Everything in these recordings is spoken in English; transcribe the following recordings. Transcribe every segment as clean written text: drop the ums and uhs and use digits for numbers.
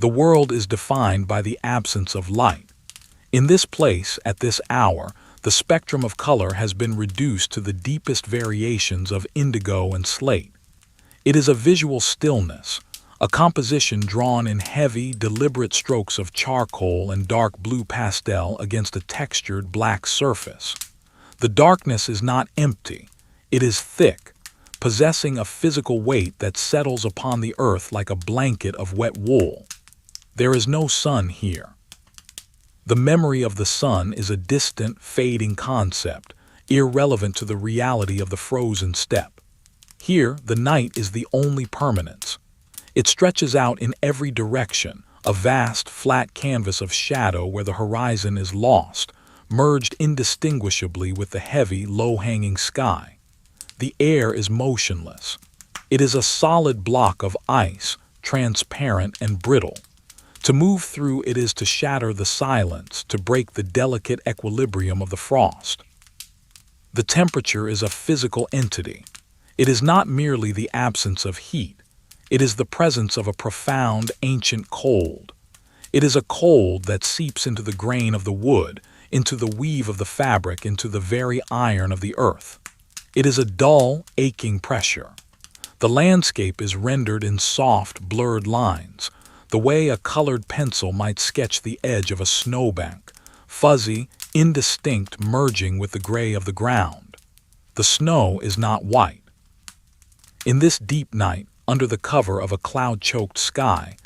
The world is defined by the absence of light. In this place, at this hour, the spectrum of color has been reduced to the deepest variations of indigo and slate. It is a visual stillness, a composition drawn in heavy, deliberate strokes of charcoal and dark blue pastel against a textured black surface. The darkness is not empty, it is thick, possessing a physical weight that settles upon the earth like a blanket of wet wool. There is no sun here. The memory of the sun is a distant, fading concept, irrelevant to the reality of the frozen steppe. Here, the night is the only permanence. It stretches out in every direction, a vast, flat canvas of shadow where the horizon is lost, merged indistinguishably with the heavy, low-hanging sky. The air is motionless. It is a solid block of ice, transparent and brittle. To move through it is to shatter the silence, to break the delicate equilibrium of the frost. The temperature is a physical entity. It is not merely the absence of heat. It is the presence of a profound, ancient cold. It is a cold that seeps into the grain of the wood, into the weave of the fabric, into the very iron of the earth. It is a dull, aching pressure. The landscape is rendered in soft, blurred lines, the way a colored pencil might sketch the edge of a snowbank, fuzzy, indistinct, merging with the gray of the ground. The snow is not white. In this deep night, under the cover of a cloud-choked sky,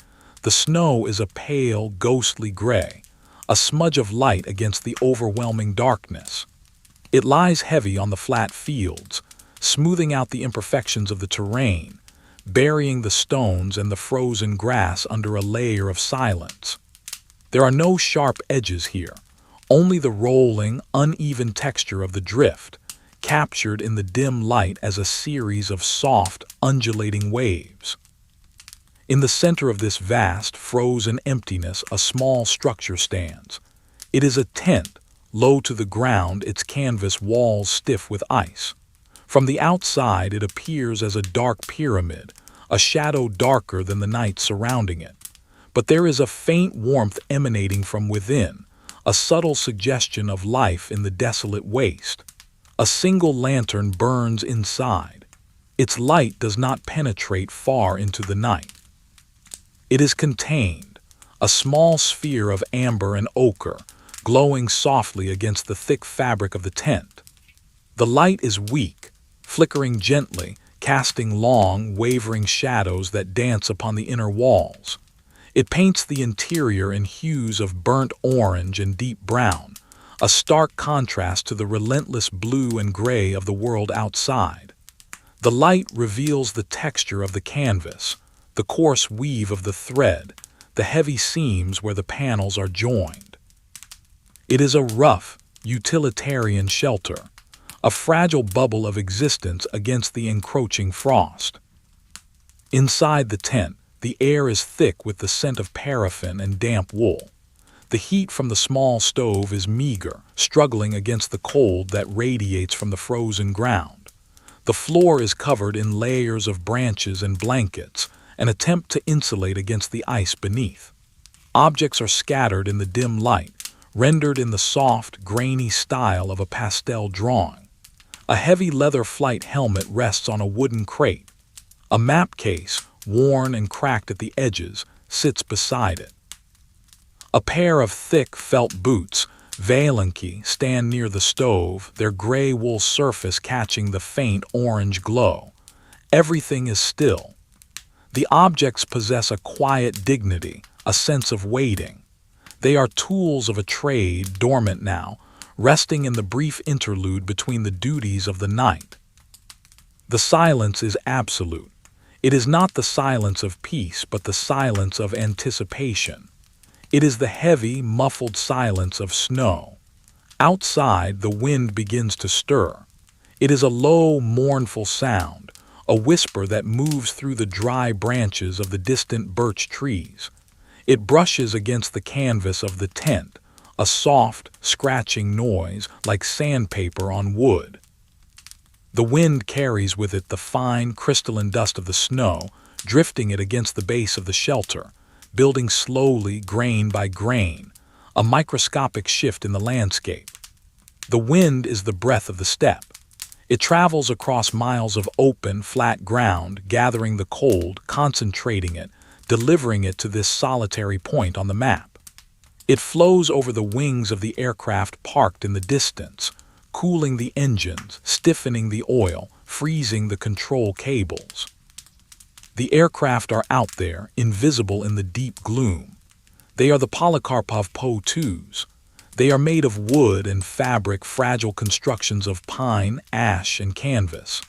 the snow is a pale, ghostly gray, a smudge of light against the overwhelming darkness. It lies heavy on the flat fields, smoothing out the imperfections of the terrain, burying the stones and the frozen grass under a layer of silence. There are no sharp edges here, only the rolling, uneven texture of the drift, captured in the dim light as a series of soft, undulating waves. In the center of this vast, frozen emptiness, a small structure stands. It is a tent, low to the ground, its canvas walls stiff with ice. From the outside it appears as a dark pyramid, a shadow darker than the night surrounding it. But there is a faint warmth emanating from within, a subtle suggestion of life in the desolate waste. A single lantern burns inside. Its light does not penetrate far into the night. It is contained, a small sphere of amber and ochre, glowing softly against the thick fabric of the tent. The light is weak, flickering gently, casting long, wavering shadows that dance upon the inner walls. It paints the interior in hues of burnt orange and deep brown, a stark contrast to the relentless blue and gray of the world outside. The light reveals the texture of the canvas, the coarse weave of the thread, the heavy seams where the panels are joined. It is a rough, utilitarian shelter, a fragile bubble of existence against the encroaching frost. Inside the tent, the air is thick with the scent of paraffin and damp wool. The heat from the small stove is meager, struggling against the cold that radiates from the frozen ground. The floor is covered in layers of branches and blankets, an attempt to insulate against the ice beneath. Objects are scattered in the dim light, rendered in the soft, grainy style of a pastel drawing. A heavy leather flight helmet rests on a wooden crate. A map case, worn and cracked at the edges, sits beside it. A pair of thick felt boots, Valenki, stand near the stove, their gray wool surface catching the faint orange glow. Everything is still. The objects possess a quiet dignity, a sense of waiting. They are tools of a trade dormant now, resting in the brief interlude between the duties of the night. The silence is absolute. It is not the silence of peace, but the silence of anticipation. It is the heavy, muffled silence of snow. Outside, the wind begins to stir. It is a low, mournful sound, a whisper that moves through the dry branches of the distant birch trees. It brushes against the canvas of the tent, a soft, scratching noise like sandpaper on wood. The wind carries with it the fine, crystalline dust of the snow, drifting it against the base of the shelter, building slowly, grain by grain, a microscopic shift in the landscape. The wind is the breath of the steppe. It travels across miles of open, flat ground, gathering the cold, concentrating it, delivering it to this solitary point on the map. It flows over the wings of the aircraft parked in the distance, cooling the engines, stiffening the oil, freezing the control cables. The aircraft are out there, invisible in the deep gloom. They are the Polikarpov Po-2s. They are made of wood and fabric, fragile constructions of pine, ash, and canvas.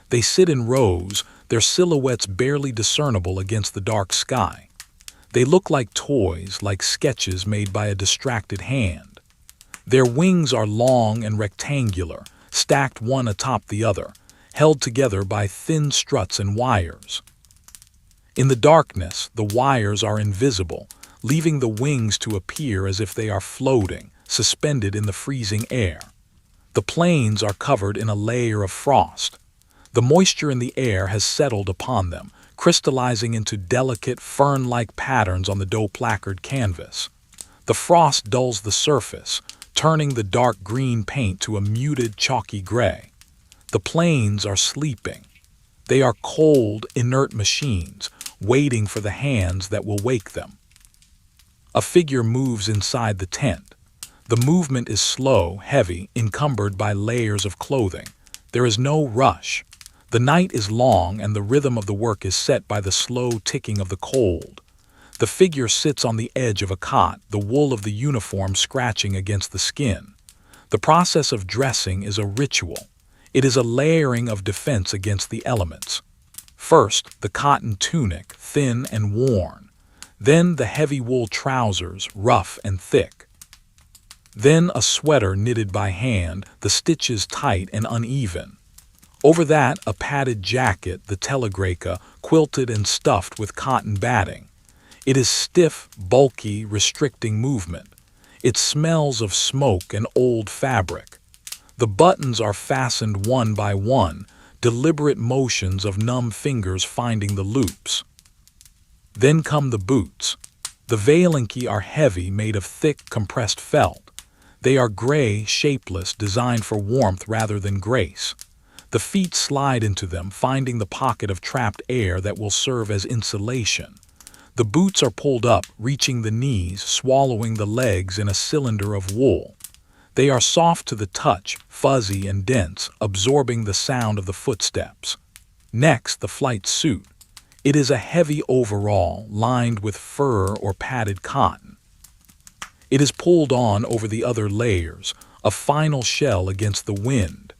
They sit in rows, their silhouettes barely discernible against the dark sky. They look like toys, like sketches made by a distracted hand. Their wings are long and rectangular, stacked one atop the other, held together by thin struts and wires. In the darkness, the wires are invisible, leaving the wings to appear as if they are floating, suspended in the freezing air. The planes are covered in a layer of frost. The moisture in the air has settled upon them, crystallizing into delicate, fern-like patterns on the dough-placard canvas. The frost dulls the surface, turning the dark green paint to a muted, chalky gray. The planes are sleeping. They are cold, inert machines, waiting for the hands that will wake them. A figure moves inside the tent. The movement is slow, heavy, encumbered by layers of clothing. There is no rush. The night is long and the rhythm of the work is set by the slow ticking of the cold. The figure sits on the edge of a cot, the wool of the uniform scratching against the skin. The process of dressing is a ritual. It is a layering of defense against the elements. First, the cotton tunic, thin and worn. Then the heavy wool trousers, rough and thick. Then a sweater knitted by hand, the stitches tight and uneven. Over that, a padded jacket, the telegraphica, quilted and stuffed with cotton batting. It is stiff, bulky, restricting movement. It smells of smoke and old fabric. The buttons are fastened one by one, deliberate motions of numb fingers finding the loops. Then come the boots. The Valenki are heavy, made of thick, compressed felt. They are gray, shapeless, designed for warmth rather than grace. The feet slide into them, finding the pocket of trapped air that will serve as insulation. The boots are pulled up, reaching the knees, swallowing the legs in a cylinder of wool. They are soft to the touch, fuzzy and dense, absorbing the sound of the footsteps. Next, the flight suit. It is a heavy overall, lined with fur or padded cotton. It is pulled on over the other layers, a final shell against the wind.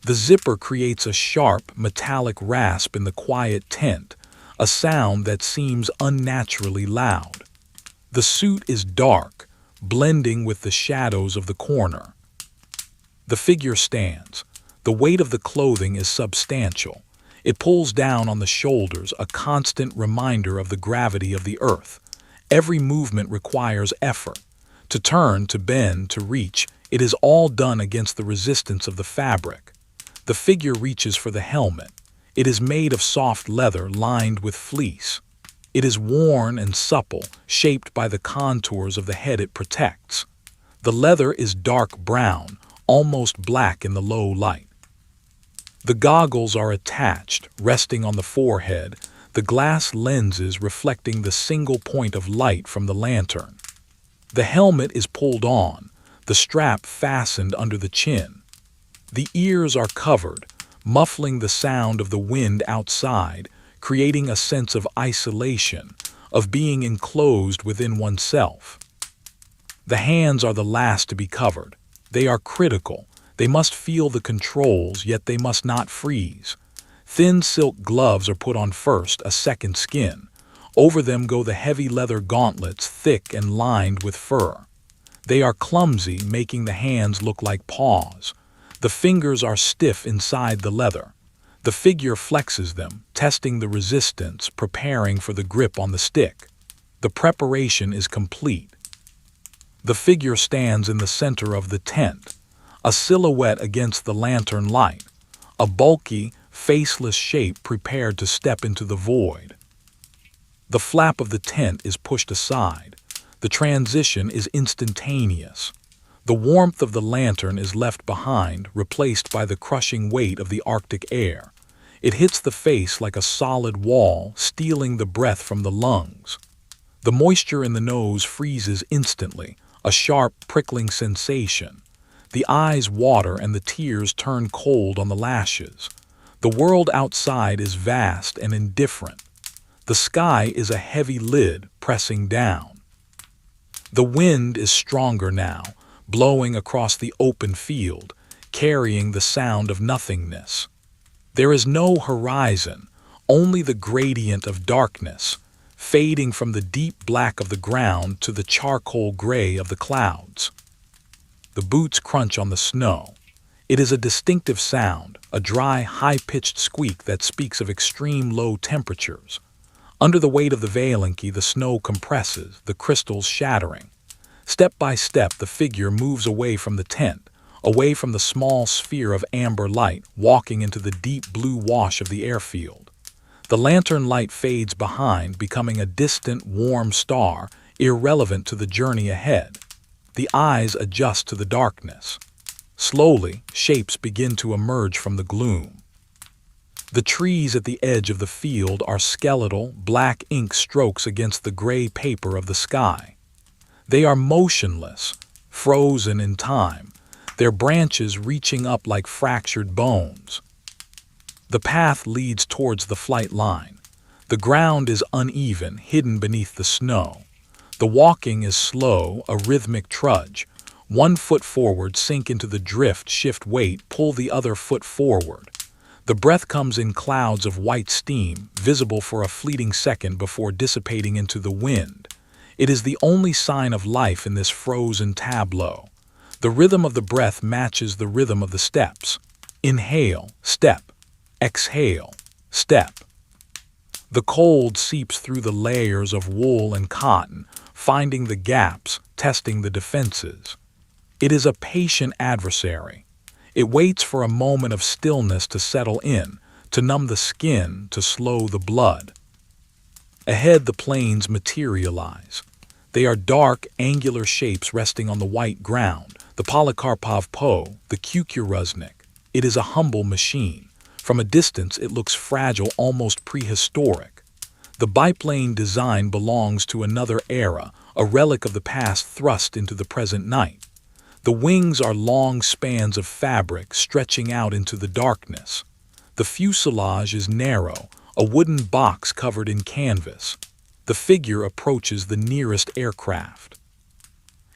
The zipper creates a sharp, metallic rasp in the quiet tent, a sound that seems unnaturally loud. The suit is dark, blending with the shadows of the corner. The figure stands. The weight of the clothing is substantial. It pulls down on the shoulders, a constant reminder of the gravity of the earth. Every movement requires effort. To turn, to bend, to reach, it is all done against the resistance of the fabric. The figure reaches for the helmet. It is made of soft leather lined with fleece. It is worn and supple, shaped by the contours of the head it protects. The leather is dark brown, almost black in the low light. The goggles are attached, resting on the forehead, the glass lenses reflecting the single point of light from the lantern. The helmet is pulled on, the strap fastened under the chin. The ears are covered, muffling the sound of the wind outside, creating a sense of isolation, of being enclosed within oneself. The hands are the last to be covered. They are critical. They must feel the controls, yet they must not freeze. Thin silk gloves are put on first, a second skin. Over them go the heavy leather gauntlets, thick and lined with fur. They are clumsy, making the hands look like paws. The fingers are stiff inside the leather. The figure flexes them, testing the resistance, preparing for the grip on the stick. The preparation is complete. The figure stands in the center of the tent, a silhouette against the lantern light, a bulky, faceless shape prepared to step into the void. The flap of the tent is pushed aside. The transition is instantaneous. The warmth of the lantern is left behind, replaced by the crushing weight of the Arctic air. It hits the face like a solid wall, stealing the breath from the lungs. The moisture in the nose freezes instantly, a sharp, prickling sensation. The eyes water and the tears turn cold on the lashes. The world outside is vast and indifferent. The sky is a heavy lid pressing down. The wind is stronger now, blowing across the open field, carrying the sound of nothingness. There is no horizon, only the gradient of darkness, fading from the deep black of the ground to the charcoal gray of the clouds. The boots crunch on the snow. It is a distinctive sound, a dry, high-pitched squeak that speaks of extreme low temperatures. Under the weight of the Valenki, the snow compresses, the crystals shattering. Step by step, the figure moves away from the tent, away from the small sphere of amber light, walking into the deep blue wash of the airfield. The lantern light fades behind, becoming a distant, warm star, irrelevant to the journey ahead. The eyes adjust to the darkness. Slowly, shapes begin to emerge from the gloom. The trees at the edge of the field are skeletal, black ink strokes against the gray paper of the sky. They are motionless, frozen in time, their branches reaching up like fractured bones. The path leads towards the flight line. The ground is uneven, hidden beneath the snow. The walking is slow, a rhythmic trudge. 1 foot forward, sink into the drift, shift weight, pull the other foot forward. The breath comes in clouds of white steam, visible for a fleeting second before dissipating into the wind. It is the only sign of life in this frozen tableau. The rhythm of the breath matches the rhythm of the steps. Inhale, step. Exhale, step. The cold seeps through the layers of wool and cotton, finding the gaps, testing the defenses. It is a patient adversary. It waits for a moment of stillness to settle in, to numb the skin, to slow the blood. Ahead, the planes materialize. They are dark, angular shapes resting on the white ground. The Polikarpov Po, the Kukuruznik. It is a humble machine. From a distance, it looks fragile, almost prehistoric. The biplane design belongs to another era, a relic of the past thrust into the present night. The wings are long spans of fabric stretching out into the darkness. The fuselage is narrow, a wooden box covered in canvas. The figure approaches the nearest aircraft.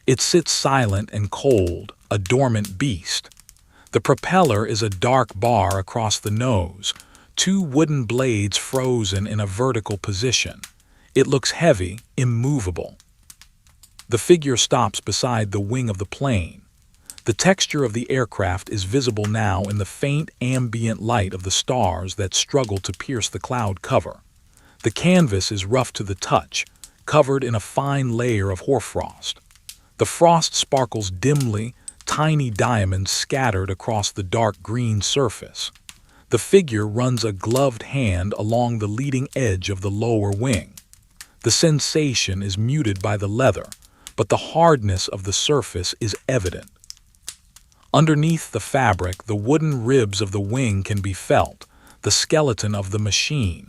It sits silent and cold, a dormant beast. The propeller is a dark bar across the nose, 2 wooden blades frozen in a vertical position. It looks heavy, immovable. The figure stops beside the wing of the plane. The texture of the aircraft is visible now in the faint ambient light of the stars that struggle to pierce the cloud cover. The canvas is rough to the touch, covered in a fine layer of hoarfrost. The frost sparkles dimly, tiny diamonds scattered across the dark green surface. The figure runs a gloved hand along the leading edge of the lower wing. The sensation is muted by the leather, but the hardness of the surface is evident. Underneath the fabric, the wooden ribs of the wing can be felt, the skeleton of the machine.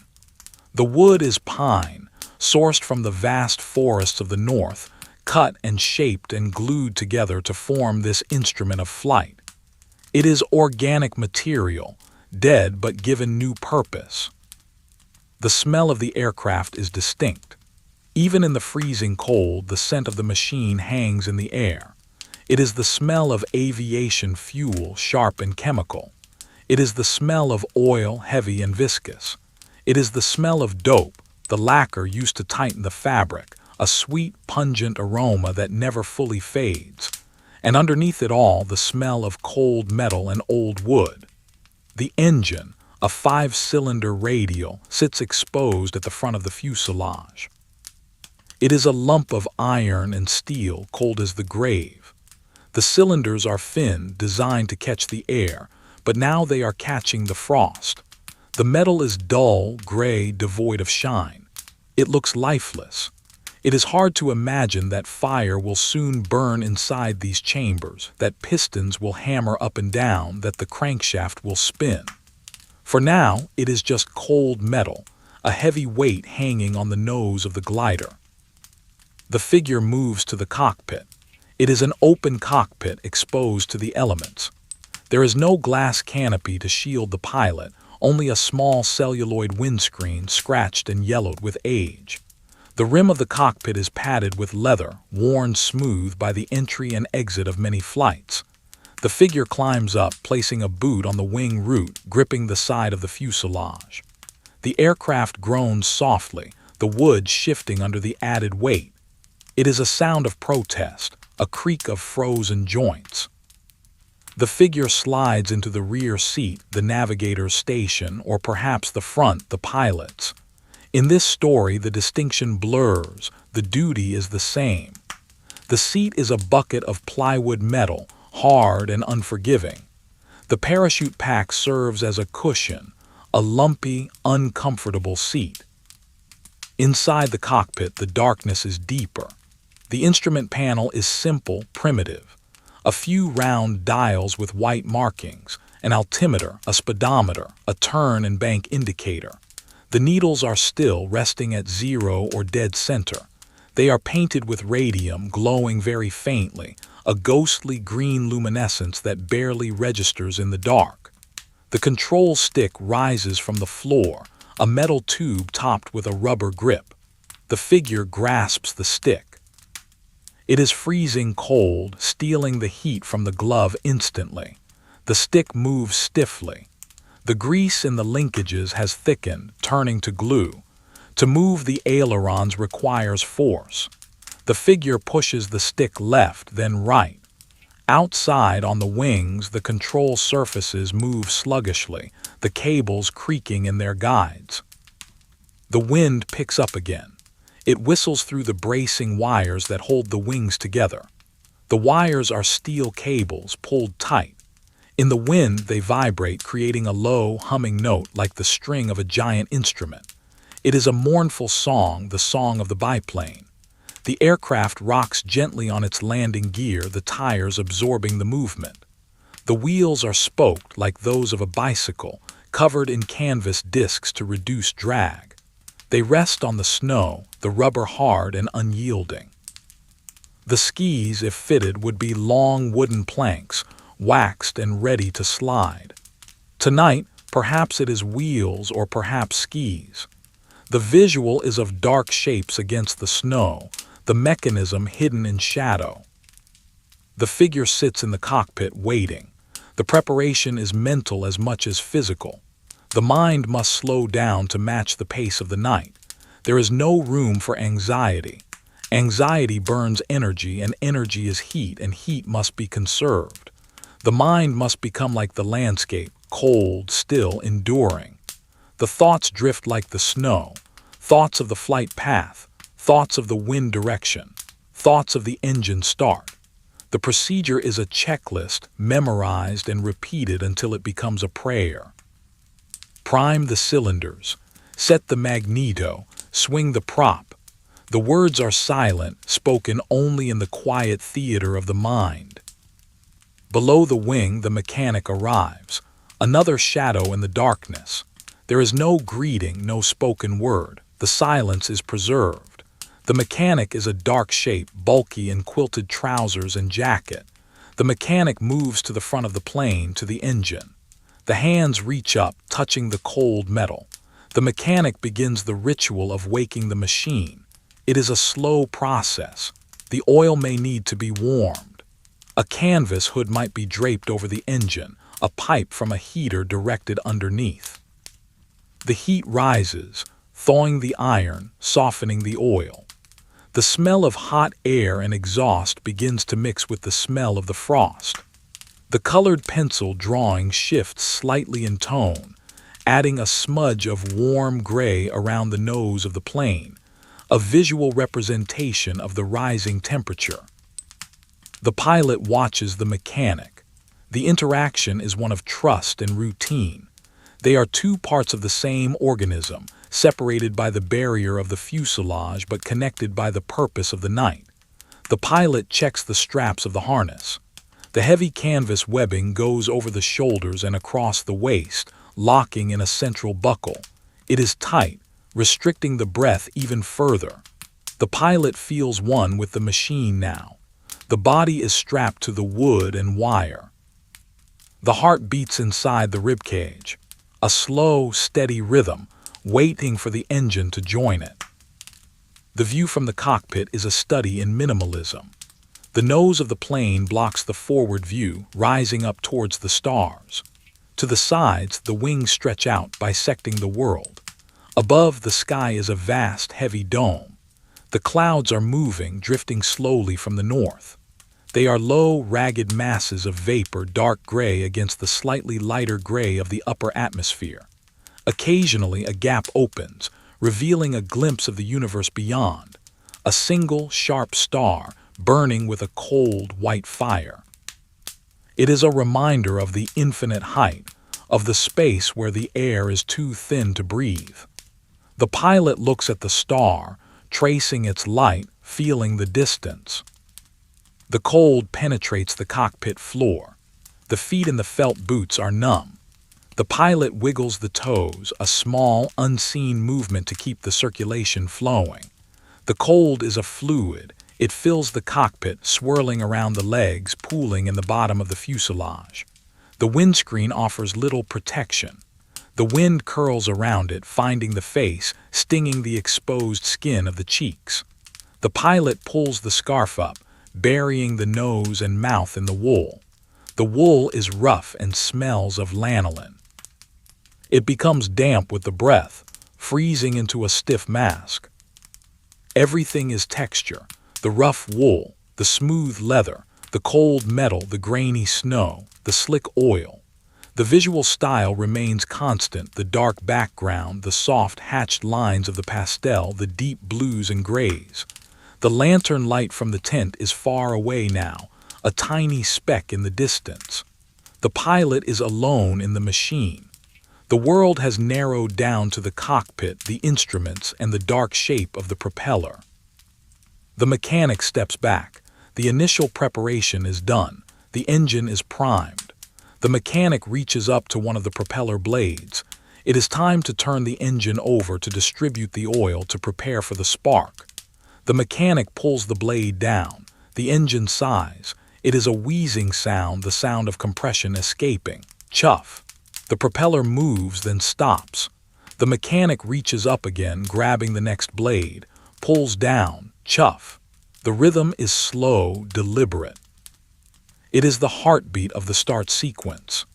The wood is pine, sourced from the vast forests of the north, cut and shaped and glued together to form this instrument of flight. It is organic material, dead but given new purpose. The smell of the aircraft is distinct. Even in the freezing cold, the scent of the machine hangs in the air. It is the smell of aviation fuel, sharp and chemical. It is the smell of oil, heavy and viscous. It is the smell of dope, the lacquer used to tighten the fabric, a sweet, pungent aroma that never fully fades. And underneath it all, the smell of cold metal and old wood. The engine, a 5-cylinder radial, sits exposed at the front of the fuselage. It is a lump of iron and steel, cold as the grave. The cylinders are finned, designed to catch the air, but now they are catching the frost. The metal is dull, gray, devoid of shine. It looks lifeless. It is hard to imagine that fire will soon burn inside these chambers, that pistons will hammer up and down, that the crankshaft will spin. For now, it is just cold metal, a heavy weight hanging on the nose of the glider. The figure moves to the cockpit. It is an open cockpit exposed to the elements. There is no glass canopy to shield the pilot, only a small celluloid windscreen scratched and yellowed with age. The rim of the cockpit is padded with leather, worn smooth by the entry and exit of many flights. The figure climbs up, placing a boot on the wing root, gripping the side of the fuselage. The aircraft groans softly, the wood shifting under the added weight. It is a sound of protest, a creak of frozen joints. The figure slides into the rear seat, the navigator's station, or perhaps the front, the pilot's. In this story, the distinction blurs, the duty is the same. The seat is a bucket of plywood metal, hard and unforgiving. The parachute pack serves as a cushion, a lumpy, uncomfortable seat. Inside the cockpit, the darkness is deeper. The instrument panel is simple, primitive. A few round dials with white markings, an altimeter, a speedometer, a turn and bank indicator. The needles are still, resting at 0 or dead center. They are painted with radium, glowing very faintly, a ghostly green luminescence that barely registers in the dark. The control stick rises from the floor, a metal tube topped with a rubber grip. The figure grasps the stick. It is freezing cold, stealing the heat from the glove instantly. The stick moves stiffly. The grease in the linkages has thickened, turning to glue. To move the ailerons requires force. The figure pushes the stick left, then right. Outside on the wings, the control surfaces move sluggishly, the cables creaking in their guides. The wind picks up again. It whistles through the bracing wires that hold the wings together. The wires are steel cables pulled tight. In the wind, they vibrate, creating a low, humming note like the string of a giant instrument. It is a mournful song, the song of the biplane. The aircraft rocks gently on its landing gear, the tires absorbing the movement. The wheels are spoked like those of a bicycle, covered in canvas discs to reduce drag. They rest on the snow, the rubber hard and unyielding. The skis, if fitted, would be long wooden planks, waxed and ready to slide. Tonight, perhaps it is wheels or perhaps skis. The visual is of dark shapes against the snow, the mechanism hidden in shadow. The figure sits in the cockpit waiting. The preparation is mental as much as physical. The mind must slow down to match the pace of the night. There is no room for anxiety. Anxiety burns energy, and energy is heat, and heat must be conserved. The mind must become like the landscape, cold, still, enduring. The thoughts drift like the snow, thoughts of the flight path, thoughts of the wind direction, thoughts of the engine start. The procedure is a checklist, memorized and repeated until it becomes a prayer. Prime the cylinders, set the magneto, swing the prop. The words are silent, spoken only in the quiet theater of the mind. Below the wing, the mechanic arrives, another shadow in the darkness. There is no greeting, no spoken word. The silence is preserved. The mechanic is a dark shape, bulky in quilted trousers and jacket. The mechanic moves to the front of the plane, to the engine. The hands reach up, touching the cold metal. The mechanic begins the ritual of waking the machine. It is a slow process. The oil may need to be warmed. A canvas hood might be draped over the engine, a pipe from a heater directed underneath. The heat rises, thawing the iron, softening the oil. The smell of hot air and exhaust begins to mix with the smell of the frost. The colored pencil drawing shifts slightly in tone, adding a smudge of warm gray around the nose of the plane, a visual representation of the rising temperature. The pilot watches the mechanic. The interaction is one of trust and routine. They are two parts of the same organism, separated by the barrier of the fuselage but connected by the purpose of the night. The pilot checks the straps of the harness. The heavy canvas webbing goes over the shoulders and across the waist, locking in a central buckle. It is tight, restricting the breath even further. The pilot feels one with the machine now. The body is strapped to the wood and wire. The heart beats inside the ribcage, a slow, steady rhythm, waiting for the engine to join it. The view from the cockpit is a study in minimalism. The nose of the plane blocks the forward view, rising up towards the stars. To the sides, the wings stretch out, bisecting the world. Above, the sky is a vast, heavy dome. The clouds are moving, drifting slowly from the north. They are low, ragged masses of vapor, dark gray against the slightly lighter gray of the upper atmosphere. Occasionally, a gap opens, revealing a glimpse of the universe beyond. A single, sharp star, burning with a cold, white fire. It is a reminder of the infinite height, of the space where the air is too thin to breathe. The pilot looks at the star, tracing its light, feeling the distance. The cold penetrates the cockpit floor. The feet in the felt boots are numb. The pilot wiggles the toes, a small, unseen movement to keep the circulation flowing. The cold is a fluid. It fills the cockpit, swirling around the legs, pooling in the bottom of the fuselage. The windscreen offers little protection. The wind curls around it, finding the face, stinging the exposed skin of the cheeks. The pilot pulls the scarf up, burying the nose and mouth in the wool. The wool is rough and smells of lanolin. It becomes damp with the breath, freezing into a stiff mask. Everything is texture. The rough wool, the smooth leather, the cold metal, the grainy snow, the slick oil. The visual style remains constant, the dark background, the soft hatched lines of the pastel, the deep blues and grays. The lantern light from the tent is far away now, a tiny speck in the distance. The pilot is alone in the machine. The world has narrowed down to the cockpit, the instruments, and the dark shape of the propeller. The mechanic steps back. The initial preparation is done. The engine is primed. The mechanic reaches up to one of the propeller blades. It is time to turn the engine over to distribute the oil to prepare for the spark. The mechanic pulls the blade down. The engine sighs. It is a wheezing sound, the sound of compression escaping. Chuff. The propeller moves, then stops. The mechanic reaches up again, grabbing the next blade, pulls down. Chuff. The rhythm is slow, deliberate. It is the heartbeat of the start sequence.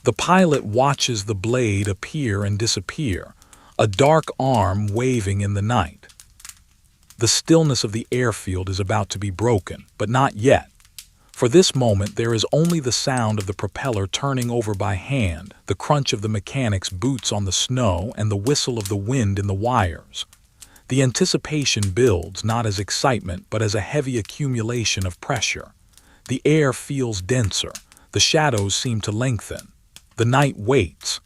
The pilot watches the blade appear and disappear, a dark arm waving in the night. The stillness of the airfield is about to be broken, but not yet. For this moment, there is only the sound of the propeller turning over by hand, the crunch of the mechanic's boots on the snow, and the whistle of the wind in the wires. The anticipation builds not as excitement but as a heavy accumulation of pressure. The air feels denser. The shadows seem to lengthen. The night waits.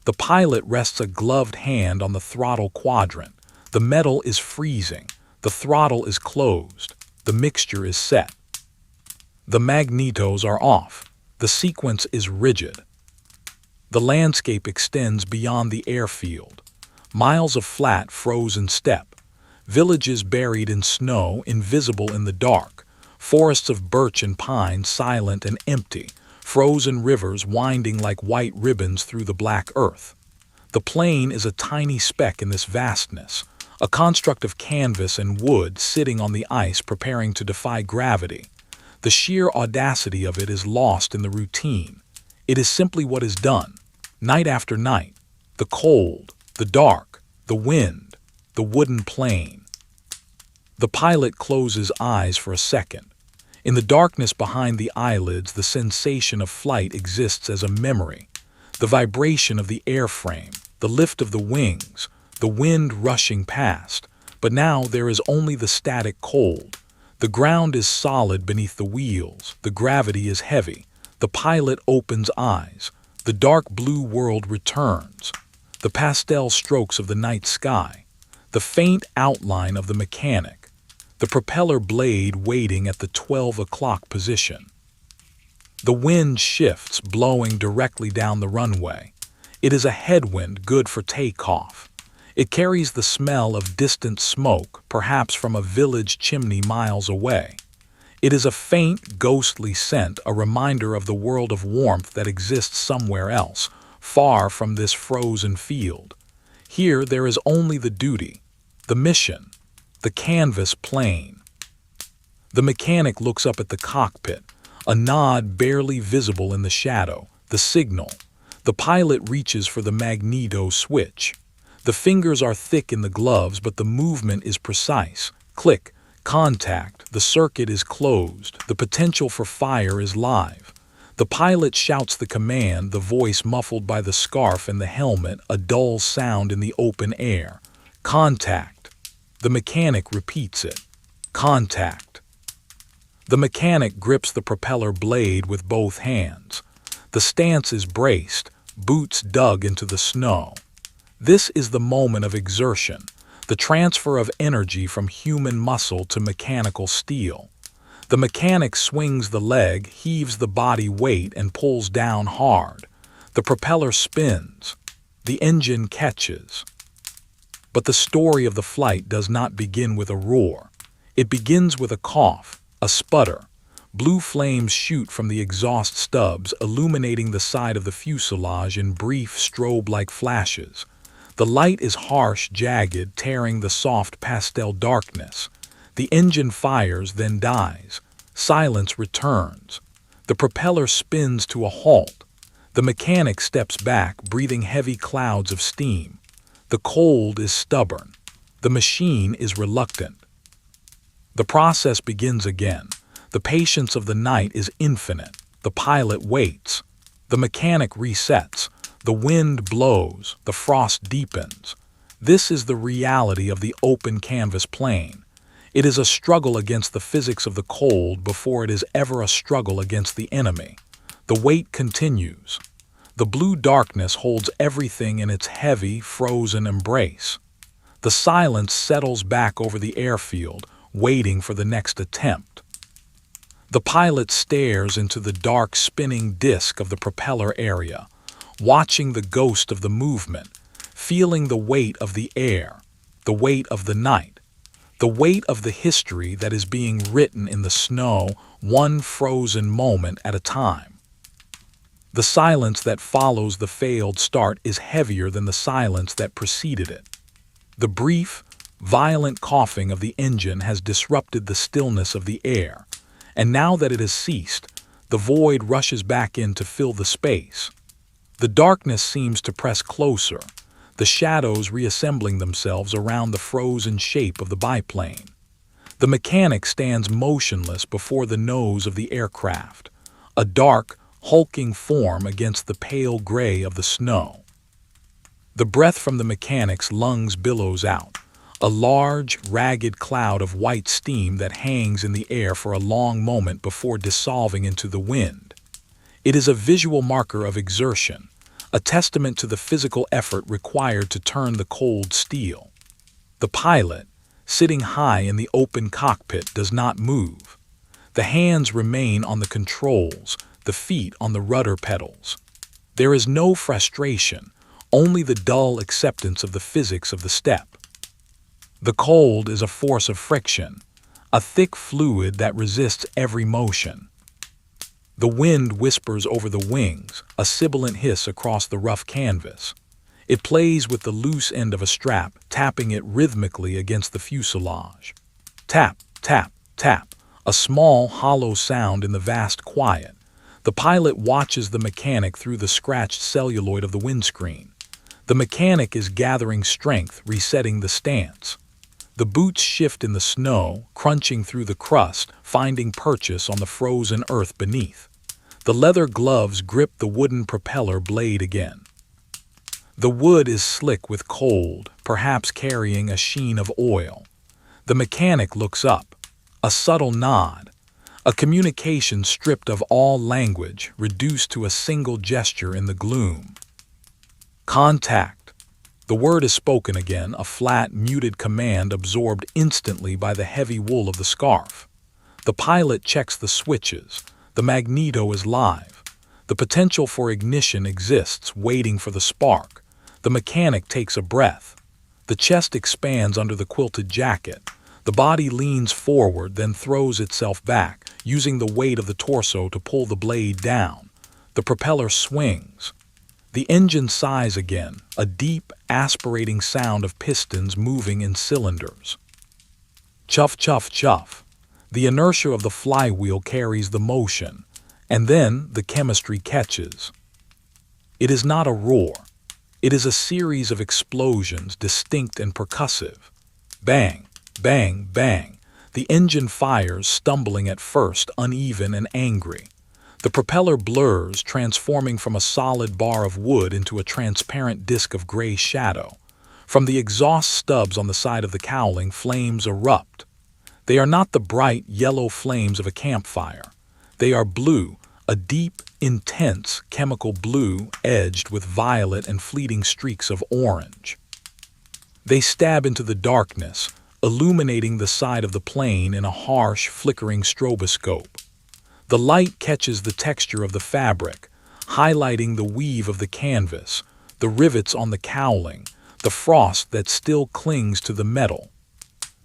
The pilot rests a gloved hand on the throttle quadrant. The metal is freezing. The throttle is closed. The mixture is set. The magnetos are off. The sequence is rigid. The landscape extends beyond the airfield. Miles of flat, frozen steppe. Villages buried in snow, invisible in the dark. Forests of birch and pine, silent and empty. Frozen rivers winding like white ribbons through the black earth. The plane is a tiny speck in this vastness, a construct of canvas and wood sitting on the ice preparing to defy gravity. The sheer audacity of it is lost in the routine. It is simply what is done, night after night. The cold, the dark, the wind, the wooden plane. The pilot closes eyes for a second. In the darkness behind the eyelids, the sensation of flight exists as a memory. The vibration of the airframe, the lift of the wings, the wind rushing past. But now there is only the static cold. The ground is solid beneath the wheels. The gravity is heavy. The pilot opens eyes. The dark blue world returns. the pastel strokes of the night sky, the faint outline of the mechanic, the propeller blade waiting at the 12 o'clock position. The wind shifts, blowing directly down the runway. It is a headwind good for takeoff. It carries the smell of distant smoke, perhaps from a village chimney miles away. It is a faint, ghostly scent, a reminder of the world of warmth that exists somewhere else, far from this frozen field. Here there is only the duty, the mission, the canvas plane. The mechanic looks up at the cockpit, a nod barely visible in the shadow, the signal. The pilot reaches for the magneto switch. The fingers are thick in the gloves, but the movement is precise. Click, contact, the circuit is closed, the potential for fire is live. The pilot shouts the command, the voice muffled by the scarf and the helmet, a dull sound in the open air. Contact. The mechanic repeats it. Contact. The mechanic grips the propeller blade with both hands. The stance is braced, boots dug into the snow. This is the moment of exertion, the transfer of energy from human muscle to mechanical steel. The mechanic swings the leg, heaves the body weight, and pulls down hard. The propeller spins. The engine catches. But the story of the flight does not begin with a roar. It begins with a cough, a sputter. Blue flames shoot from the exhaust stubs, illuminating the side of the fuselage in brief strobe-like flashes. The light is harsh, jagged, tearing the soft pastel darkness. The engine fires, then dies. Silence returns. The propeller spins to a halt. The mechanic steps back, breathing heavy clouds of steam. The cold is stubborn. The machine is reluctant. The process begins again. The patience of the night is infinite. The pilot waits. The mechanic resets. The wind blows. The frost deepens. This is the reality of the open canvas plane. It is a struggle against the physics of the cold before it is ever a struggle against the enemy. The wait continues. The blue darkness holds everything in its heavy, frozen embrace. The silence settles back over the airfield, waiting for the next attempt. The pilot stares into the dark spinning disk of the propeller area, watching the ghost of the movement, feeling the weight of the air, the weight of the night, the weight of the history that is being written in the snow, one frozen moment at a time. The silence that follows the failed start is heavier than the silence that preceded it. The brief, violent coughing of the engine has disrupted the stillness of the air, and now that it has ceased, the void rushes back in to fill the space. The darkness seems to press closer, the shadows reassembling themselves around the frozen shape of the biplane. The mechanic stands motionless before the nose of the aircraft, a dark, hulking form against the pale gray of the snow. The breath from the mechanic's lungs billows out, a large, ragged cloud of white steam that hangs in the air for a long moment before dissolving into the wind. It is a visual marker of exertion, a testament to the physical effort required to turn the cold steel. The pilot, sitting high in the open cockpit, does not move. The hands remain on the controls, the feet on the rudder pedals. There is no frustration, only the dull acceptance of the physics of the step. The cold is a force of friction, a thick fluid that resists every motion. The wind whispers over the wings, a sibilant hiss across the rough canvas. It plays with the loose end of a strap, tapping it rhythmically against the fuselage. Tap, tap, tap, a small, hollow sound in the vast quiet. The pilot watches the mechanic through the scratched celluloid of the windscreen. The mechanic is gathering strength, resetting the stance. The boots shift in the snow, crunching through the crust, finding purchase on the frozen earth beneath. The leather gloves grip the wooden propeller blade again. The wood is slick with cold, perhaps carrying a sheen of oil. The mechanic looks up. A subtle nod. A communication stripped of all language, reduced to a single gesture in the gloom. Contact. The word is spoken again, a flat, muted command absorbed instantly by the heavy wool of the scarf. The pilot checks the switches. The magneto is live. The potential for ignition exists, waiting for the spark. The mechanic takes a breath. The chest expands under the quilted jacket. The body leans forward, then throws itself back, using the weight of the torso to pull the blade down. The propeller swings. The engine sighs again, a deep, aspirating sound of pistons moving in cylinders. Chuff, chuff, chuff. The inertia of the flywheel carries the motion, and then the chemistry catches. It is not a roar. It is a series of explosions, distinct and percussive. Bang, bang, bang. The engine fires, stumbling at first, uneven and angry. The propeller blurs, transforming from a solid bar of wood into a transparent disk of gray shadow. From the exhaust stubs on the side of the cowling, flames erupt. They are not the bright, yellow flames of a campfire. They are blue, a deep, intense chemical blue edged with violet and fleeting streaks of orange. They stab into the darkness, illuminating the side of the plane in a harsh, flickering stroboscope. The light catches the texture of the fabric, highlighting the weave of the canvas, the rivets on the cowling, the frost that still clings to the metal.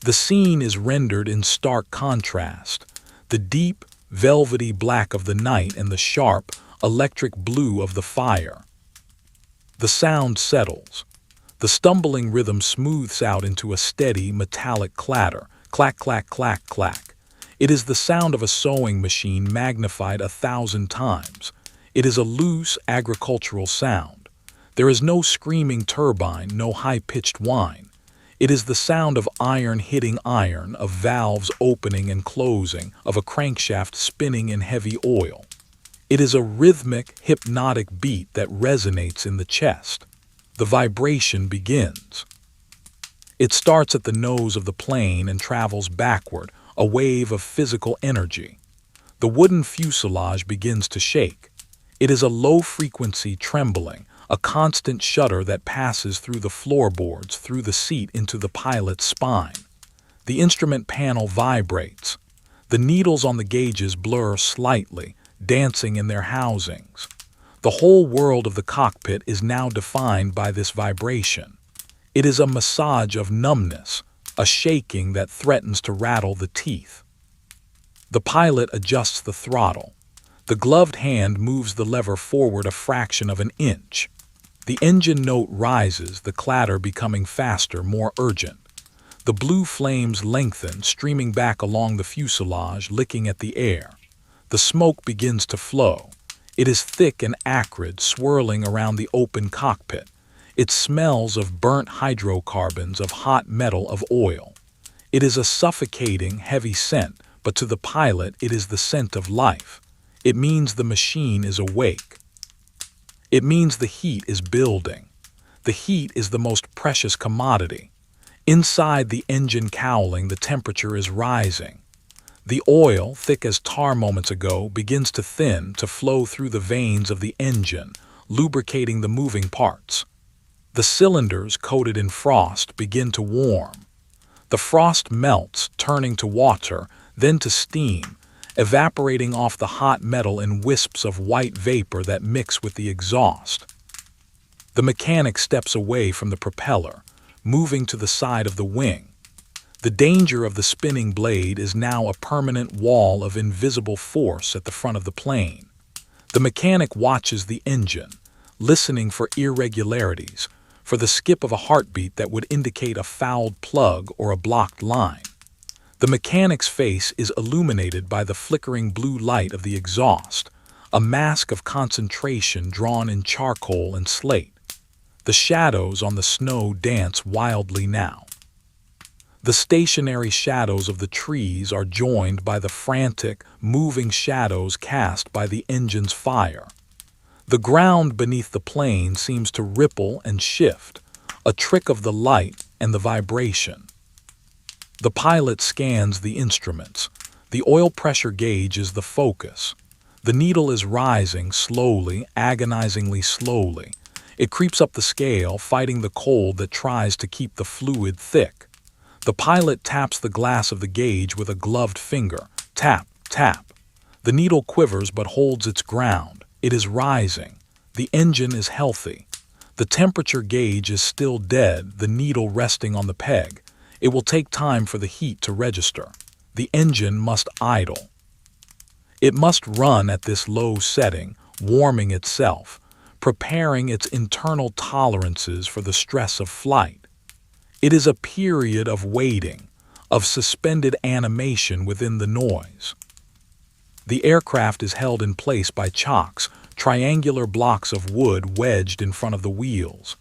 The scene is rendered in stark contrast, the deep, velvety black of the night and the sharp, electric blue of the fire. The sound settles. The stumbling rhythm smooths out into a steady, metallic clatter, clack, clack, clack, clack. It is the sound of a sewing machine magnified 1,000 times. It is a loose, agricultural sound. There is no screaming turbine, no high-pitched whine. It is the sound of iron hitting iron, of valves opening and closing, of a crankshaft spinning in heavy oil. It is a rhythmic, hypnotic beat that resonates in the chest. The vibration begins. It starts at the nose of the plane and travels backward, a wave of physical energy. The wooden fuselage begins to shake. It is a low-frequency trembling, a constant shudder that passes through the floorboards, through the seat into the pilot's spine. The instrument panel vibrates. The needles on the gauges blur slightly, dancing in their housings. The whole world of the cockpit is now defined by this vibration. It is a massage of numbness, a shaking that threatens to rattle the teeth. The pilot adjusts the throttle. The gloved hand moves the lever forward a fraction of an inch. The engine note rises, the clatter becoming faster, more urgent. The blue flames lengthen, streaming back along the fuselage, licking at the air. The smoke begins to flow. It is thick and acrid, swirling around the open cockpit. It smells of burnt hydrocarbons, of hot metal, of oil. It is a suffocating, heavy scent, but to the pilot it is the scent of life. It means the machine is awake. It means the heat is building. The heat is the most precious commodity. Inside the engine cowling, the temperature is rising. The oil, thick as tar moments ago, begins to thin, to flow through the veins of the engine, lubricating the moving parts. The cylinders, coated in frost, begin to warm. The frost melts, turning to water, then to steam, evaporating off the hot metal in wisps of white vapor that mix with the exhaust. The mechanic steps away from the propeller, moving to the side of the wing. The danger of the spinning blade is now a permanent wall of invisible force at the front of the plane. The mechanic watches the engine, listening for irregularities, for the skip of a heartbeat that would indicate a fouled plug or a blocked line. The mechanic's face is illuminated by the flickering blue light of the exhaust, a mask of concentration drawn in charcoal and slate. The shadows on the snow dance wildly now. The stationary shadows of the trees are joined by the frantic, moving shadows cast by the engine's fire. The ground beneath the plane seems to ripple and shift, a trick of the light and the vibration. The pilot scans the instruments. The oil pressure gauge is the focus. The needle is rising slowly, agonizingly slowly. It creeps up the scale, fighting the cold that tries to keep the fluid thick. The pilot taps the glass of the gauge with a gloved finger. Tap, tap. The needle quivers but holds its ground. It is rising. The engine is healthy. The temperature gauge is still dead, the needle resting on the peg. It will take time for the heat to register. The engine must idle. It must run at this low setting, warming itself, preparing its internal tolerances for the stress of flight. It is a period of waiting, of suspended animation within the noise. The aircraft is held in place by chocks, triangular blocks of wood wedged in front of the wheels.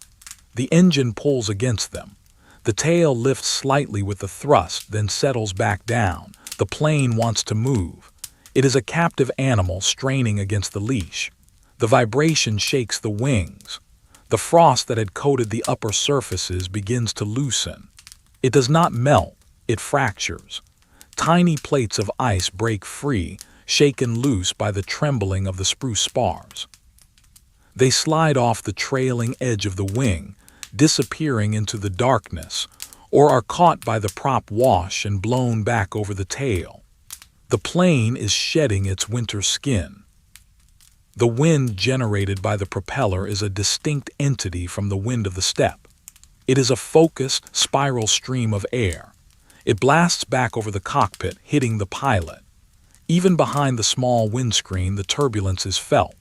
The engine pulls against them. The tail lifts slightly with the thrust, then settles back down. The plane wants to move. It is a captive animal straining against the leash. The vibration shakes the wings. The frost that had coated the upper surfaces begins to loosen. It does not melt, it fractures. Tiny plates of ice break free, shaken loose by the trembling of the spruce spars. They slide off the trailing edge of the wing, disappearing into the darkness, or are caught by the prop wash and blown back over the tail. The plane is shedding its winter skin. The wind generated by the propeller is a distinct entity from the wind of the steppe. It is a focused, spiral stream of air. It blasts back over the cockpit, hitting the pilot. Even behind the small windscreen, the turbulence is felt.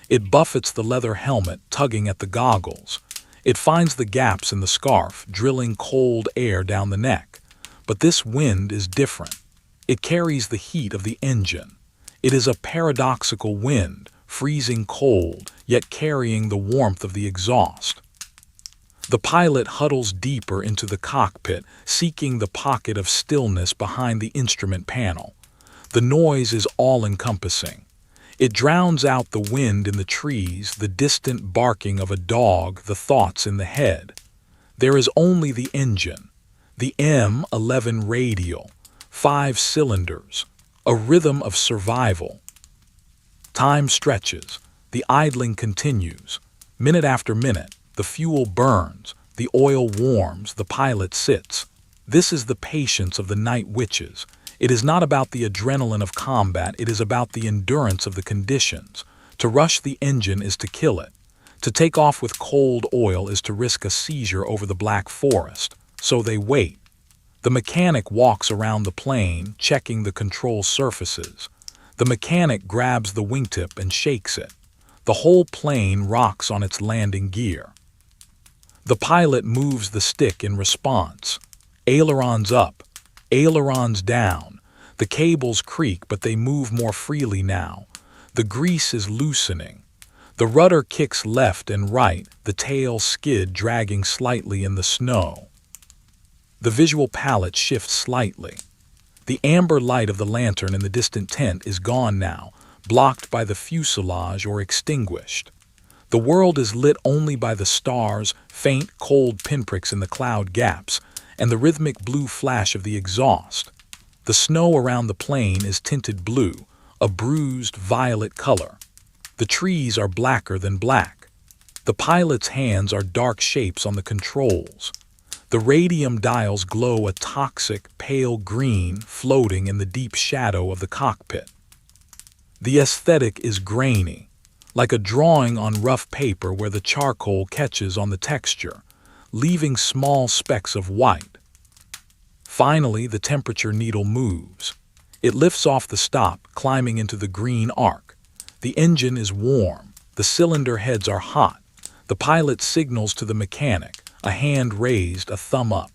It buffets the leather helmet, tugging at the goggles. It finds the gaps in the scarf, drilling cold air down the neck. But this wind is different. It carries the heat of the engine. It is a paradoxical wind, freezing cold, yet carrying the warmth of the exhaust. The pilot huddles deeper into the cockpit, seeking the pocket of stillness behind the instrument panel. The noise is all-encompassing. It drowns out the wind in the trees, the distant barking of a dog, the thoughts in the head. There is only the engine, the M11 radial, 5 cylinders, a rhythm of survival. Time stretches, the idling continues. Minute after minute, the fuel burns, the oil warms, the pilot sits. This is the patience of the night witches. It is not about the adrenaline of combat, it is about the endurance of the conditions. To rush the engine is to kill it. To take off with cold oil is to risk a seizure over the Black Forest. So they wait. The mechanic walks around the plane, checking the control surfaces. The mechanic grabs the wingtip and shakes it. The whole plane rocks on its landing gear. The pilot moves the stick in response. Ailerons up. Ailerons down. The cables creak, but they move more freely now. The grease is loosening. The rudder kicks left and right, the tail skid dragging slightly in the snow. The visual palette shifts slightly. The amber light of the lantern in the distant tent is gone now, blocked by the fuselage or extinguished. The world is lit only by the stars, faint, cold pinpricks in the cloud gaps, and the rhythmic blue flash of the exhaust. The snow around the plane is tinted blue, a bruised violet color. The trees are blacker than black. The pilot's hands are dark shapes on the controls. The radium dials glow a toxic, pale green, floating in the deep shadow of the cockpit. The aesthetic is grainy, like a drawing on rough paper where the charcoal catches on the texture, leaving small specks of white. Finally, the temperature needle moves. It lifts off the stop, climbing into the green arc. The engine is warm. The cylinder heads are hot. The pilot signals to the mechanic, a hand raised, a thumb up.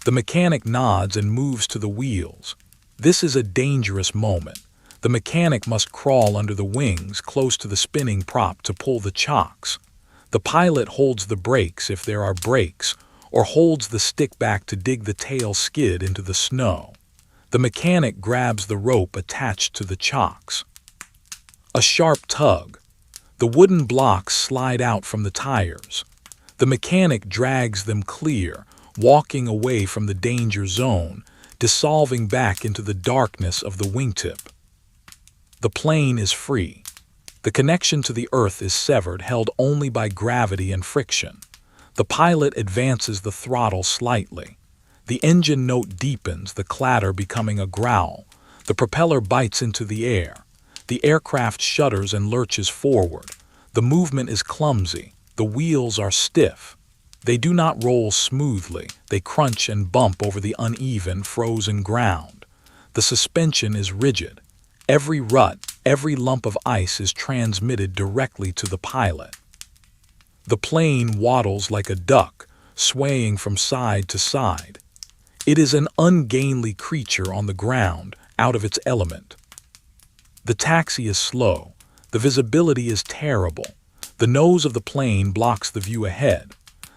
The mechanic nods and moves to the wheels. This is a dangerous moment. The mechanic must crawl under the wings, close to the spinning prop, to pull the chocks. The pilot holds the brakes if there are brakes, or holds the stick back to dig the tail skid into the snow. The mechanic grabs the rope attached to the chocks. A sharp tug. The wooden blocks slide out from the tires. The mechanic drags them clear, walking away from the danger zone, dissolving back into the darkness of the wingtip. The plane is free. The connection to the Earth is severed, held only by gravity and friction. The pilot advances the throttle slightly. The engine note deepens, the clatter becoming a growl. The propeller bites into the air. The aircraft shudders and lurches forward. The movement is clumsy. The wheels are stiff. They do not roll smoothly. They crunch and bump over the uneven, frozen ground. The suspension is rigid. Every rut, every lump of ice is transmitted directly to the pilot. The plane waddles like a duck, swaying from side to side. It is an ungainly creature on the ground, out of its element. The taxi is slow. The visibility is terrible. The nose of the plane blocks the view ahead.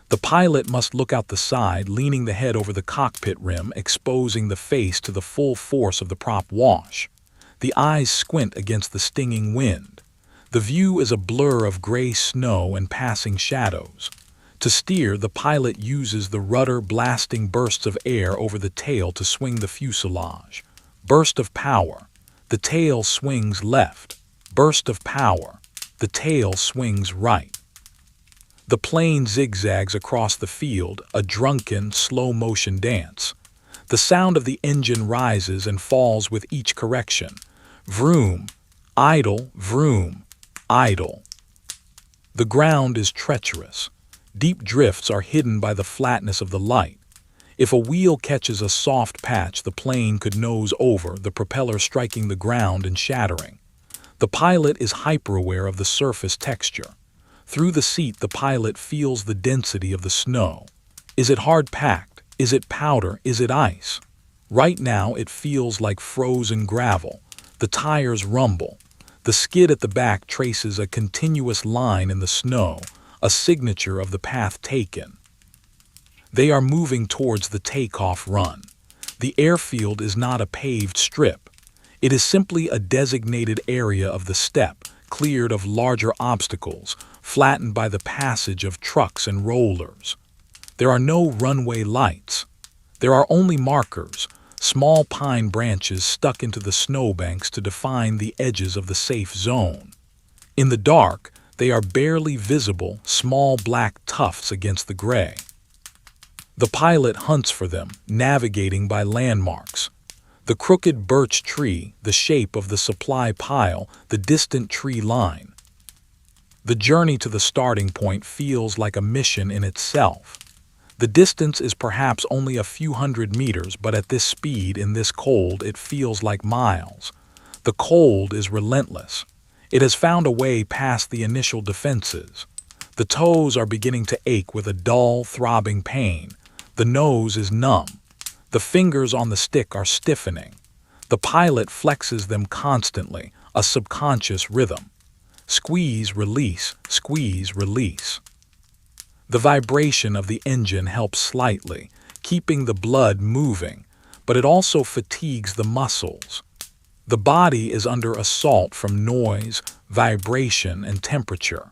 The pilot must look out the side, leaning the head over the cockpit rim, exposing the face to the full force of the prop wash. The eyes squint against the stinging wind. The view is a blur of gray snow and passing shadows. To steer, the pilot uses the rudder, blasting bursts of air over the tail to swing the fuselage. Burst of power. The tail swings left. Burst of power. The tail swings right. The plane zigzags across the field, a drunken, slow-motion dance. The sound of the engine rises and falls with each correction. Vroom, idle, vroom, idle. The ground is treacherous. Deep drifts are hidden by the flatness of the light. If a wheel catches a soft patch, the plane could nose over, the propeller striking the ground and shattering. The pilot is hyper-aware of the surface texture. Through the seat, the pilot feels the density of the snow. Is it hard-packed? Is it powder? Is it ice? Right now, it feels like frozen gravel. The tires rumble. The skid at the back traces a continuous line in the snow, a signature of the path taken. They are moving towards the takeoff run. The airfield is not a paved strip. It is simply a designated area of the steppe, cleared of larger obstacles, flattened by the passage of trucks and rollers. There are no runway lights. There are only markers, small pine branches stuck into the snowbanks to define the edges of the safe zone. In the dark, they are barely visible, small black tufts against the gray. The pilot hunts for them, navigating by landmarks. The crooked birch tree, the shape of the supply pile, the distant tree line. The journey to the starting point feels like a mission in itself. The distance is perhaps only a few hundred meters, but at this speed, in this cold, it feels like miles. The cold is relentless. It has found a way past the initial defenses. The toes are beginning to ache with a dull, throbbing pain. The nose is numb. The fingers on the stick are stiffening. The pilot flexes them constantly, a subconscious rhythm. Squeeze, release, squeeze, release. The vibration of the engine helps slightly, keeping the blood moving, but it also fatigues the muscles. The body is under assault from noise, vibration, and temperature.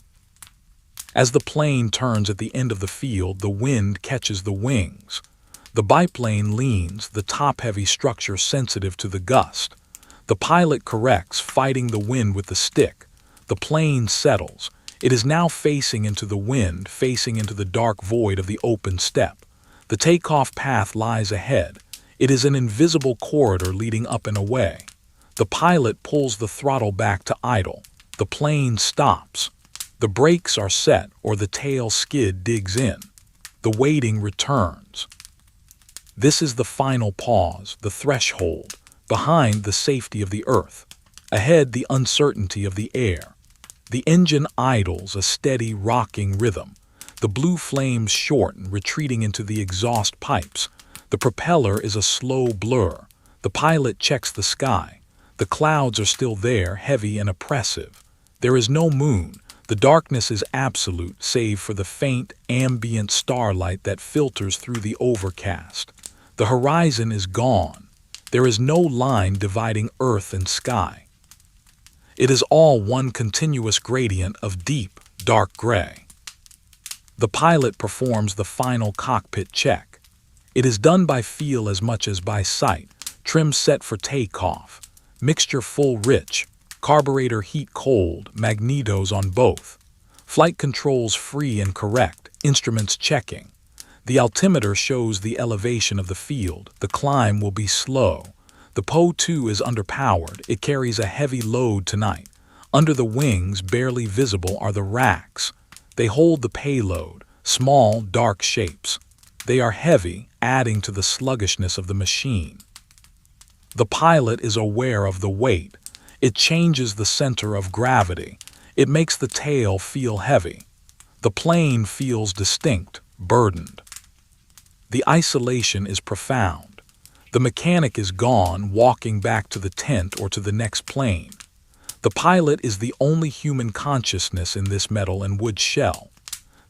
As the plane turns at the end of the field, the wind catches the wings. The biplane leans, the top-heavy structure sensitive to the gust. The pilot corrects, fighting the wind with the stick. The plane settles. It is now facing into the wind, facing into the dark void of the open steppe. The takeoff path lies ahead. It is an invisible corridor leading up and away. The pilot pulls the throttle back to idle. The plane stops. The brakes are set, or the tail skid digs in. The waiting returns. This is the final pause, the threshold. Behind, the safety of the earth. Ahead, the uncertainty of the air. The engine idles, a steady, rocking rhythm. The blue flames shorten, retreating into the exhaust pipes. The propeller is a slow blur. The pilot checks the sky. The clouds are still there, heavy and oppressive. There is no moon. The darkness is absolute, save for the faint, ambient starlight that filters through the overcast. The horizon is gone. There is no line dividing earth and sky. It is all one continuous gradient of deep, dark gray. The pilot performs the final cockpit check. It is done by feel as much as by sight. Trim set for takeoff. Mixture full rich. Carburetor heat cold, magnetos on both. Flight controls free and correct, instruments checking. The altimeter shows the elevation of the field. The climb will be slow. The Po-2 is underpowered. It carries a heavy load tonight. Under the wings, barely visible, are the racks. They hold the payload, small, dark shapes. They are heavy, adding to the sluggishness of the machine. The pilot is aware of the weight. It changes the center of gravity. It makes the tail feel heavy. The plane feels distinct, burdened. The isolation is profound. The mechanic is gone, walking back to the tent or to the next plane. The pilot is the only human consciousness in this metal and wood shell.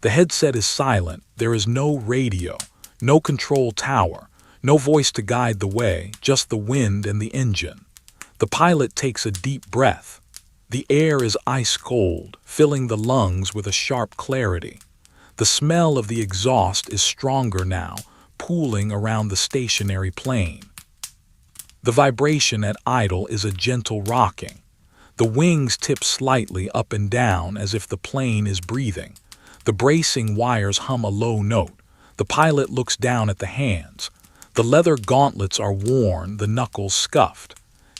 The headset is silent. There is no radio, no control tower, no voice to guide the way, just the wind and the engine. The pilot takes a deep breath. The air is ice cold, filling the lungs with a sharp clarity. The smell of the exhaust is stronger now, pooling around the stationary plane. The vibration at idle is a gentle rocking. The wings tip slightly up and down as if the plane is breathing. The bracing wires hum a low note. The pilot looks down at the hands. The leather gauntlets are worn, the knuckles scuffed.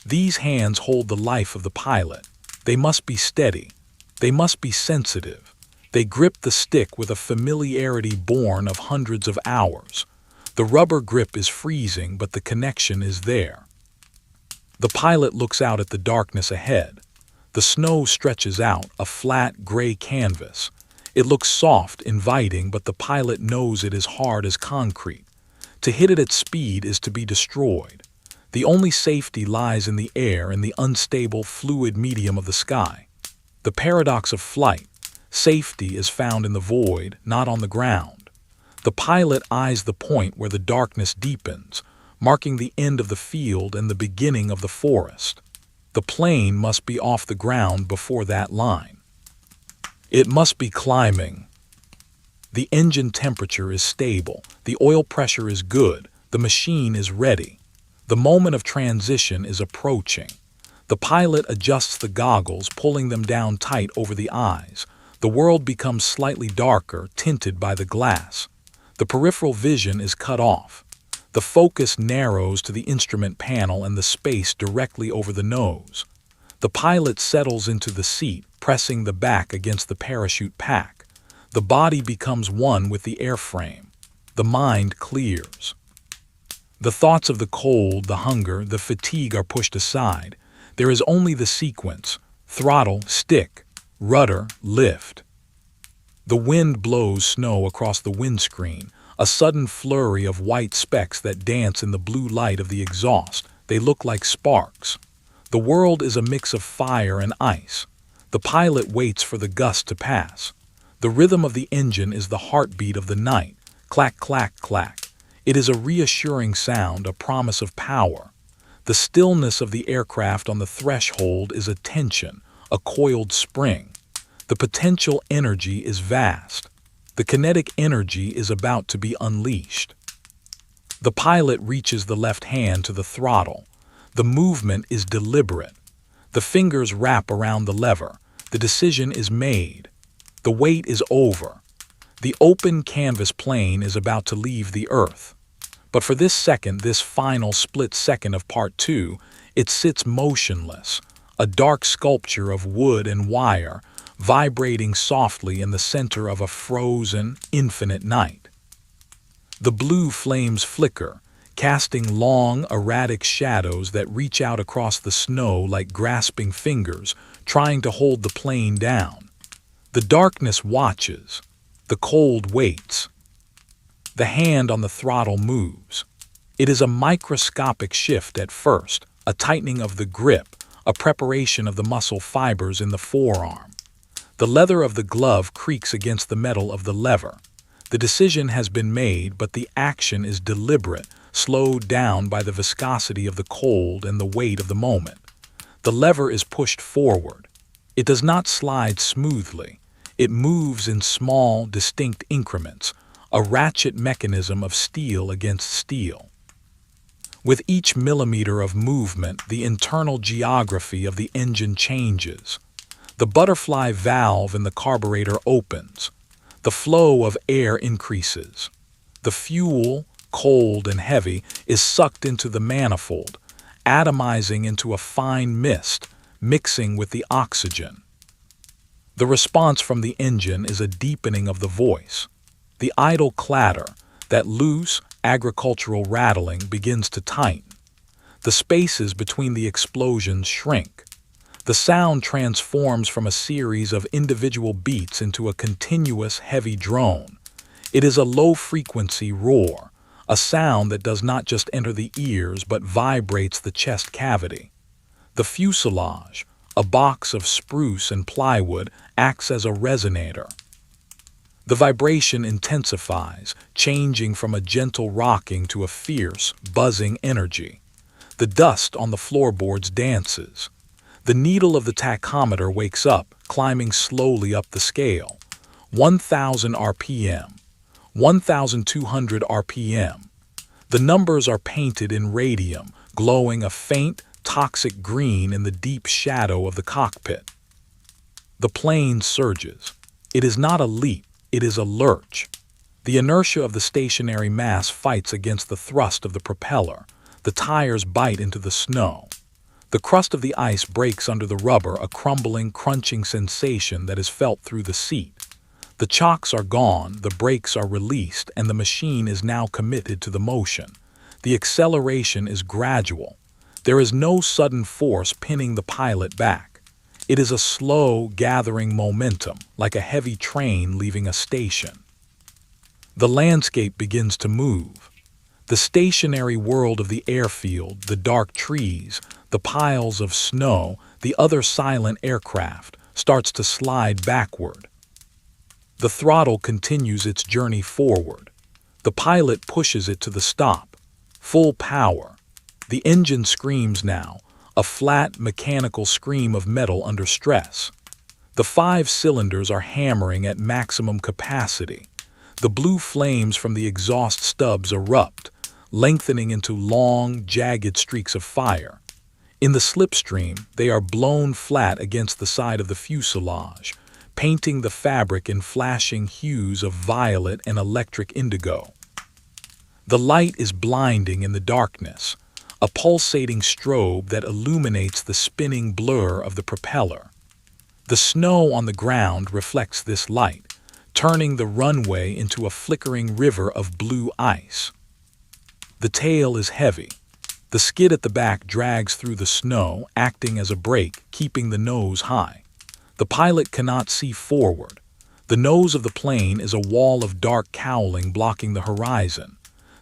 These hands hold the life of the pilot. They must be steady. They must be sensitive. They grip the stick with a familiarity born of hundreds of hours. The rubber grip is freezing, but the connection is there. The pilot looks out at the darkness ahead. The snow stretches out, a flat, gray canvas. It looks soft, inviting, but the pilot knows it is hard as concrete. To hit it at speed is to be destroyed. The only safety lies in the air and the unstable, fluid medium of the sky. The paradox of flight. Safety is found in the void, not on the ground. The pilot eyes the point where the darkness deepens, marking the end of the field and the beginning of the forest. The plane must be off the ground before that line. It must be climbing. The engine temperature is stable, the oil pressure is good, the machine is ready. The moment of transition is approaching. The pilot adjusts the goggles, pulling them down tight over the eyes. The world becomes slightly darker, tinted by the glass. The peripheral vision is cut off. The focus narrows to the instrument panel and the space directly over the nose. The pilot settles into the seat, pressing the back against the parachute pack. The body becomes one with the airframe. The mind clears. The thoughts of the cold, the hunger, the fatigue are pushed aside. There is only the sequence: throttle, stick, rudder, lift. The wind blows snow across the windscreen, a sudden flurry of white specks that dance in the blue light of the exhaust. They look like sparks. The world is a mix of fire and ice. The pilot waits for the gust to pass. The rhythm of the engine is the heartbeat of the night. Clack, clack, clack. It is a reassuring sound, a promise of power. The stillness of the aircraft on the threshold is a tension, a coiled spring. The potential energy is vast. The kinetic energy is about to be unleashed. The pilot reaches the left hand to the throttle. The movement is deliberate. The fingers wrap around the lever. The decision is made. The wait is over. The open canvas plane is about to leave the earth. But for this second, this final split second of part 2, it sits motionless, a dark sculpture of wood and wire, vibrating softly in the center of a frozen, infinite night. The blue flames flicker, casting long, erratic shadows that reach out across the snow like grasping fingers, trying to hold the plane down. The darkness watches. The cold waits. The hand on the throttle moves. It is a microscopic shift at first, a tightening of the grip, a preparation of the muscle fibers in the forearm. The leather of the glove creaks against the metal of the lever. The decision has been made, but the action is deliberate, slowed down by the viscosity of the cold and the weight of the moment. The lever is pushed forward. It does not slide smoothly. It moves in small, distinct increments, a ratchet mechanism of steel against steel. With each millimeter of movement, the internal geography of the engine changes. The butterfly valve in the carburetor opens. The flow of air increases. The fuel, cold and heavy, is sucked into the manifold, atomizing into a fine mist, mixing with the oxygen. The response from the engine is a deepening of the voice. The idle clatter, that loose, agricultural rattling, begins to tighten. The spaces between the explosions shrink. The sound transforms from a series of individual beats into a continuous, heavy drone. It is a low-frequency roar, a sound that does not just enter the ears but vibrates the chest cavity. The fuselage, a box of spruce and plywood, acts as a resonator. The vibration intensifies, changing from a gentle rocking to a fierce, buzzing energy. The dust on the floorboards dances. The needle of the tachometer wakes up, climbing slowly up the scale. 1,000 RPM, 1,200 RPM. The numbers are painted in radium, glowing a faint, toxic green in the deep shadow of the cockpit. The plane surges. It is not a leap, it is a lurch. The inertia of the stationary mass fights against the thrust of the propeller. The tires bite into the snow. The crust of the ice breaks under the rubber, a crumbling, crunching sensation that is felt through the seat. The chocks are gone, the brakes are released, and the machine is now committed to the motion. The acceleration is gradual. There is no sudden force pinning the pilot back. It is a slow, gathering momentum, like a heavy train leaving a station. The landscape begins to move. The stationary world of the airfield, the dark trees, the piles of snow, the other silent aircraft, starts to slide backward. The throttle continues its journey forward. The pilot pushes it to the stop. Full power. The engine screams now, a flat, mechanical scream of metal under stress. The 5 cylinders are hammering at maximum capacity. The blue flames from the exhaust stubs erupt, lengthening into long, jagged streaks of fire. In the slipstream, they are blown flat against the side of the fuselage, painting the fabric in flashing hues of violet and electric indigo. The light is blinding in the darkness, a pulsating strobe that illuminates the spinning blur of the propeller. The snow on the ground reflects this light, turning the runway into a flickering river of blue ice. The tail is heavy. The skid at the back drags through the snow, acting as a brake, keeping the nose high. The pilot cannot see forward. The nose of the plane is a wall of dark cowling blocking the horizon.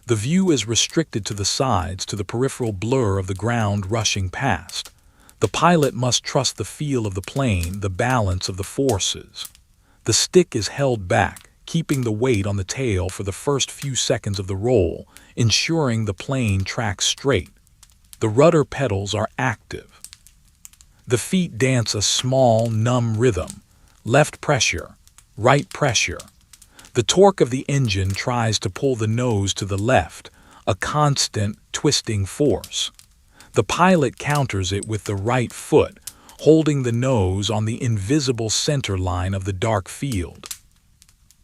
The view is restricted to the sides, to the peripheral blur of the ground rushing past. The pilot must trust the feel of the plane, the balance of the forces. The stick is held back, keeping the weight on the tail for the first few seconds of the roll, ensuring the plane tracks straight. The rudder pedals are active. The feet dance a small, numb rhythm. Left pressure, right pressure. The torque of the engine tries to pull the nose to the left, a constant, twisting force. The pilot counters it with the right foot, holding the nose on the invisible center line of the dark field.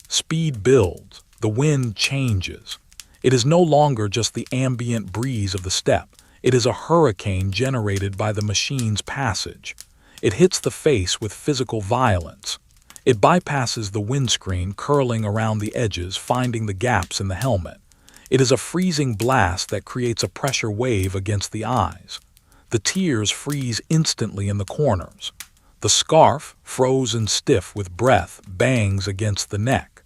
Speed builds. The wind changes. It is no longer just the ambient breeze of the steppe. It is a hurricane generated by the machine's passage. It hits the face with physical violence. It bypasses the windscreen, curling around the edges, finding the gaps in the helmet. It is a freezing blast that creates a pressure wave against the eyes. The tears freeze instantly in the corners. The scarf, frozen stiff with breath, bangs against the neck.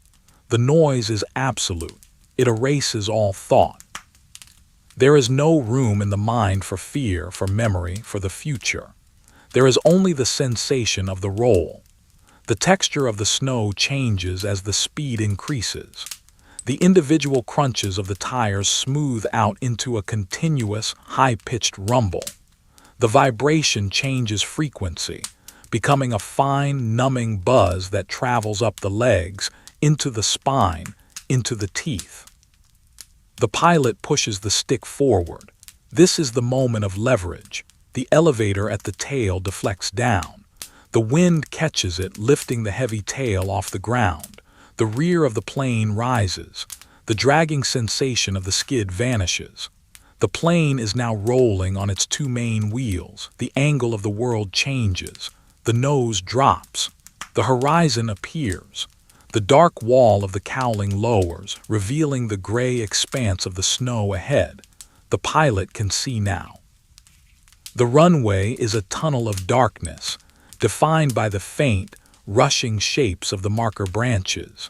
The noise is absolute. It erases all thought. There is no room in the mind for fear, for memory, for the future. There is only the sensation of the roll. The texture of the snow changes as the speed increases. The individual crunches of the tires smooth out into a continuous, high-pitched rumble. The vibration changes frequency, becoming a fine, numbing buzz that travels up the legs, into the spine, into the teeth. The pilot pushes the stick forward. This is the moment of leverage. The elevator at the tail deflects down. The wind catches it, lifting the heavy tail off the ground. The rear of the plane rises. The dragging sensation of the skid vanishes. The plane is now rolling on its two main wheels. The angle of the world changes. The nose drops. The horizon appears. The dark wall of the cowling lowers, revealing the gray expanse of the snow ahead. The pilot can see now. The runway is a tunnel of darkness, defined by the faint, rushing shapes of the marker branches.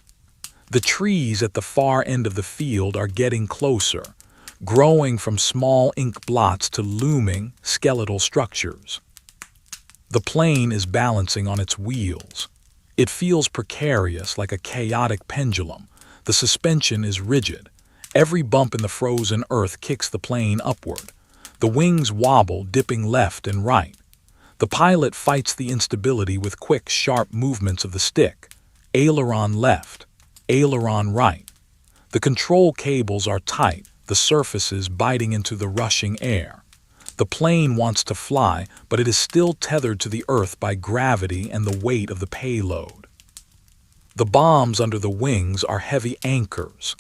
The trees at the far end of the field are getting closer, growing from small ink blots to looming, skeletal structures. The plane is balancing on its wheels. It feels precarious, like a chaotic pendulum. The suspension is rigid. Every bump in the frozen earth kicks the plane upward. The wings wobble, dipping left and right. The pilot fights the instability with quick, sharp movements of the stick. Aileron left, aileron right. The control cables are tight, the surfaces biting into the rushing air. The plane wants to fly, but it is still tethered to the earth by gravity and the weight of the payload. The bombs under the wings are heavy anchors.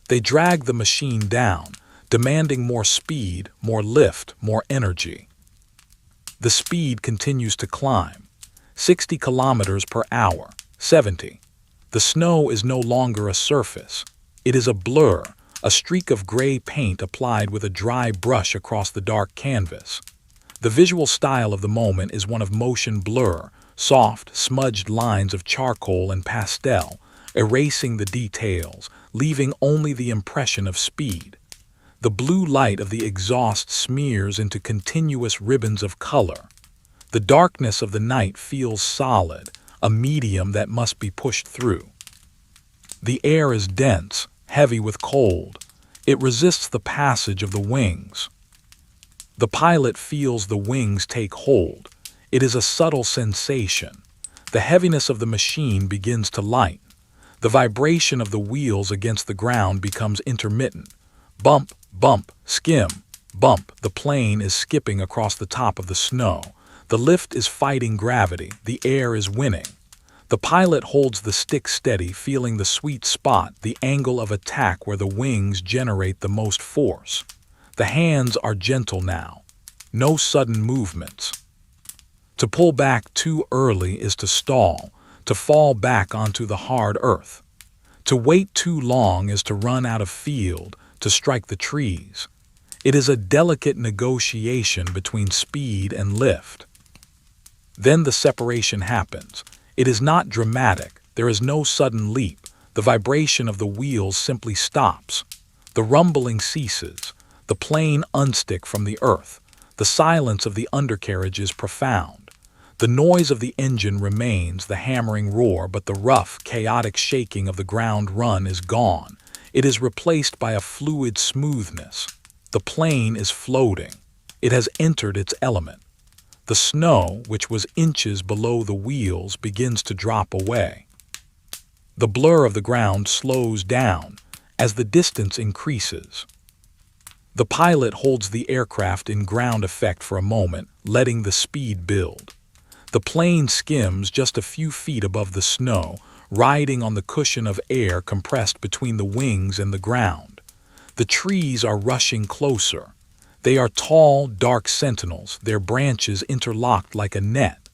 They drag the machine down, demanding more speed, more lift, more energy. The speed continues to climb. 60 kilometers per hour, 70. The snow is no longer a surface. It is a blur, a streak of gray paint applied with a dry brush across the dark canvas. The visual style of the moment is one of motion blur, soft, smudged lines of charcoal and pastel, erasing the details, leaving only the impression of speed. The blue light of the exhaust smears into continuous ribbons of color. The darkness of the night feels solid, a medium that must be pushed through. The air is dense, heavy with cold. It resists the passage of the wings. The pilot feels the wings take hold. It is a subtle sensation. The heaviness of the machine begins to lighten. The vibration of the wheels against the ground becomes intermittent. Bump, bump, skim, bump. The plane is skipping across the top of the snow. The lift is fighting gravity. The air is winning. The pilot holds the stick steady, feeling the sweet spot, the angle of attack where the wings generate the most force. The hands are gentle now. No sudden movements. To pull back too early is to stall, to fall back onto the hard earth. To wait too long is to run out of field, to strike the trees. It is a delicate negotiation between speed and lift. Then the separation happens. It is not dramatic. There is no sudden leap. The vibration of the wheels simply stops. The rumbling ceases. The plane unstick from the earth. The silence of the undercarriage is profound. The noise of the engine remains, the hammering roar, but the rough, chaotic shaking of the ground run is gone. It is replaced by a fluid smoothness. The plane is floating. It has entered its element. The snow, which was inches below the wheels, begins to drop away. The blur of the ground slows down as the distance increases. The pilot holds the aircraft in ground effect for a moment, letting the speed build. The plane skims just a few feet above the snow, riding on the cushion of air compressed between the wings and the ground. The trees are rushing closer. They are tall, dark sentinels, their branches interlocked like a net.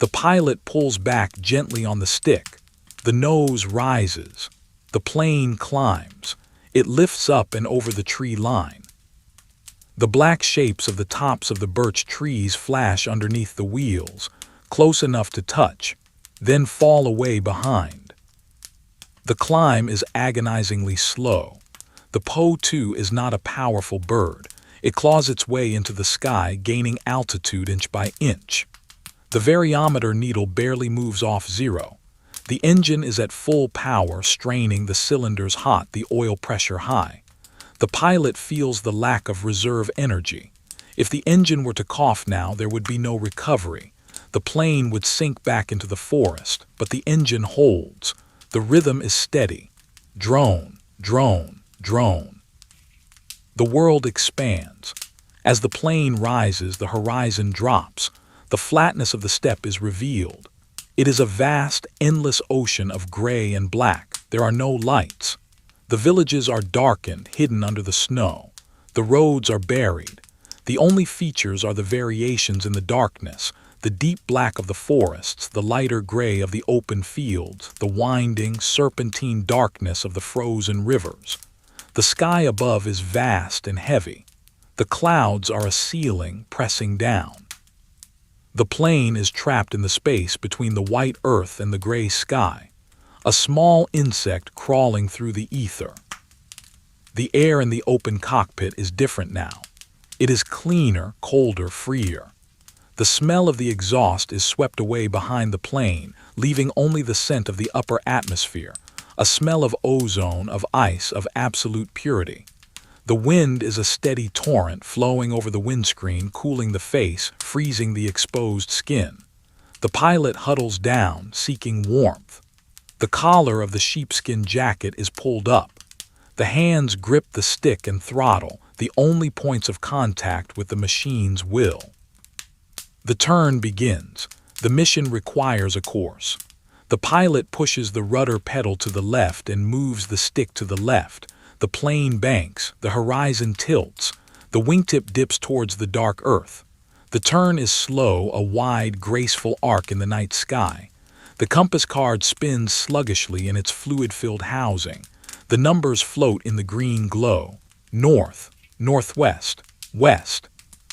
The pilot pulls back gently on the stick. The nose rises. The plane climbs. It lifts up and over the tree line. The black shapes of the tops of the birch trees flash underneath the wheels, close enough to touch, then fall away behind. The climb is agonizingly slow. The Po-2 is not a powerful bird. It claws its way into the sky, gaining altitude inch by inch. The variometer needle barely moves off zero. The engine is at full power, straining, the cylinders hot, the oil pressure high. The pilot feels the lack of reserve energy. If the engine were to cough now, there would be no recovery. The plane would sink back into the forest, but the engine holds. The rhythm is steady. Drone, drone, drone. The world expands. As the plane rises, the horizon drops. The flatness of the steppe is revealed. It is a vast, endless ocean of gray and black. There are no lights. The villages are darkened, hidden under the snow. The roads are buried. The only features are the variations in the darkness, the deep black of the forests, the lighter gray of the open fields, the winding, serpentine darkness of the frozen rivers. The sky above is vast and heavy. The clouds are a ceiling pressing down. The plane is trapped in the space between the white earth and the gray sky, a small insect crawling through the ether. The air in the open cockpit is different now. It is cleaner, colder, freer. The smell of the exhaust is swept away behind the plane, leaving only the scent of the upper atmosphere, a smell of ozone, of ice, of absolute purity. The wind is a steady torrent flowing over the windscreen, cooling the face, freezing the exposed skin. The pilot huddles down, seeking warmth. The collar of the sheepskin jacket is pulled up. The hands grip the stick and throttle, the only points of contact with the machine's will. The turn begins. The mission requires a course. The pilot pushes the rudder pedal to the left and moves the stick to the left. The plane banks, the horizon tilts, the wingtip dips towards the dark earth. The turn is slow, a wide, graceful arc in the night sky. The compass card spins sluggishly in its fluid-filled housing. The numbers float in the green glow. North, northwest, west.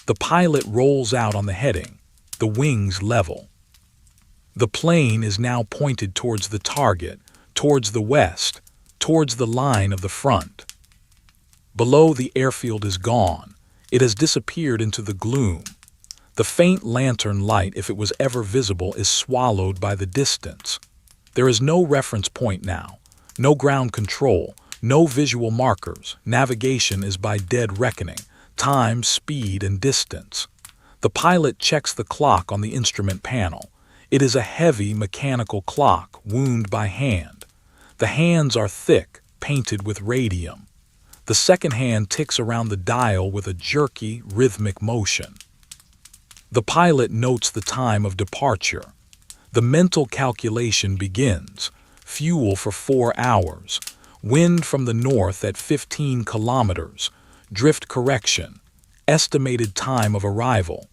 The pilot rolls out on the heading. The wings level. The plane is now pointed towards the target, towards the west, towards the line of the front. Below, the airfield is gone. It has disappeared into the gloom. The faint lantern light, if it was ever visible, is swallowed by the distance. There is no reference point now, no ground control, no visual markers. Navigation is by dead reckoning, time, speed, and distance. The pilot checks the clock on the instrument panel. It is a heavy mechanical clock, wound by hand. The hands are thick, painted with radium. The second hand ticks around the dial with a jerky, rhythmic motion. The pilot notes the time of departure. The mental calculation begins. Fuel for 4 hours. Wind from the north at 15 kilometers. Drift correction. Estimated time of arrival.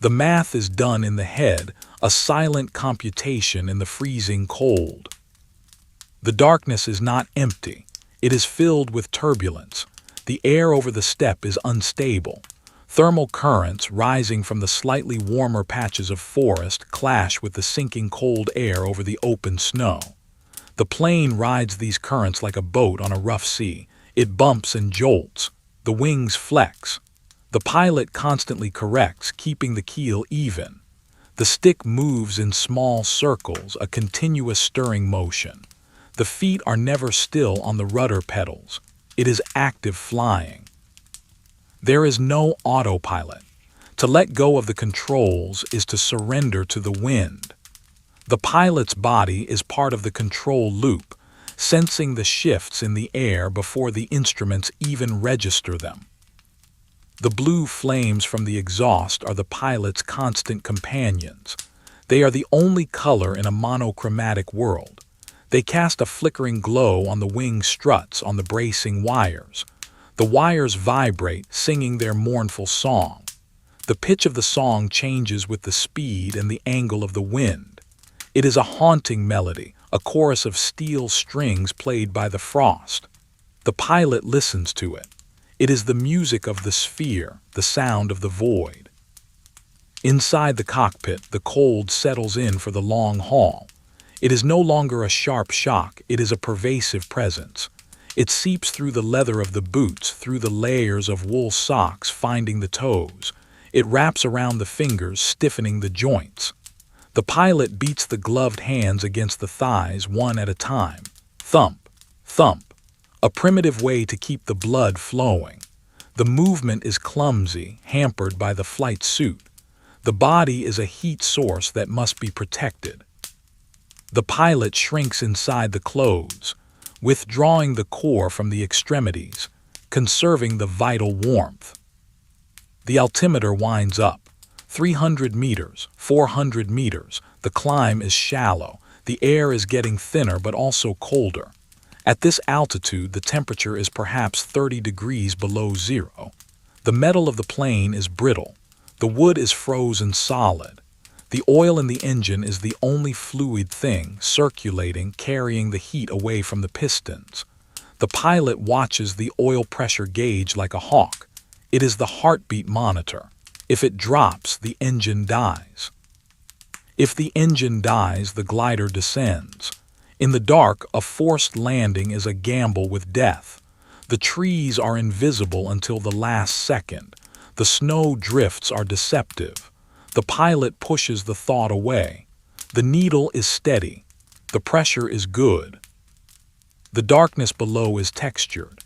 The math is done in the head, a silent computation in the freezing cold. The darkness is not empty. It is filled with turbulence. The air over the steppe is unstable. Thermal currents rising from the slightly warmer patches of forest clash with the sinking cold air over the open snow. The plane rides these currents like a boat on a rough sea. It bumps and jolts. The wings flex. The pilot constantly corrects, keeping the keel even. The stick moves in small circles, a continuous stirring motion. The feet are never still on the rudder pedals. It is active flying. There is no autopilot. To let go of the controls is to surrender to the wind. The pilot's body is part of the control loop, sensing the shifts in the air before the instruments even register them. The blue flames from the exhaust are the pilot's constant companions. They are the only color in a monochromatic world. They cast a flickering glow on the wing struts, on the bracing wires. The wires vibrate, singing their mournful song. The pitch of the song changes with the speed and the angle of the wind. It is a haunting melody, a chorus of steel strings played by the frost. The pilot listens to it. It is the music of the sphere, the sound of the void. Inside the cockpit, the cold settles in for the long haul. It is no longer a sharp shock, it is a pervasive presence. It seeps through the leather of the boots, through the layers of wool socks, finding the toes. It wraps around the fingers, stiffening the joints. The pilot beats the gloved hands against the thighs one at a time. Thump, thump. A primitive way to keep the blood flowing. The movement is clumsy, hampered by the flight suit. The body is a heat source that must be protected. The pilot shrinks inside the clothes, withdrawing the core from the extremities, conserving the vital warmth. The altimeter winds up. 300 meters, 400 meters. The climb is shallow. The air is getting thinner but also colder. At this altitude, the temperature is perhaps 30 degrees below zero. The metal of the plane is brittle. The wood is frozen solid. The oil in the engine is the only fluid thing circulating, carrying the heat away from the pistons. The pilot watches the oil pressure gauge like a hawk. It is the heartbeat monitor. If it drops, the engine dies. If the engine dies, the glider descends. In the dark, a forced landing is a gamble with death. The trees are invisible until the last second. The snow drifts are deceptive. The pilot pushes the thought away. The needle is steady. The pressure is good. The darkness below is textured.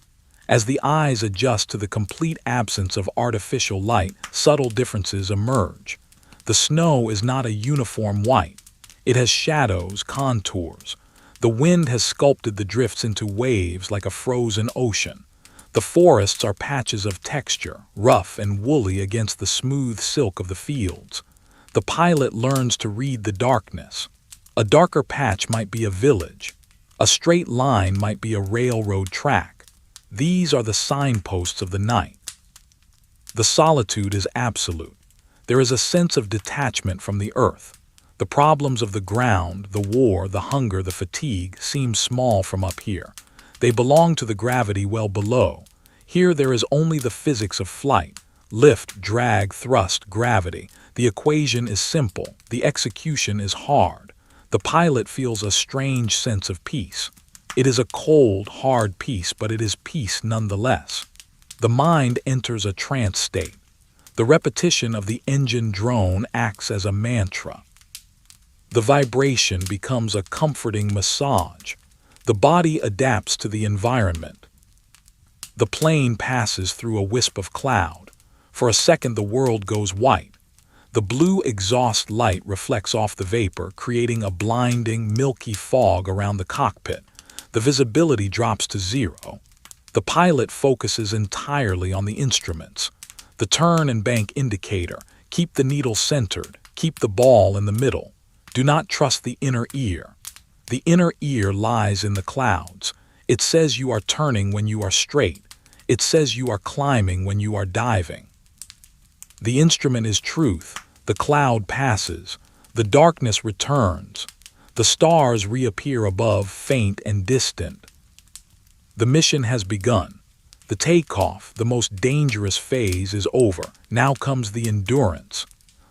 As the eyes adjust to the complete absence of artificial light, subtle differences emerge. The snow is not a uniform white. It has shadows, contours. The wind has sculpted the drifts into waves like a frozen ocean. The forests are patches of texture, rough and woolly against the smooth silk of the fields. The pilot learns to read the darkness. A darker patch might be a village. A straight line might be a railroad track. These are the signposts of the night. The solitude is absolute. There is a sense of detachment from the earth. The problems of the ground, the war, the hunger, the fatigue seem small from up here. They belong to the gravity well below. Here there is only the physics of flight. Lift, drag, thrust, gravity. The equation is simple. The execution is hard. The pilot feels a strange sense of peace. It is a cold, hard peace, but it is peace nonetheless. The mind enters a trance state. The repetition of the engine drone acts as a mantra. The vibration becomes a comforting massage. The body adapts to the environment. The plane passes through a wisp of cloud. For a second, the world goes white. The blue exhaust light reflects off the vapor, creating a blinding, milky fog around the cockpit. The visibility drops to zero. The pilot focuses entirely on the instruments. The turn and bank indicator. Keep the needle centered. Keep the ball in the middle. Do not trust the inner ear. The inner ear lies in the clouds. It says you are turning when you are straight. It says you are climbing when you are diving. The instrument is truth. The cloud passes. The darkness returns. The stars reappear above, faint and distant. The mission has begun. The takeoff, the most dangerous phase, is over. Now comes the endurance.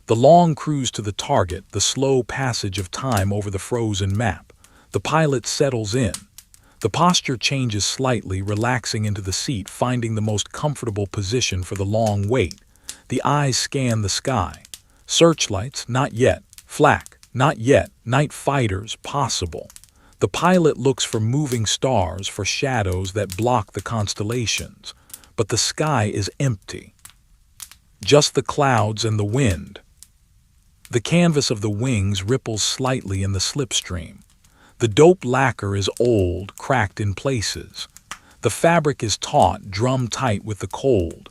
The long cruise to the target, the slow passage of time over the frozen map. The pilot settles in. The posture changes slightly, relaxing into the seat, finding the most comfortable position for the long wait. The eyes scan the sky. Searchlights, not yet. Flak, not yet. Night fighters, possible. The pilot looks for moving stars, for shadows that block the constellations. But the sky is empty. Just the clouds and the wind. The canvas of the wings ripples slightly in the slipstream. The dope lacquer is old, cracked in places. The fabric is taut, drum-tight with the cold.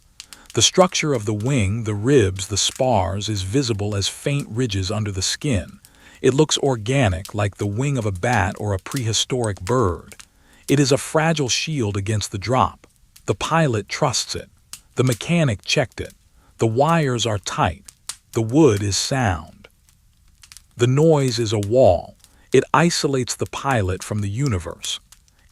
The structure of the wing, the ribs, the spars, is visible as faint ridges under the skin. It looks organic, like the wing of a bat or a prehistoric bird. It is a fragile shield against the drop. The pilot trusts it. The mechanic checked it. The wires are tight. The wood is sound. The noise is a wall. It isolates the pilot from the universe.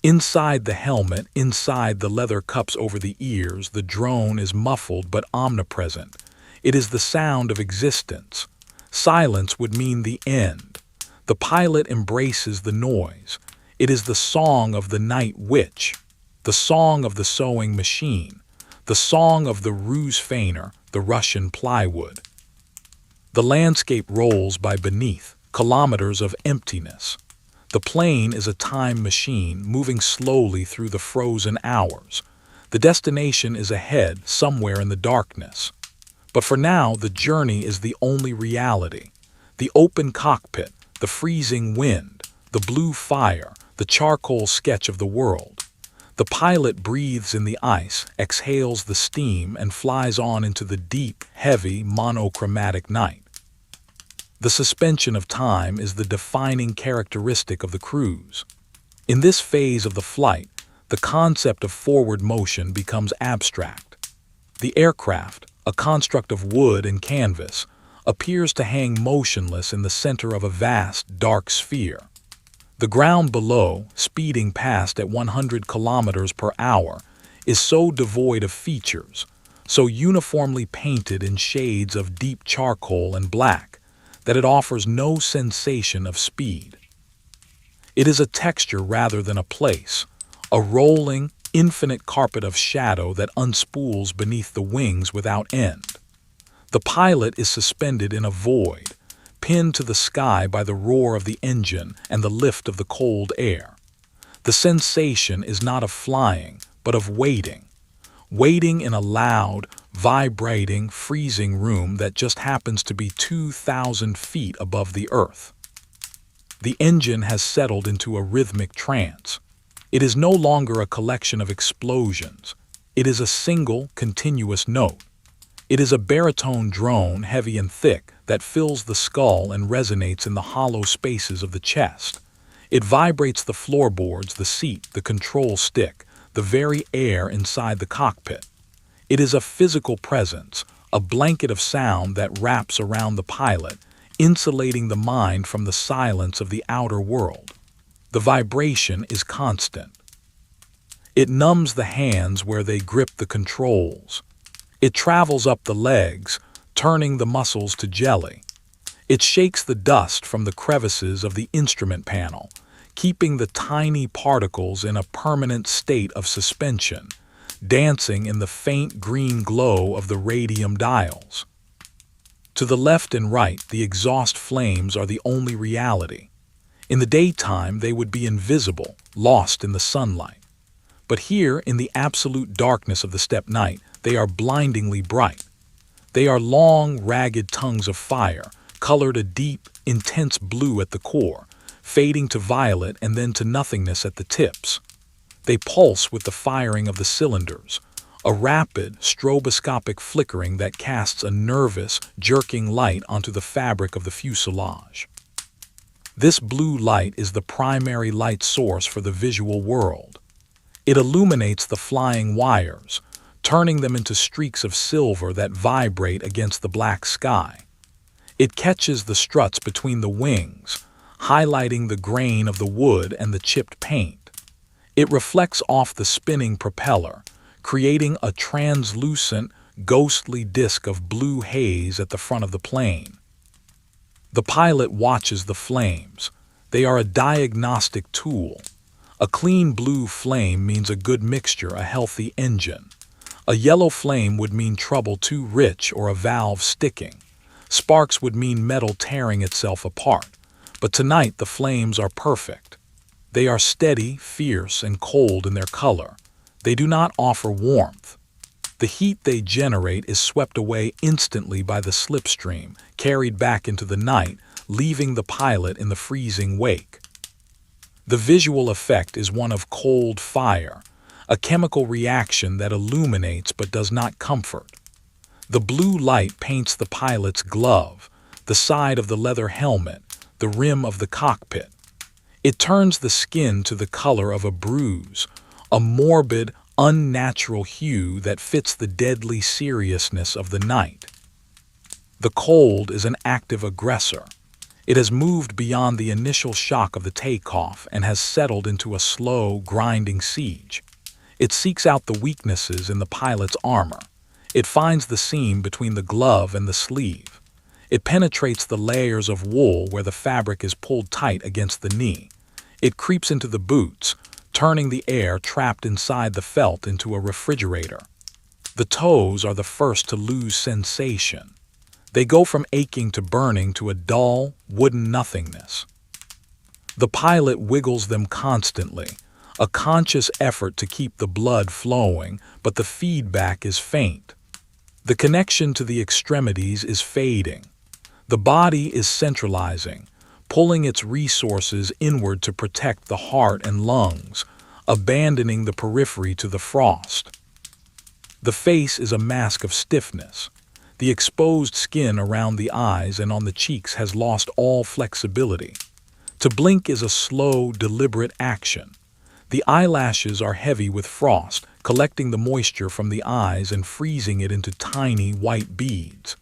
Inside the helmet, inside the leather cups over the ears, the drone is muffled but omnipresent. It is the sound of existence. Silence would mean the end. The pilot embraces the noise. It is the song of the night witch, the song of the sewing machine, the song of the ruse feigner, the Russian plywood. The landscape rolls by beneath, kilometers of emptiness. The plane is a time machine moving slowly through the frozen hours. The destination is ahead, somewhere in the darkness. But for now, the journey is the only reality. The open cockpit, the freezing wind, the blue fire, the charcoal sketch of the world. The pilot breathes in the ice, exhales the steam, and flies on into the deep, heavy, monochromatic night. The suspension of time is the defining characteristic of the cruise. In this phase of the flight, the concept of forward motion becomes abstract. The aircraft, a construct of wood and canvas, appears to hang motionless in the center of a vast, dark sphere. The ground below, speeding past at 100 kilometers per hour, is so devoid of features, so uniformly painted in shades of deep charcoal and black, that it offers no sensation of speed. It is a texture rather than a place, a rolling, infinite carpet of shadow that unspools beneath the wings without end. The pilot is suspended in a void, pinned to the sky by the roar of the engine and the lift of the cold air. The sensation is not of flying, but of waiting. Waiting in a loud, vibrating, freezing room that just happens to be 2,000 feet above the earth. The engine has settled into a rhythmic trance. It is no longer a collection of explosions. It is a single, continuous note. It is a baritone drone, heavy and thick, that fills the skull and resonates in the hollow spaces of the chest. It vibrates the floorboards, the seat, the control stick, the very air inside the cockpit. It is a physical presence, a blanket of sound that wraps around the pilot, insulating the mind from the silence of the outer world. The vibration is constant. It numbs the hands where they grip the controls. It travels up the legs, turning the muscles to jelly. It shakes the dust from the crevices of the instrument panel, keeping the tiny particles in a permanent state of suspension, dancing in the faint green glow of the radium dials. To the left and right, the exhaust flames are the only reality. In the daytime, they would be invisible, lost in the sunlight. But here, in the absolute darkness of the steppe night, they are blindingly bright. They are long, ragged tongues of fire, colored a deep, intense blue at the core, fading to violet and then to nothingness at the tips. They pulse with the firing of the cylinders, a rapid, stroboscopic flickering that casts a nervous, jerking light onto the fabric of the fuselage. This blue light is the primary light source for the visual world. It illuminates the flying wires, turning them into streaks of silver that vibrate against the black sky. It catches the struts between the wings, highlighting the grain of the wood and the chipped paint. It reflects off the spinning propeller, creating a translucent, ghostly disk of blue haze at the front of the plane. The pilot watches the flames. They are a diagnostic tool. A clean blue flame means a good mixture, a healthy engine. A yellow flame would mean trouble too rich or a valve sticking. Sparks would mean metal tearing itself apart. But tonight the flames are perfect. They are steady, fierce, and cold in their color. They do not offer warmth. The heat they generate is swept away instantly by the slipstream, carried back into the night, leaving the pilot in the freezing wake. The visual effect is one of cold fire, a chemical reaction that illuminates but does not comfort. The blue light paints the pilot's glove, the side of the leather helmet, the rim of the cockpit. It turns the skin to the color of a bruise, a morbid, unnatural hue that fits the deadly seriousness of the night. The cold is an active aggressor. It has moved beyond the initial shock of the takeoff and has settled into a slow, grinding siege. It seeks out the weaknesses in the pilot's armor. It finds the seam between the glove and the sleeve. It penetrates the layers of wool where the fabric is pulled tight against the knee. It creeps into the boots, turning the air trapped inside the felt into a refrigerator. The toes are the first to lose sensation. They go from aching to burning to a dull, wooden nothingness. The pilot wiggles them constantly, a conscious effort to keep the blood flowing, but the feedback is faint. The connection to the extremities is fading. The body is centralizing, pulling its resources inward to protect the heart and lungs, abandoning the periphery to the frost. The face is a mask of stiffness. The exposed skin around the eyes and on the cheeks has lost all flexibility. To blink is a slow, deliberate action. The eyelashes are heavy with frost, collecting the moisture from the eyes and freezing it into tiny white beads.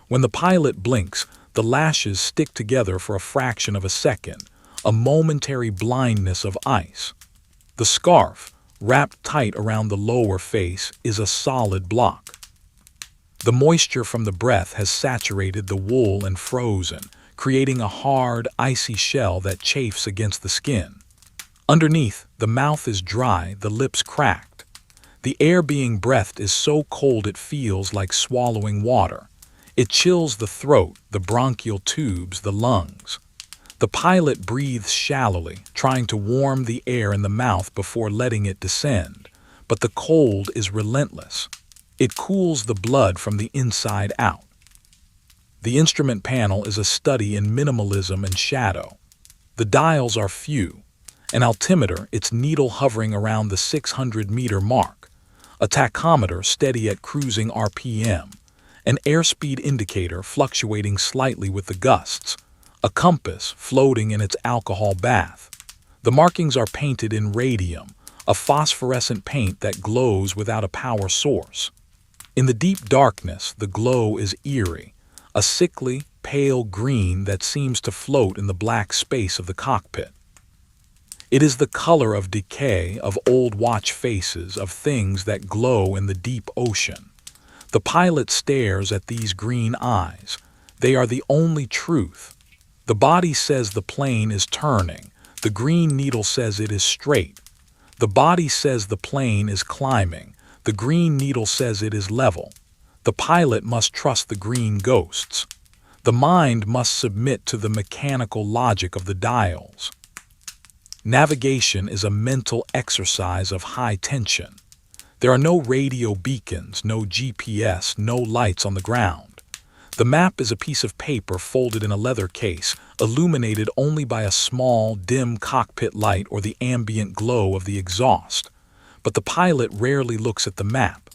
When the pilot blinks, the lashes stick together for a fraction of a second, a momentary blindness of ice. The scarf, wrapped tight around the lower face, is a solid block. The moisture from the breath has saturated the wool and frozen, creating a hard, icy shell that chafes against the skin. Underneath, the mouth is dry, the lips cracked. The air being breathed is so cold it feels like swallowing water. It chills the throat, the bronchial tubes, the lungs. The pilot breathes shallowly, trying to warm the air in the mouth before letting it descend, but the cold is relentless. It cools the blood from the inside out. The instrument panel is a study in minimalism and shadow. The dials are few. An altimeter, its needle hovering around the 600-meter mark. A tachometer steady at cruising RPM. An airspeed indicator fluctuating slightly with the gusts. A compass floating in its alcohol bath. The markings are painted in radium, a phosphorescent paint that glows without a power source. In the deep darkness, the glow is eerie, a sickly, pale green that seems to float in the black space of the cockpit. It is the color of decay, of old watch faces, of things that glow in the deep ocean. The pilot stares at these green eyes. They are the only truth. The body says the plane is turning. The green needle says it is straight. The body says the plane is climbing. The green needle says it is level. The pilot must trust the green ghosts. The mind must submit to the mechanical logic of the dials. Navigation is a mental exercise of high tension. There are no radio beacons, no GPS, no lights on the ground. The map is a piece of paper folded in a leather case, illuminated only by a small, dim cockpit light or the ambient glow of the exhaust. But the pilot rarely looks at the map.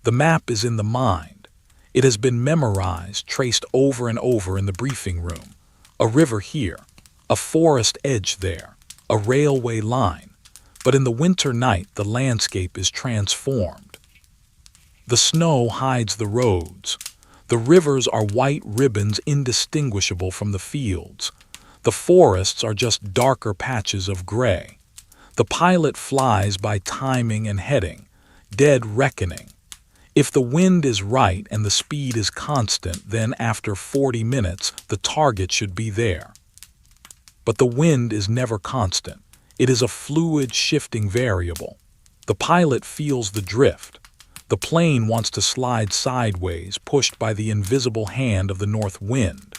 The map is in the mind. It has been memorized, traced over and over in the briefing room. A river here, a forest edge there, a railway line. But in the winter night, the landscape is transformed. The snow hides the roads. The rivers are white ribbons indistinguishable from the fields. The forests are just darker patches of gray. The pilot flies by timing and heading, dead reckoning. If the wind is right and the speed is constant, then after 40 minutes, the target should be there. But the wind is never constant. It is a fluid, shifting variable. The pilot feels the drift. The plane wants to slide sideways, pushed by the invisible hand of the north wind.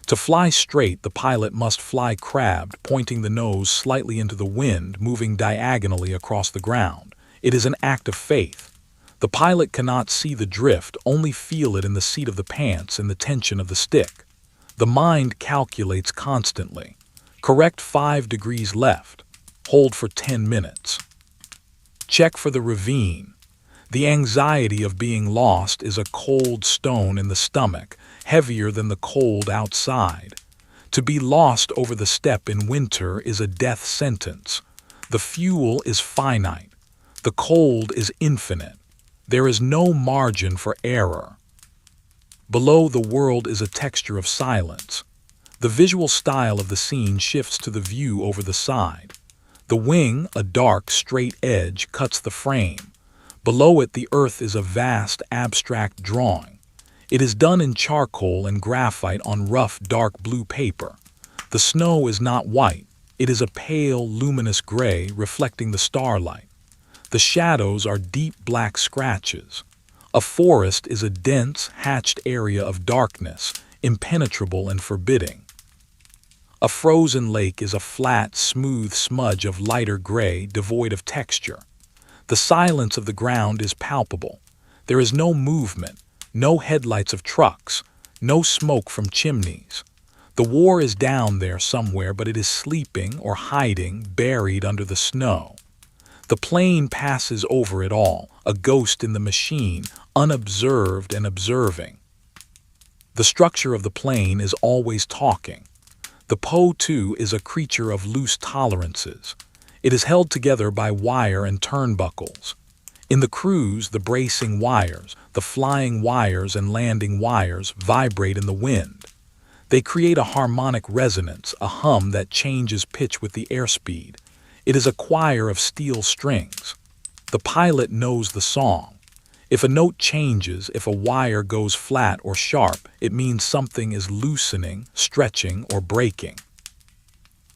To fly straight, the pilot must fly crabbed, pointing the nose slightly into the wind, moving diagonally across the ground. It is an act of faith. The pilot cannot see the drift, only feel it in the seat of the pants and the tension of the stick. The mind calculates constantly. Correct 5 degrees left. Hold for 10 minutes. Check for the ravine. The anxiety of being lost is a cold stone in the stomach, heavier than the cold outside. To be lost over the steppe in winter is a death sentence. The fuel is finite. The cold is infinite. There is no margin for error. Below, the world is a texture of silence. The visual style of the scene shifts to the view over the side. The wing, a dark, straight edge, cuts the frame. Below it, the earth is a vast, abstract drawing. It is done in charcoal and graphite on rough, dark blue paper. The snow is not white. It is a pale, luminous gray, reflecting the starlight. The shadows are deep black scratches. A forest is a dense, hatched area of darkness, impenetrable and forbidding. A frozen lake is a flat, smooth smudge of lighter gray, devoid of texture. The silence of the ground is palpable. There is no movement, no headlights of trucks, no smoke from chimneys. The war is down there somewhere, but it is sleeping or hiding, buried under the snow. The plane passes over it all, a ghost in the machine, unobserved and observing. The structure of the plane is always talking. The Po-2 is a creature of loose tolerances. It is held together by wire and turnbuckles. In the cruise, the bracing wires, the flying wires and landing wires vibrate in the wind. They create a harmonic resonance, a hum that changes pitch with the airspeed. It is a choir of steel strings. The pilot knows the song. If a note changes, if a wire goes flat or sharp, it means something is loosening, stretching, or breaking.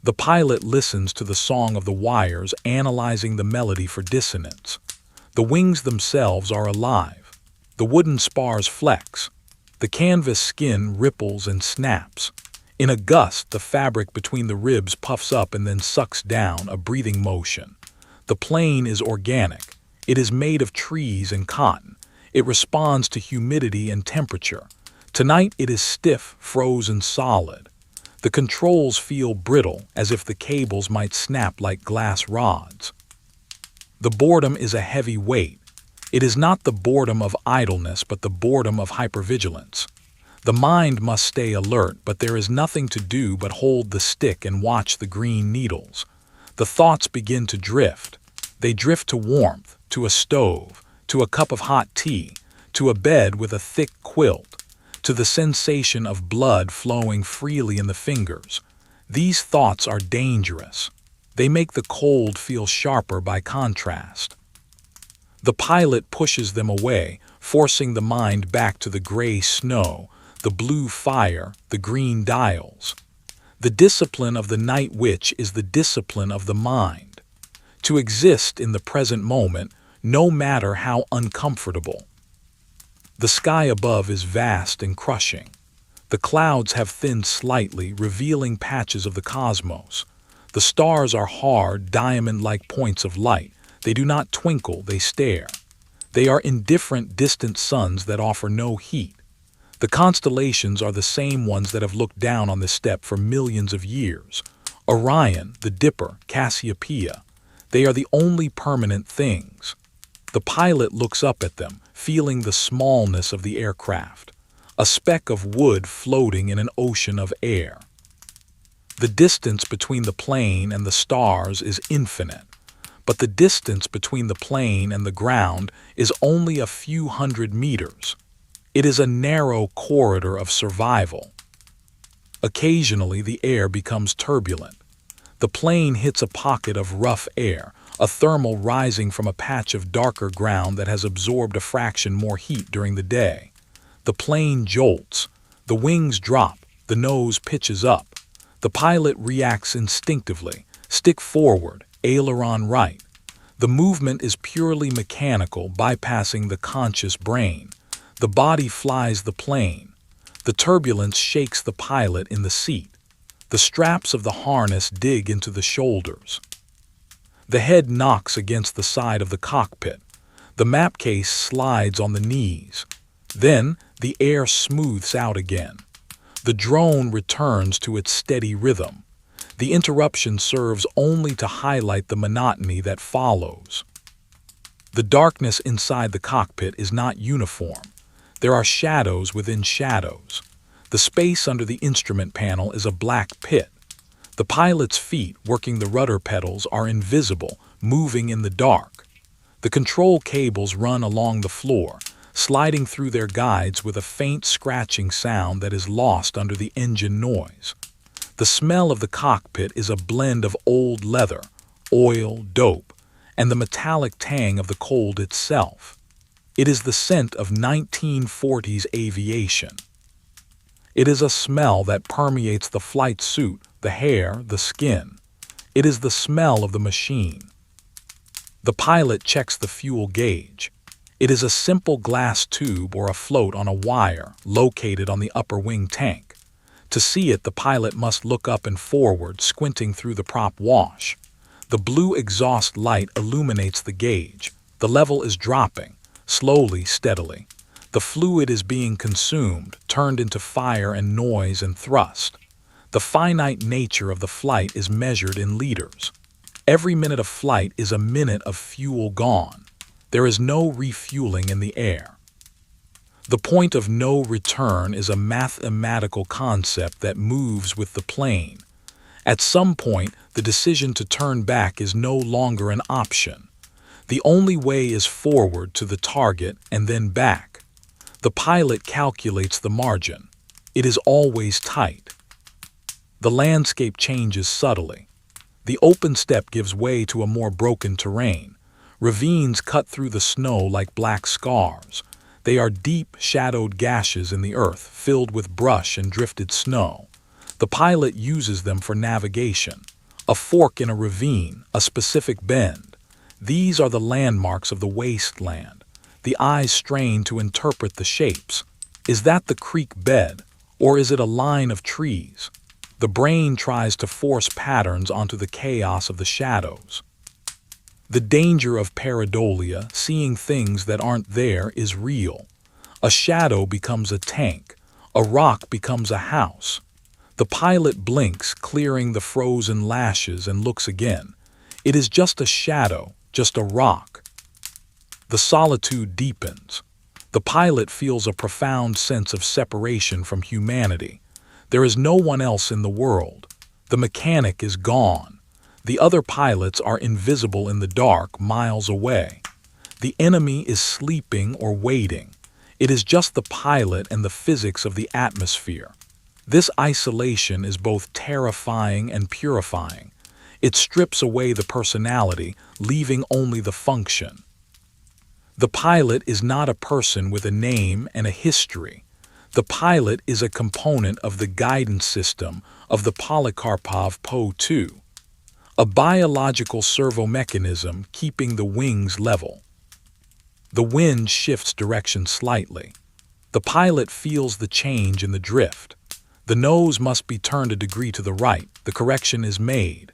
The pilot listens to the song of the wires, analyzing the melody for dissonance. The wings themselves are alive. The wooden spars flex. The canvas skin ripples and snaps. In a gust, the fabric between the ribs puffs up and then sucks down, a breathing motion. The plane is organic. It is made of trees and cotton. It responds to humidity and temperature. Tonight it is stiff, frozen solid. The controls feel brittle, as if the cables might snap like glass rods. The boredom is a heavy weight. It is not the boredom of idleness, but the boredom of hypervigilance. The mind must stay alert, but there is nothing to do but hold the stick and watch the green needles. The thoughts begin to drift. They drift to warmth, to a stove, to a cup of hot tea, to a bed with a thick quilt, to the sensation of blood flowing freely in the fingers. These thoughts are dangerous. They make the cold feel sharper by contrast. The pilot pushes them away, forcing the mind back to the gray snow, the blue fire, the green dials. The discipline of the night witch is the discipline of the mind. To exist in the present moment, no matter how uncomfortable. The sky above is vast and crushing. The clouds have thinned slightly, revealing patches of the cosmos. The stars are hard, diamond-like points of light. They do not twinkle, they stare. They are indifferent, distant suns that offer no heat. The constellations are the same ones that have looked down on the steppe for millions of years. Orion, the Dipper, Cassiopeia. They are the only permanent things. The pilot looks up at them, feeling the smallness of the aircraft. A speck of wood floating in an ocean of air. The distance between the plane and the stars is infinite. But the distance between the plane and the ground is only a few hundred meters. It is a narrow corridor of survival. Occasionally, the air becomes turbulent. The plane hits a pocket of rough air, a thermal rising from a patch of darker ground that has absorbed a fraction more heat during the day. The plane jolts. The wings drop. The nose pitches up. The pilot reacts instinctively. Stick forward, aileron right. The movement is purely mechanical, bypassing the conscious brain. The body flies the plane. The turbulence shakes the pilot in the seat. The straps of the harness dig into the shoulders. The head knocks against the side of the cockpit. The map case slides on the knees. Then the air smooths out again. The drone returns to its steady rhythm. The interruption serves only to highlight the monotony that follows. The darkness inside the cockpit is not uniform. There are shadows within shadows. The space under the instrument panel is a black pit. The pilot's feet, working the rudder pedals, are invisible, moving in the dark. The control cables run along the floor, sliding through their guides with a faint scratching sound that is lost under the engine noise. The smell of the cockpit is a blend of old leather, oil, dope, and the metallic tang of the cold itself. It is the scent of 1940s aviation. It is a smell that permeates the flight suit, the hair, the skin. It is the smell of the machine. The pilot checks the fuel gauge. It is a simple glass tube or a float on a wire located on the upper wing tank. To see it, the pilot must look up and forward, squinting through the prop wash. The blue exhaust light illuminates the gauge. The level is dropping, slowly, steadily. The fluid is being consumed, turned into fire and noise and thrust. The finite nature of the flight is measured in liters. Every minute of flight is a minute of fuel gone. There is no refueling in the air. The point of no return is a mathematical concept that moves with the plane. At some point, the decision to turn back is no longer an option. The only way is forward to the target and then back. The pilot calculates the margin. It is always tight. The landscape changes subtly. The open steppe gives way to a more broken terrain. Ravines cut through the snow like black scars. They are deep, shadowed gashes in the earth, filled with brush and drifted snow. The pilot uses them for navigation. A fork in a ravine, a specific bend. These are the landmarks of the wasteland. The eyes strain to interpret the shapes. Is that the creek bed, or is it a line of trees? The brain tries to force patterns onto the chaos of the shadows. The danger of pareidolia, seeing things that aren't there, is real. A shadow becomes a tank. A rock becomes a house. The pilot blinks, clearing the frozen lashes, and looks again. It is just a shadow, just a rock. The solitude deepens. The pilot feels a profound sense of separation from humanity. There is no one else in the world. The mechanic is gone. The other pilots are invisible in the dark, miles away. The enemy is sleeping or waiting. It is just the pilot and the physics of the atmosphere. This isolation is both terrifying and purifying. It strips away the personality, leaving only the function. The pilot is not a person with a name and a history. The pilot is a component of the guidance system of the Polikarpov Po-2, a biological servo mechanism keeping the wings level. The wind shifts direction slightly. The pilot feels the change in the drift. The nose must be turned a degree to the right. The correction is made.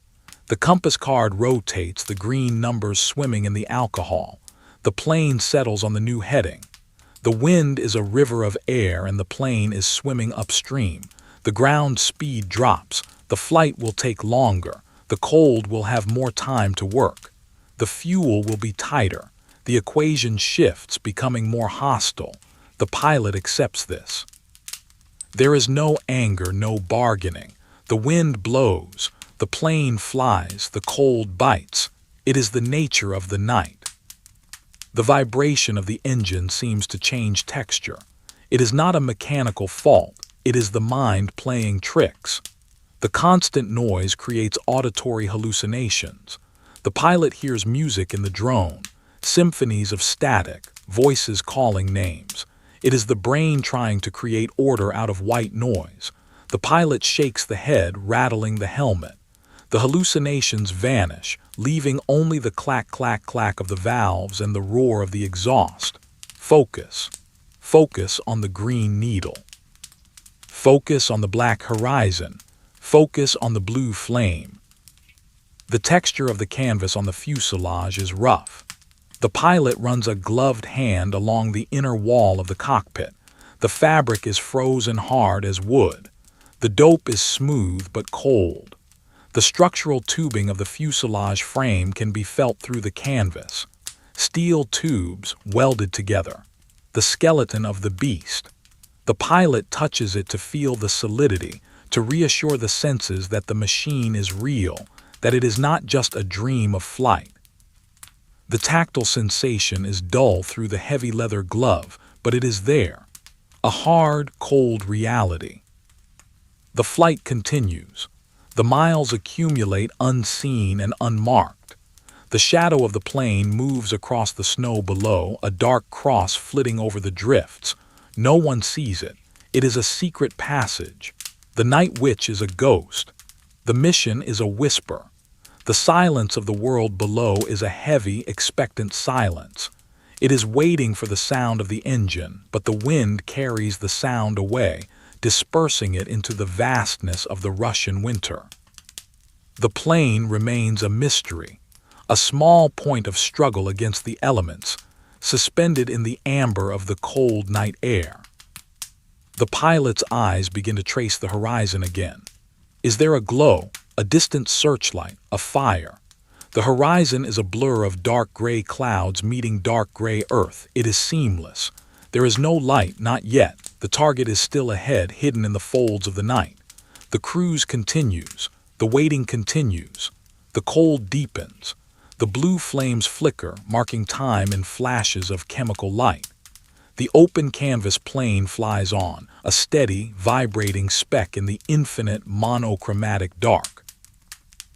The compass card rotates, the green numbers swimming in the alcohol. The plane settles on the new heading. The wind is a river of air and the plane is swimming upstream. The ground speed drops. The flight will take longer. The cold will have more time to work. The fuel will be tighter. The equation shifts, becoming more hostile. The pilot accepts this. There is no anger, no bargaining. The wind blows. The plane flies. The cold bites. It is the nature of the night. The vibration of the engine seems to change texture. It is not a mechanical fault. It is the mind playing tricks. The constant noise creates auditory hallucinations. The pilot hears music in the drone, symphonies of static, voices calling names. It is the brain trying to create order out of white noise. The pilot shakes the head, rattling the helmet. The hallucinations vanish, leaving only the clack, clack, clack of the valves and the roar of the exhaust. Focus. Focus on the green needle. Focus on the black horizon. Focus on the blue flame. The texture of the canvas on the fuselage is rough. The pilot runs a gloved hand along the inner wall of the cockpit. The fabric is frozen hard as wood. The dope is smooth but cold. The structural tubing of the fuselage frame can be felt through the canvas. Steel tubes welded together. The skeleton of the beast. The pilot touches it to feel the solidity, to reassure the senses that the machine is real, that it is not just a dream of flight. The tactile sensation is dull through the heavy leather glove, but it is there. A hard, cold reality. The flight continues. The miles accumulate unseen and unmarked. The shadow of the plane moves across the snow below, a dark cross flitting over the drifts. No one sees it. It is a secret passage. The night witch is a ghost. The mission is a whisper. The silence of the world below is a heavy, expectant silence. It is waiting for the sound of the engine, but the wind carries the sound away, dispersing it into the vastness of the Russian winter. The plane remains a mystery, a small point of struggle against the elements, suspended in the amber of the cold night air. The pilot's eyes begin to trace the horizon again. Is there a glow, a distant searchlight, a fire? The horizon is a blur of dark gray clouds meeting dark gray earth. It is seamless. There is no light, not yet. The target is still ahead, hidden in the folds of the night. The cruise continues. The waiting continues. The cold deepens. The blue flames flicker, marking time in flashes of chemical light. The open canvas plane flies on, a steady, vibrating speck in the infinite monochromatic dark.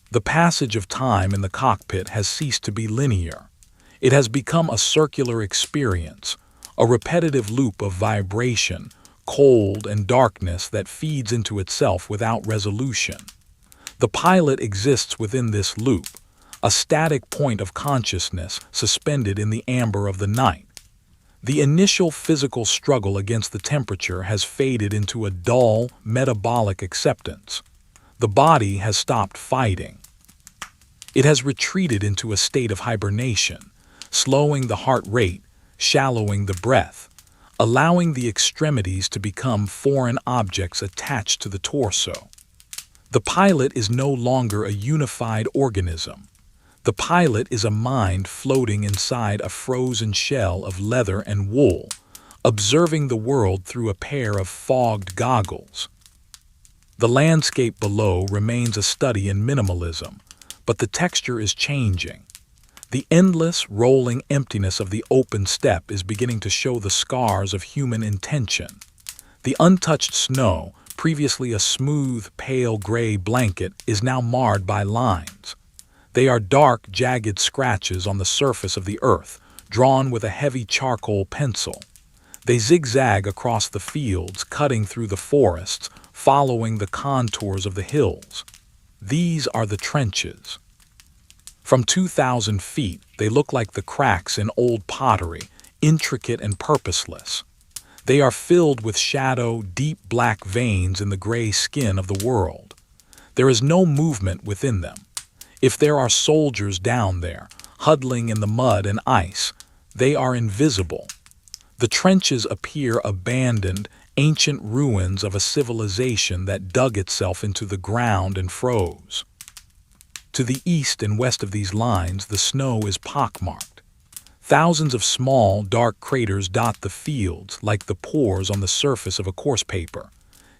The passage of time in the cockpit has ceased to be linear. It has become a circular experience, a repetitive loop of vibration, cold and darkness that feeds into itself without resolution. The pilot exists within this loop, a static point of consciousness suspended in the amber of the night. The initial physical struggle against the temperature has faded into a dull, metabolic acceptance. The body has stopped fighting. It has retreated into a state of hibernation, slowing the heart rate, shallowing the breath, allowing the extremities to become foreign objects attached to the torso. The pilot is no longer a unified organism. The pilot is a mind floating inside a frozen shell of leather and wool, observing the world through a pair of fogged goggles. The landscape below remains a study in minimalism, but the texture is changing. The endless, rolling emptiness of the open steppe is beginning to show the scars of human intention. The untouched snow, previously a smooth, pale gray blanket, is now marred by lines. They are dark, jagged scratches on the surface of the earth, drawn with a heavy charcoal pencil. They zigzag across the fields, cutting through the forests, following the contours of the hills. These are the trenches. From 2,000 feet, they look like the cracks in old pottery, intricate and purposeless. They are filled with shadow, deep black veins in the gray skin of the world. There is no movement within them. If there are soldiers down there, huddling in the mud and ice, they are invisible. The trenches appear abandoned, ancient ruins of a civilization that dug itself into the ground and froze. To the east and west of these lines, the snow is pockmarked. Thousands of small, dark craters dot the fields like the pores on the surface of a coarse paper.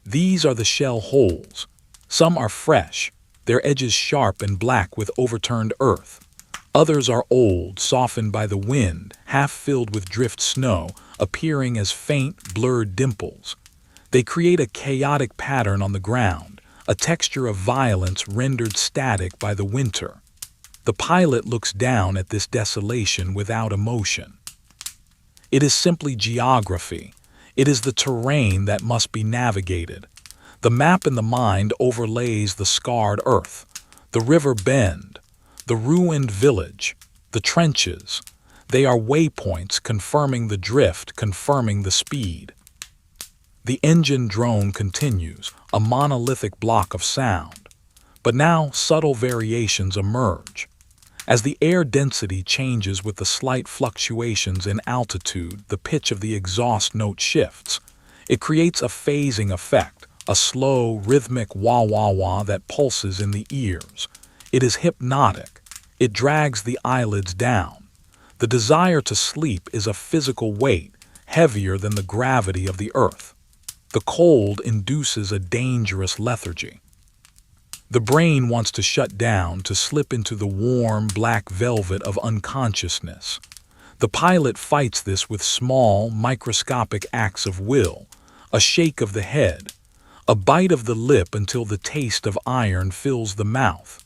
These are the shell holes. Some are fresh, their edges sharp and black with overturned earth. Others are old, softened by the wind, half filled with drift snow, appearing as faint, blurred dimples. They create a chaotic pattern on the ground, a texture of violence rendered static by the winter. The pilot looks down at this desolation without emotion. It is simply geography. It is the terrain that must be navigated. The map in the mind overlays the scarred earth, the river bend, the ruined village, the trenches. They are waypoints confirming the drift, confirming the speed. The engine drone continues, a monolithic block of sound. But now subtle variations emerge. As the air density changes with the slight fluctuations in altitude, the pitch of the exhaust note shifts. It creates a phasing effect, a slow, rhythmic wah-wah-wah that pulses in the ears. It is hypnotic. It drags the eyelids down. The desire to sleep is a physical weight, heavier than the gravity of the earth. The cold induces a dangerous lethargy. The brain wants to shut down, to slip into the warm, black velvet of unconsciousness. The pilot fights this with small, microscopic acts of will, a shake of the head, a bite of the lip until the taste of iron fills the mouth,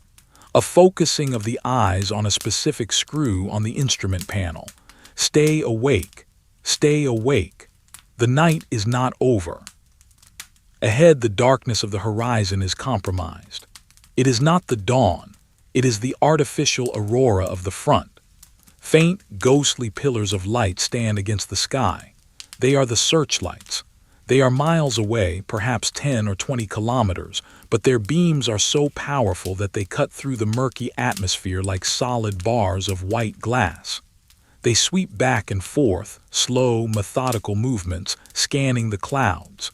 a focusing of the eyes on a specific screw on the instrument panel. Stay awake, stay awake. The night is not over. Ahead, the darkness of the horizon is compromised. It is not the dawn, it is the artificial aurora of the front. Faint, ghostly pillars of light stand against the sky. They are the searchlights. They are miles away, perhaps 10 or 20 kilometers, but their beams are so powerful that they cut through the murky atmosphere like solid bars of white glass. They sweep back and forth, slow, methodical movements, scanning the clouds.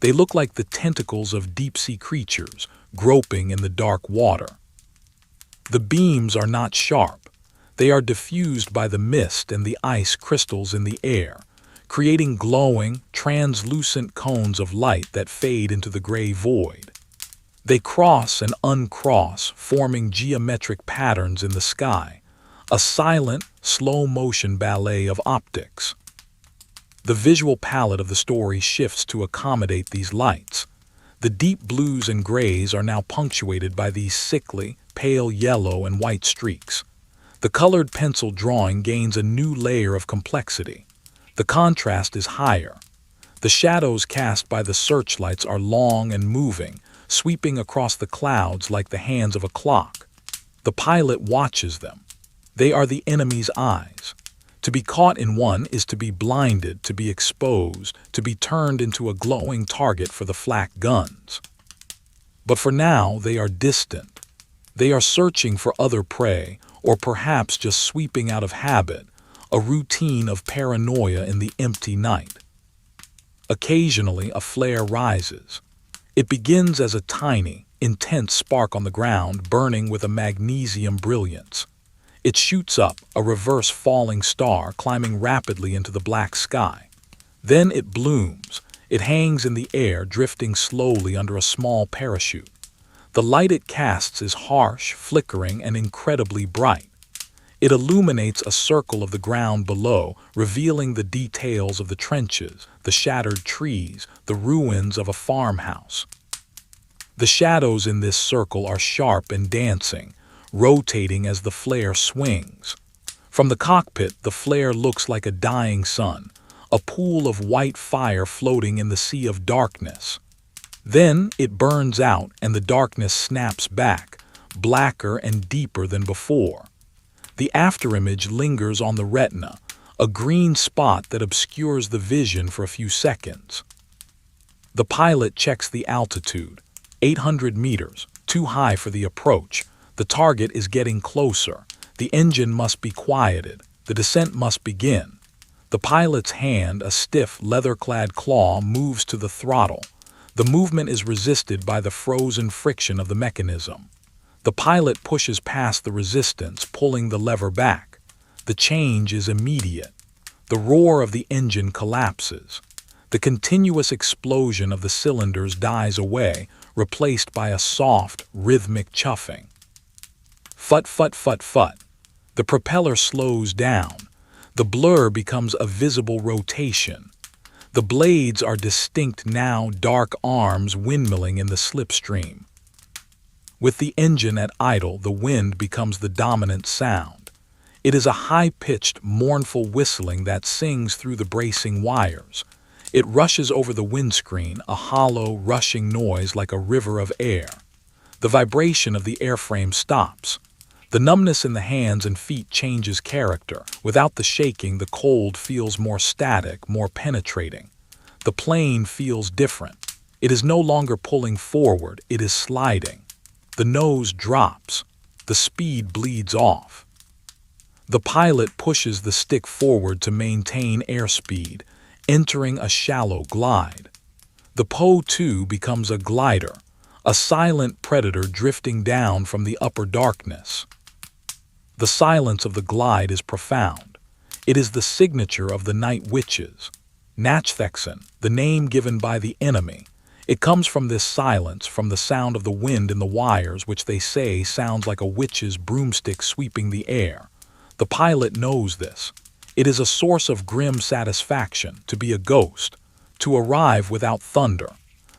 They look like the tentacles of deep-sea creatures, groping in the dark water. The beams are not sharp. They are diffused by the mist and the ice crystals in the air, creating glowing, translucent cones of light that fade into the gray void. They cross and uncross, forming geometric patterns in the sky, a silent, slow-motion ballet of optics. The visual palette of the story shifts to accommodate these lights. The deep blues and grays are now punctuated by these sickly, pale yellow and white streaks. The colored pencil drawing gains a new layer of complexity. The contrast is higher. The shadows cast by the searchlights are long and moving, sweeping across the clouds like the hands of a clock. The pilot watches them. They are the enemy's eyes. To be caught in one is to be blinded, to be exposed, to be turned into a glowing target for the flak guns. But for now, they are distant. They are searching for other prey, or perhaps just sweeping out of habit, a routine of paranoia in the empty night. Occasionally, a flare rises. It begins as a tiny, intense spark on the ground, burning with a magnesium brilliance. It shoots up, a reverse falling star climbing rapidly into the black sky. Then it blooms. It hangs in the air, drifting slowly under a small parachute. The light it casts is harsh, flickering, and incredibly bright. It illuminates a circle of the ground below, revealing the details of the trenches, the shattered trees, the ruins of a farmhouse. The shadows in this circle are sharp and dancing, rotating as the flare swings. From the cockpit, the flare looks like a dying sun, a pool of white fire floating in the sea of darkness. Then it burns out and the darkness snaps back, blacker and deeper than before. The afterimage lingers on the retina, a green spot that obscures the vision for a few seconds. The pilot checks the altitude, 800 meters, too high for the approach. The target is getting closer. The engine must be quieted. The descent must begin. The pilot's hand, a stiff, leather-clad claw, moves to the throttle. The movement is resisted by the frozen friction of the mechanism. The pilot pushes past the resistance, pulling the lever back. The change is immediate. The roar of the engine collapses. The continuous explosion of the cylinders dies away, replaced by a soft, rhythmic chuffing. Fut, fut, fut, fut. The propeller slows down. The blur becomes a visible rotation. The blades are distinct now, dark arms windmilling in the slipstream. With the engine at idle, the wind becomes the dominant sound. It is a high-pitched, mournful whistling that sings through the bracing wires. It rushes over the windscreen, a hollow, rushing noise like a river of air. The vibration of the airframe stops. The numbness in the hands and feet changes character. Without the shaking, the cold feels more static, more penetrating. The plane feels different. It is no longer pulling forward, it is sliding. The nose drops. The speed bleeds off. The pilot pushes the stick forward to maintain airspeed, entering a shallow glide. The Po-2 becomes a glider, a silent predator drifting down from the upper darkness. The silence of the glide is profound. It is the signature of the night witches. Nachthexen, the name given by the enemy. It comes from this silence, from the sound of the wind in the wires, which they say sounds like a witch's broomstick sweeping the air. The pilot knows this. It is a source of grim satisfaction to be a ghost, to arrive without thunder.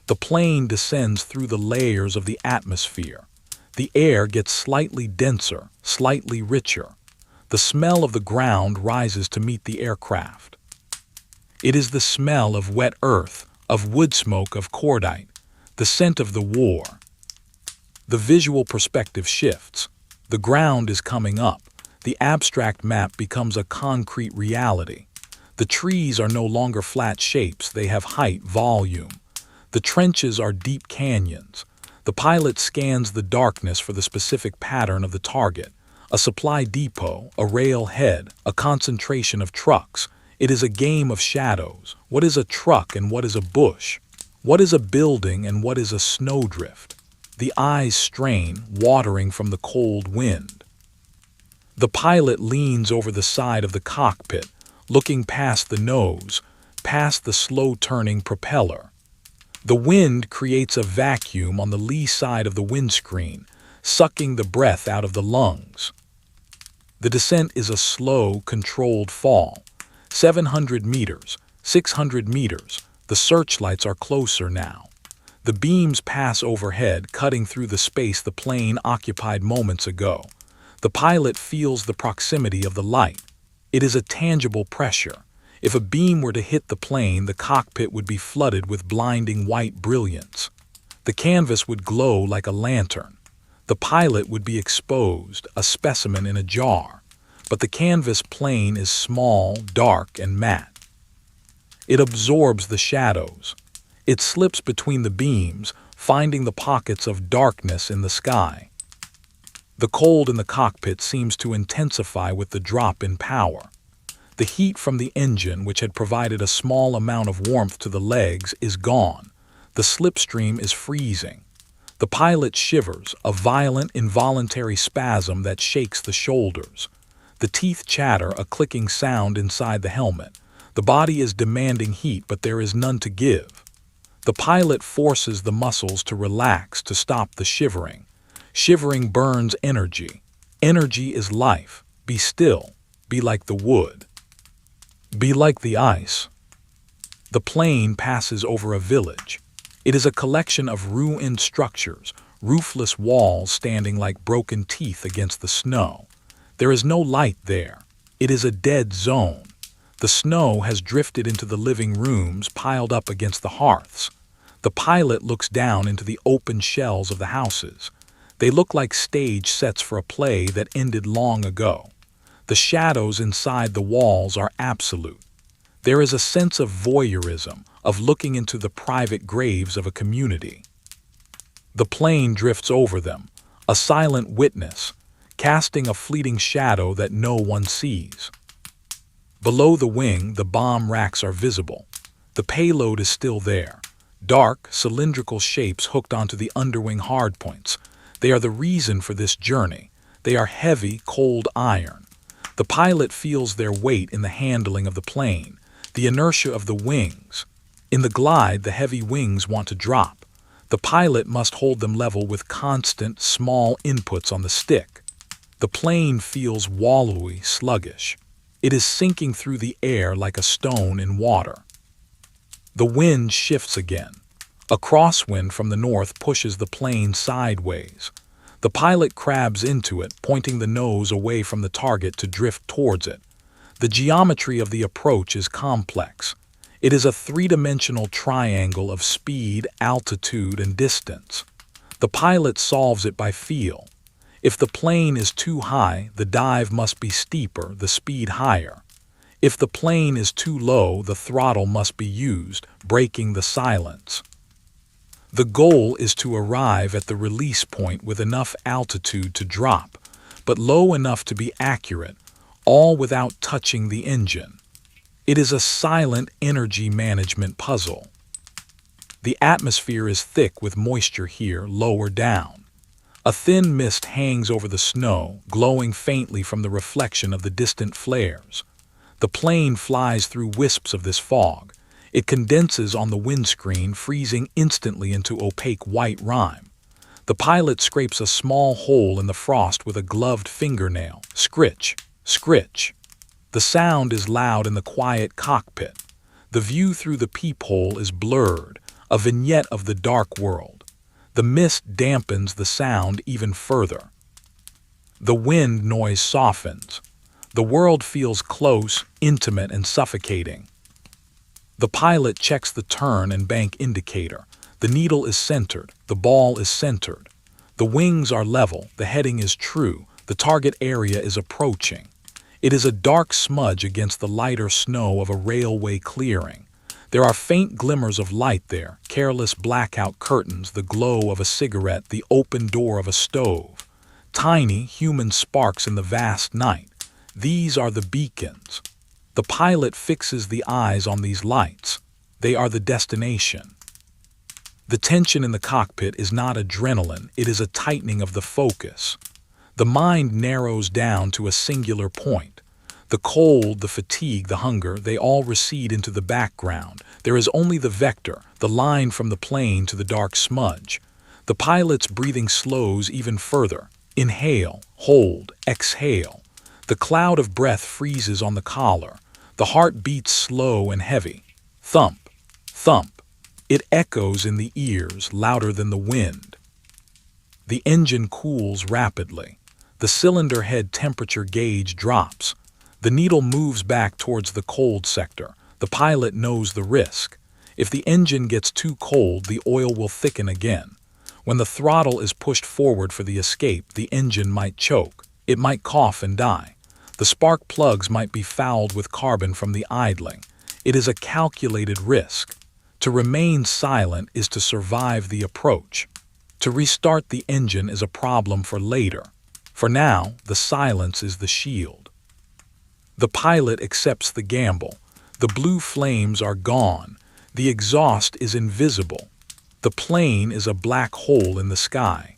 The plane descends through the layers of the atmosphere. The air gets slightly denser, slightly richer. The smell of the ground rises to meet the aircraft. It is the smell of wet earth, of wood smoke, of cordite, the scent of the war. The visual perspective shifts. The ground is coming up. The abstract map becomes a concrete reality. The trees are no longer flat shapes, they have height, volume. The trenches are deep canyons. The pilot scans the darkness for the specific pattern of the target. A supply depot, a rail head, a concentration of trucks. It is a game of shadows. What is a truck and what is a bush? What is a building and what is a snowdrift? The eyes strain, watering from the cold wind. The pilot leans over the side of the cockpit, looking past the nose, past the slow-turning propeller. The wind creates a vacuum on the lee side of the windscreen, sucking the breath out of the lungs. The descent is a slow, controlled fall. 700 meters, 600 meters. The searchlights are closer now. The beams pass overhead, cutting through the space the plane occupied moments ago. The pilot feels the proximity of the light. It is a tangible pressure. If a beam were to hit the plane, the cockpit would be flooded with blinding white brilliance. The canvas would glow like a lantern. The pilot would be exposed, a specimen in a jar. But the canvas plane is small, dark, and matte. It absorbs the shadows. It slips between the beams, finding the pockets of darkness in the sky. The cold in the cockpit seems to intensify with the drop in power. The heat from the engine, which had provided a small amount of warmth to the legs, is gone. The slipstream is freezing. The pilot shivers, a violent, involuntary spasm that shakes the shoulders. The teeth chatter, a clicking sound inside the helmet. The body is demanding heat, but there is none to give. The pilot forces the muscles to relax, to stop the shivering. Shivering burns energy. Energy is life. Be still. Be like the wood. Be like the ice. The plane passes over a village. It is a collection of ruined structures, roofless walls standing like broken teeth against the snow. There is no light there. It is a dead zone. The snow has drifted into the living rooms, piled up against the hearths. The pilot looks down into the open shells of the houses. They look like stage sets for a play that ended long ago. The shadows inside the walls are absolute. There is a sense of voyeurism, of looking into the private graves of a community. The plane drifts over them, a silent witness, casting a fleeting shadow that no one sees. Below the wing, the bomb racks are visible. The payload is still there. Dark, cylindrical shapes hooked onto the underwing hardpoints. They are the reason for this journey. They are heavy, cold iron. The pilot feels their weight in the handling of the plane, the inertia of the wings. In the glide, the heavy wings want to drop. The pilot must hold them level with constant, small inputs on the stick. The plane feels wallowy, sluggish. It is sinking through the air like a stone in water. The wind shifts again. A crosswind from the north pushes the plane sideways. The pilot crabs into it, pointing the nose away from the target to drift towards it. The geometry of the approach is complex. It is a three-dimensional triangle of speed, altitude, and distance. The pilot solves it by feel. If the plane is too high, the dive must be steeper, the speed higher. If the plane is too low, the throttle must be used, breaking the silence. The goal is to arrive at the release point with enough altitude to drop, but low enough to be accurate, all without touching the engine. It is a silent energy management puzzle. The atmosphere is thick with moisture here, lower down. A thin mist hangs over the snow, glowing faintly from the reflection of the distant flares. The plane flies through wisps of this fog. It condenses on the windscreen, freezing instantly into opaque white rime. The pilot scrapes a small hole in the frost with a gloved fingernail. Scritch, scritch. The sound is loud in the quiet cockpit. The view through the peephole is blurred, a vignette of the dark world. The mist dampens the sound even further. The wind noise softens. The world feels close, intimate, and suffocating. The pilot checks the turn and bank indicator. The needle is centered. The ball is centered. The wings are level. The heading is true. The target area is approaching. It is a dark smudge against the lighter snow of a railway clearing. There are faint glimmers of light there, careless blackout curtains, the glow of a cigarette, the open door of a stove. Tiny, human sparks in the vast night. These are the beacons. The pilot fixes the eyes on these lights. They are the destination. The tension in the cockpit is not adrenaline, it is a tightening of the focus. The mind narrows down to a singular point. The cold, the fatigue, the hunger, they all recede into the background. There is only the vector, the line from the plane to the dark smudge. The pilot's breathing slows even further. Inhale, hold, exhale. The cloud of breath freezes on the collar. The heart beats slow and heavy. Thump, thump. It echoes in the ears, louder than the wind. The engine cools rapidly. The cylinder head temperature gauge drops. The needle moves back towards the cold sector. The pilot knows the risk. If the engine gets too cold, the oil will thicken again. When the throttle is pushed forward for the escape, the engine might choke. It might cough and die. The spark plugs might be fouled with carbon from the idling. It is a calculated risk. To remain silent is to survive the approach. To restart the engine is a problem for later. For now, the silence is the shield. The pilot accepts the gamble. The blue flames are gone. The exhaust is invisible. The plane is a black hole in the sky.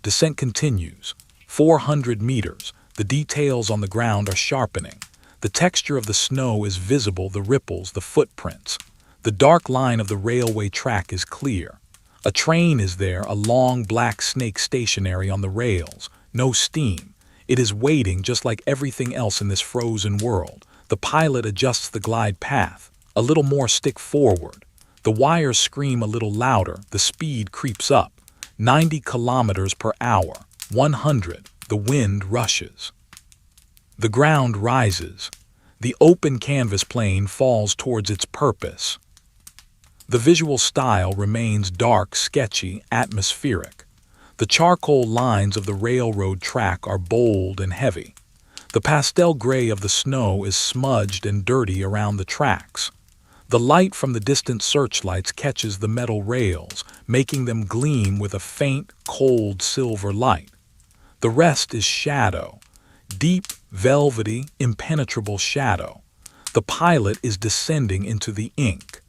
Descent continues. 400 meters. The details on the ground are sharpening. The texture of the snow is visible, the ripples, the footprints. The dark line of the railway track is clear. A train is there, a long black snake stationary on the rails. No steam. It is waiting just like everything else in this frozen world. The pilot adjusts the glide path. A little more stick forward. The wires scream a little louder. The speed creeps up. 90 kilometers per hour. 100. The wind rushes. The ground rises. The open canvas plane falls towards its purpose. The visual style remains dark, sketchy, atmospheric. The charcoal lines of the railroad track are bold and heavy. The pastel gray of the snow is smudged and dirty around the tracks. The light from the distant searchlights catches the metal rails, making them gleam with a faint, cold silver light. The rest is shadow. Deep, velvety, impenetrable shadow. The pilot is descending into the ink.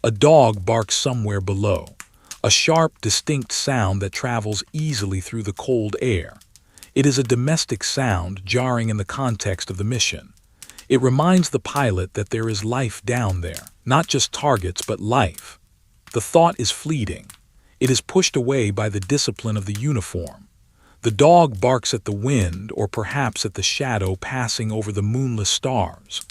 A dog barks somewhere below. A sharp, distinct sound that travels easily through the cold air. It is a domestic sound, jarring in the context of the mission. It reminds the pilot that there is life down there, not just targets, but life. The thought is fleeting. It is pushed away by the discipline of the uniform. The dog barks at the wind, or perhaps at the shadow passing over the moonless stars.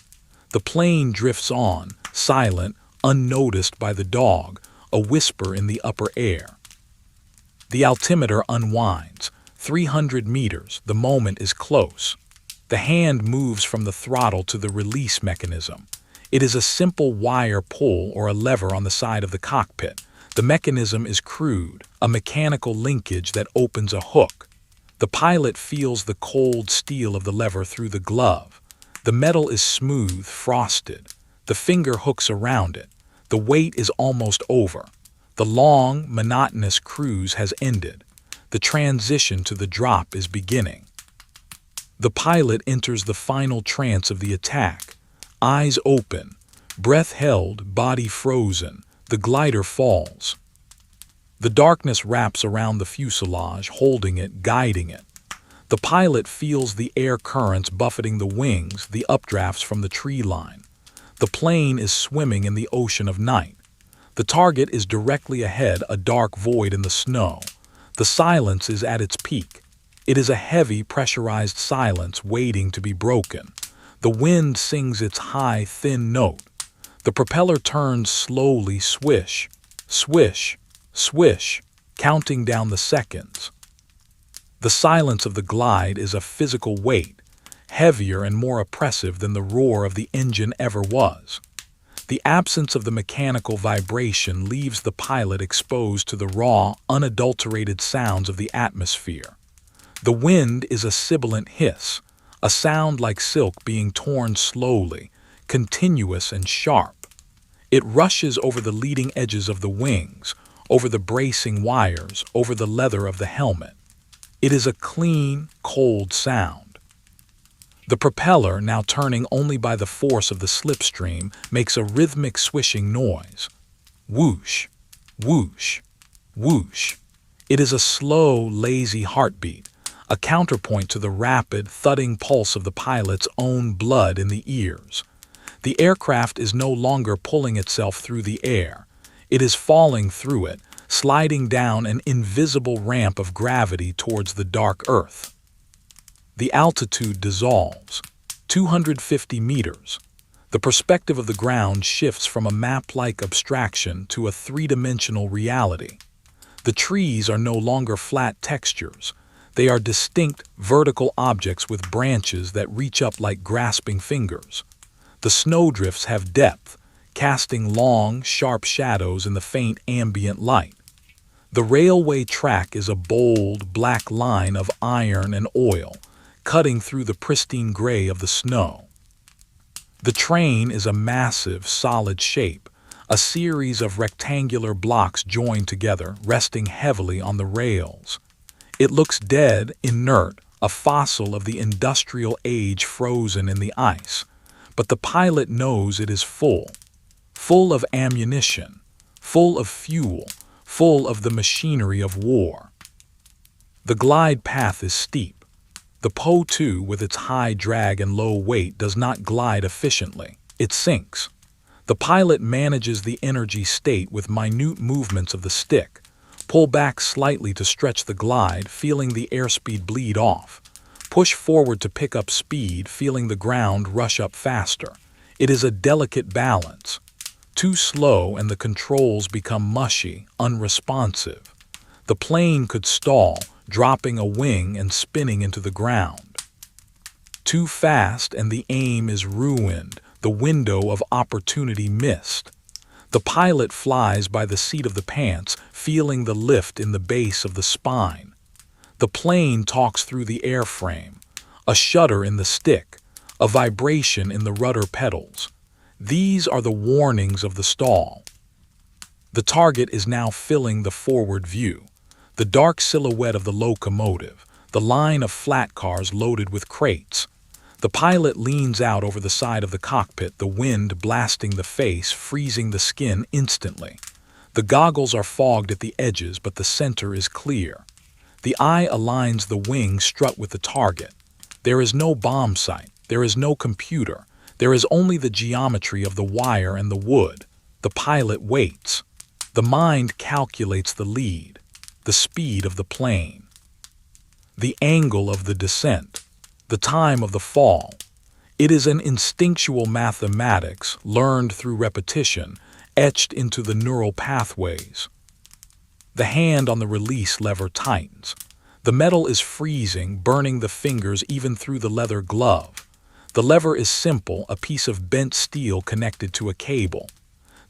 The plane drifts on, silent, unnoticed by the dog, a whisper in the upper air. The altimeter unwinds. 300 meters, the moment is close. The hand moves from the throttle to the release mechanism. It is a simple wire pull or a lever on the side of the cockpit. The mechanism is crude, a mechanical linkage that opens a hook. The pilot feels the cold steel of the lever through the glove. The metal is smooth, frosted. The finger hooks around it. The wait is almost over. The long, monotonous cruise has ended. The transition to the drop is beginning. The pilot enters the final trance of the attack. Eyes open, breath held, body frozen. The glider falls. The darkness wraps around the fuselage, holding it, guiding it. The pilot feels the air currents buffeting the wings, the updrafts from the tree line. The plane is swimming in the ocean of night. The target is directly ahead, a dark void in the snow. The silence is at its peak. It is a heavy, pressurized silence waiting to be broken. The wind sings its high, thin note. The propeller turns slowly, swish, swish, swish, counting down the seconds. The silence of the glide is a physical weight, heavier and more oppressive than the roar of the engine ever was. The absence of the mechanical vibration leaves the pilot exposed to the raw, unadulterated sounds of the atmosphere. The wind is a sibilant hiss, a sound like silk being torn slowly, continuous and sharp. It rushes over the leading edges of the wings, over the bracing wires, over the leather of the helmet. It is a clean, cold sound. The propeller, now turning only by the force of the slipstream, makes a rhythmic swishing noise. Whoosh, Whoosh, whoosh. It is a slow, lazy heartbeat, a counterpoint to the rapid, thudding pulse of the pilot's own blood in the ears. The aircraft is no longer pulling itself through the air. It is falling through it, sliding down an invisible ramp of gravity towards the dark earth. The altitude dissolves. 250 meters. The perspective of the ground shifts from a map-like abstraction to a three-dimensional reality. The trees are no longer flat textures. They are distinct, vertical objects with branches that reach up like grasping fingers. The snowdrifts have depth, casting long, sharp shadows in the faint ambient light. The railway track is a bold, black line of iron and oil, cutting through the pristine gray of the snow. The train is a massive, solid shape, a series of rectangular blocks joined together, resting heavily on the rails. It looks dead, inert, a fossil of the industrial age frozen in the ice. But the pilot knows it is full of ammunition, full of fuel, full of the machinery of war. The glide path is steep. The Po-2, with its high drag and low weight, does not glide efficiently. It sinks. The pilot manages the energy state with minute movements of the stick. Pull back slightly to stretch the glide, feeling the airspeed bleed off. Push forward to pick up speed, feeling the ground rush up faster. It is a delicate balance. Too slow and the controls become mushy, unresponsive. The plane could stall, dropping a wing and spinning into the ground. Too fast and the aim is ruined, the window of opportunity missed. The pilot flies by the seat of the pants, feeling the lift in the base of the spine. The plane talks through the airframe, a shudder in the stick, a vibration in the rudder pedals. These are the warnings of the stall. The target is now filling the forward view. The dark silhouette of the locomotive, the line of flat cars loaded with crates. The pilot leans out over the side of the cockpit, the wind blasting the face, freezing the skin instantly. The goggles are fogged at the edges, but the center is clear. The eye aligns the wing strut with the target. There is no bomb sight. There is no computer. There is only the geometry of the wire and the wood. The pilot waits. The mind calculates the lead, the speed of the plane, the angle of the descent, the time of the fall. It is an instinctual mathematics learned through repetition, etched into the neural pathways. The hand on the release lever tightens. The metal is freezing, burning the fingers even through the leather glove. The lever is simple, a piece of bent steel connected to a cable.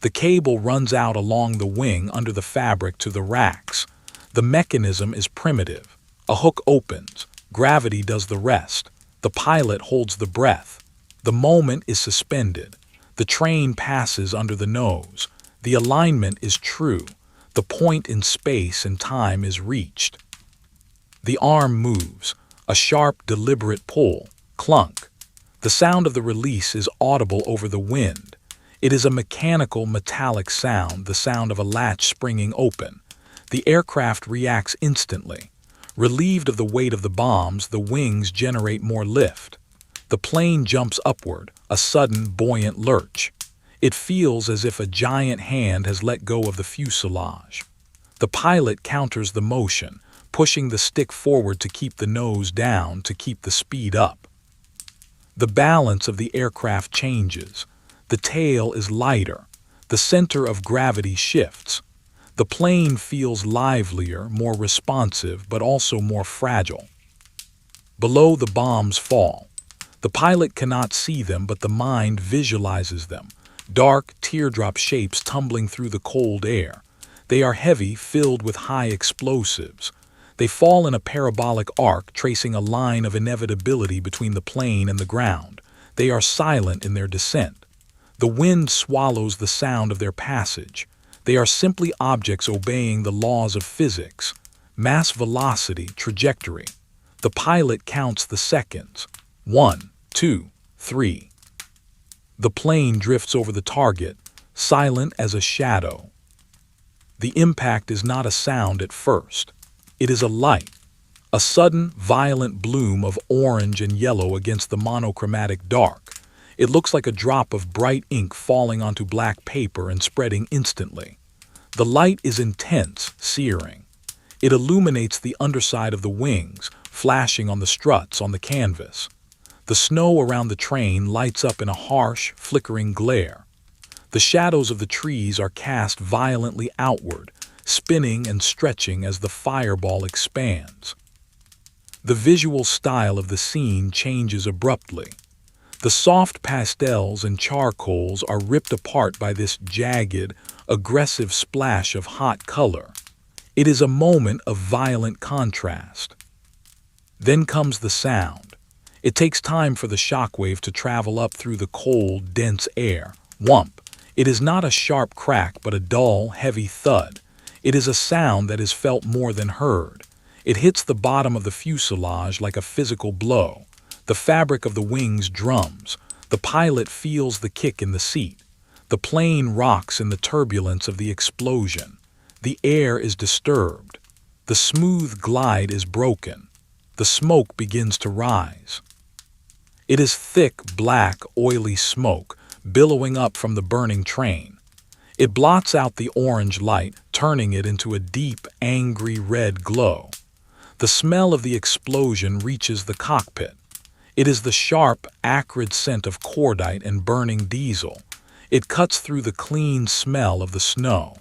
The cable runs out along the wing under the fabric to the racks. The mechanism is primitive. A hook opens. Gravity does the rest. The pilot holds the breath. The moment is suspended. The train passes under the nose. The alignment is true. The point in space and time is reached. The arm moves. A sharp, deliberate pull. Clunk. The sound of the release is audible over the wind. It is a mechanical, metallic sound, the sound of a latch springing open. The aircraft reacts instantly. Relieved of the weight of the bombs, the wings generate more lift. The plane jumps upward, a sudden, buoyant lurch. It feels as if a giant hand has let go of the fuselage. The pilot counters the motion, pushing the stick forward to keep the nose down, to keep the speed up. The balance of the aircraft changes. The tail is lighter. The center of gravity shifts. The plane feels livelier, more responsive, but also more fragile. Below, the bombs fall. The pilot cannot see them, but the mind visualizes them. Dark, teardrop shapes tumbling through the cold air. They are heavy, filled with high explosives. They fall in a parabolic arc, tracing a line of inevitability between the plane and the ground. They are silent in their descent. The wind swallows the sound of their passage. They are simply objects obeying the laws of physics, mass velocity, trajectory. The pilot counts the seconds. 1, 2, 3. The plane drifts over the target, silent as a shadow. The impact is not a sound at first. It is a light, a sudden, violent bloom of orange and yellow against the monochromatic dark. It looks like a drop of bright ink falling onto black paper and spreading instantly. The light is intense, searing. It illuminates the underside of the wings, flashing on the struts on the canvas. The snow around the train lights up in a harsh, flickering glare. The shadows of the trees are cast violently outward, spinning and stretching as the fireball expands. The visual style of the scene changes abruptly. The soft pastels and charcoals are ripped apart by this jagged, aggressive splash of hot color. It is a moment of violent contrast. Then comes the sound. It takes time for the shockwave to travel up through the cold, dense air. Whump. It is not a sharp crack but a dull, heavy thud. It is a sound that is felt more than heard. It hits the bottom of the fuselage like a physical blow. The fabric of the wings drums. The pilot feels the kick in the seat. The plane rocks in the turbulence of the explosion. The air is disturbed. The smooth glide is broken. The smoke begins to rise. It is thick, black, oily smoke, billowing up from the burning train. It blots out the orange light, turning it into a deep, angry red glow. The smell of the explosion reaches the cockpit. It is the sharp, acrid scent of cordite and burning diesel. It cuts through the clean smell of the snow.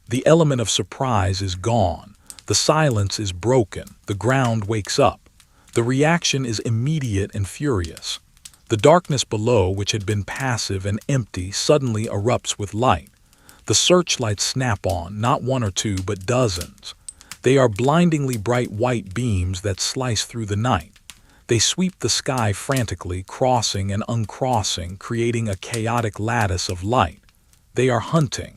The element of surprise is gone. The silence is broken. The ground wakes up. The reaction is immediate and furious. The darkness below, which had been passive and empty, suddenly erupts with light. The searchlights snap on, not one or two, but dozens. They are blindingly bright white beams that slice through the night. They sweep the sky frantically, crossing and uncrossing, creating a chaotic lattice of light. They are hunting.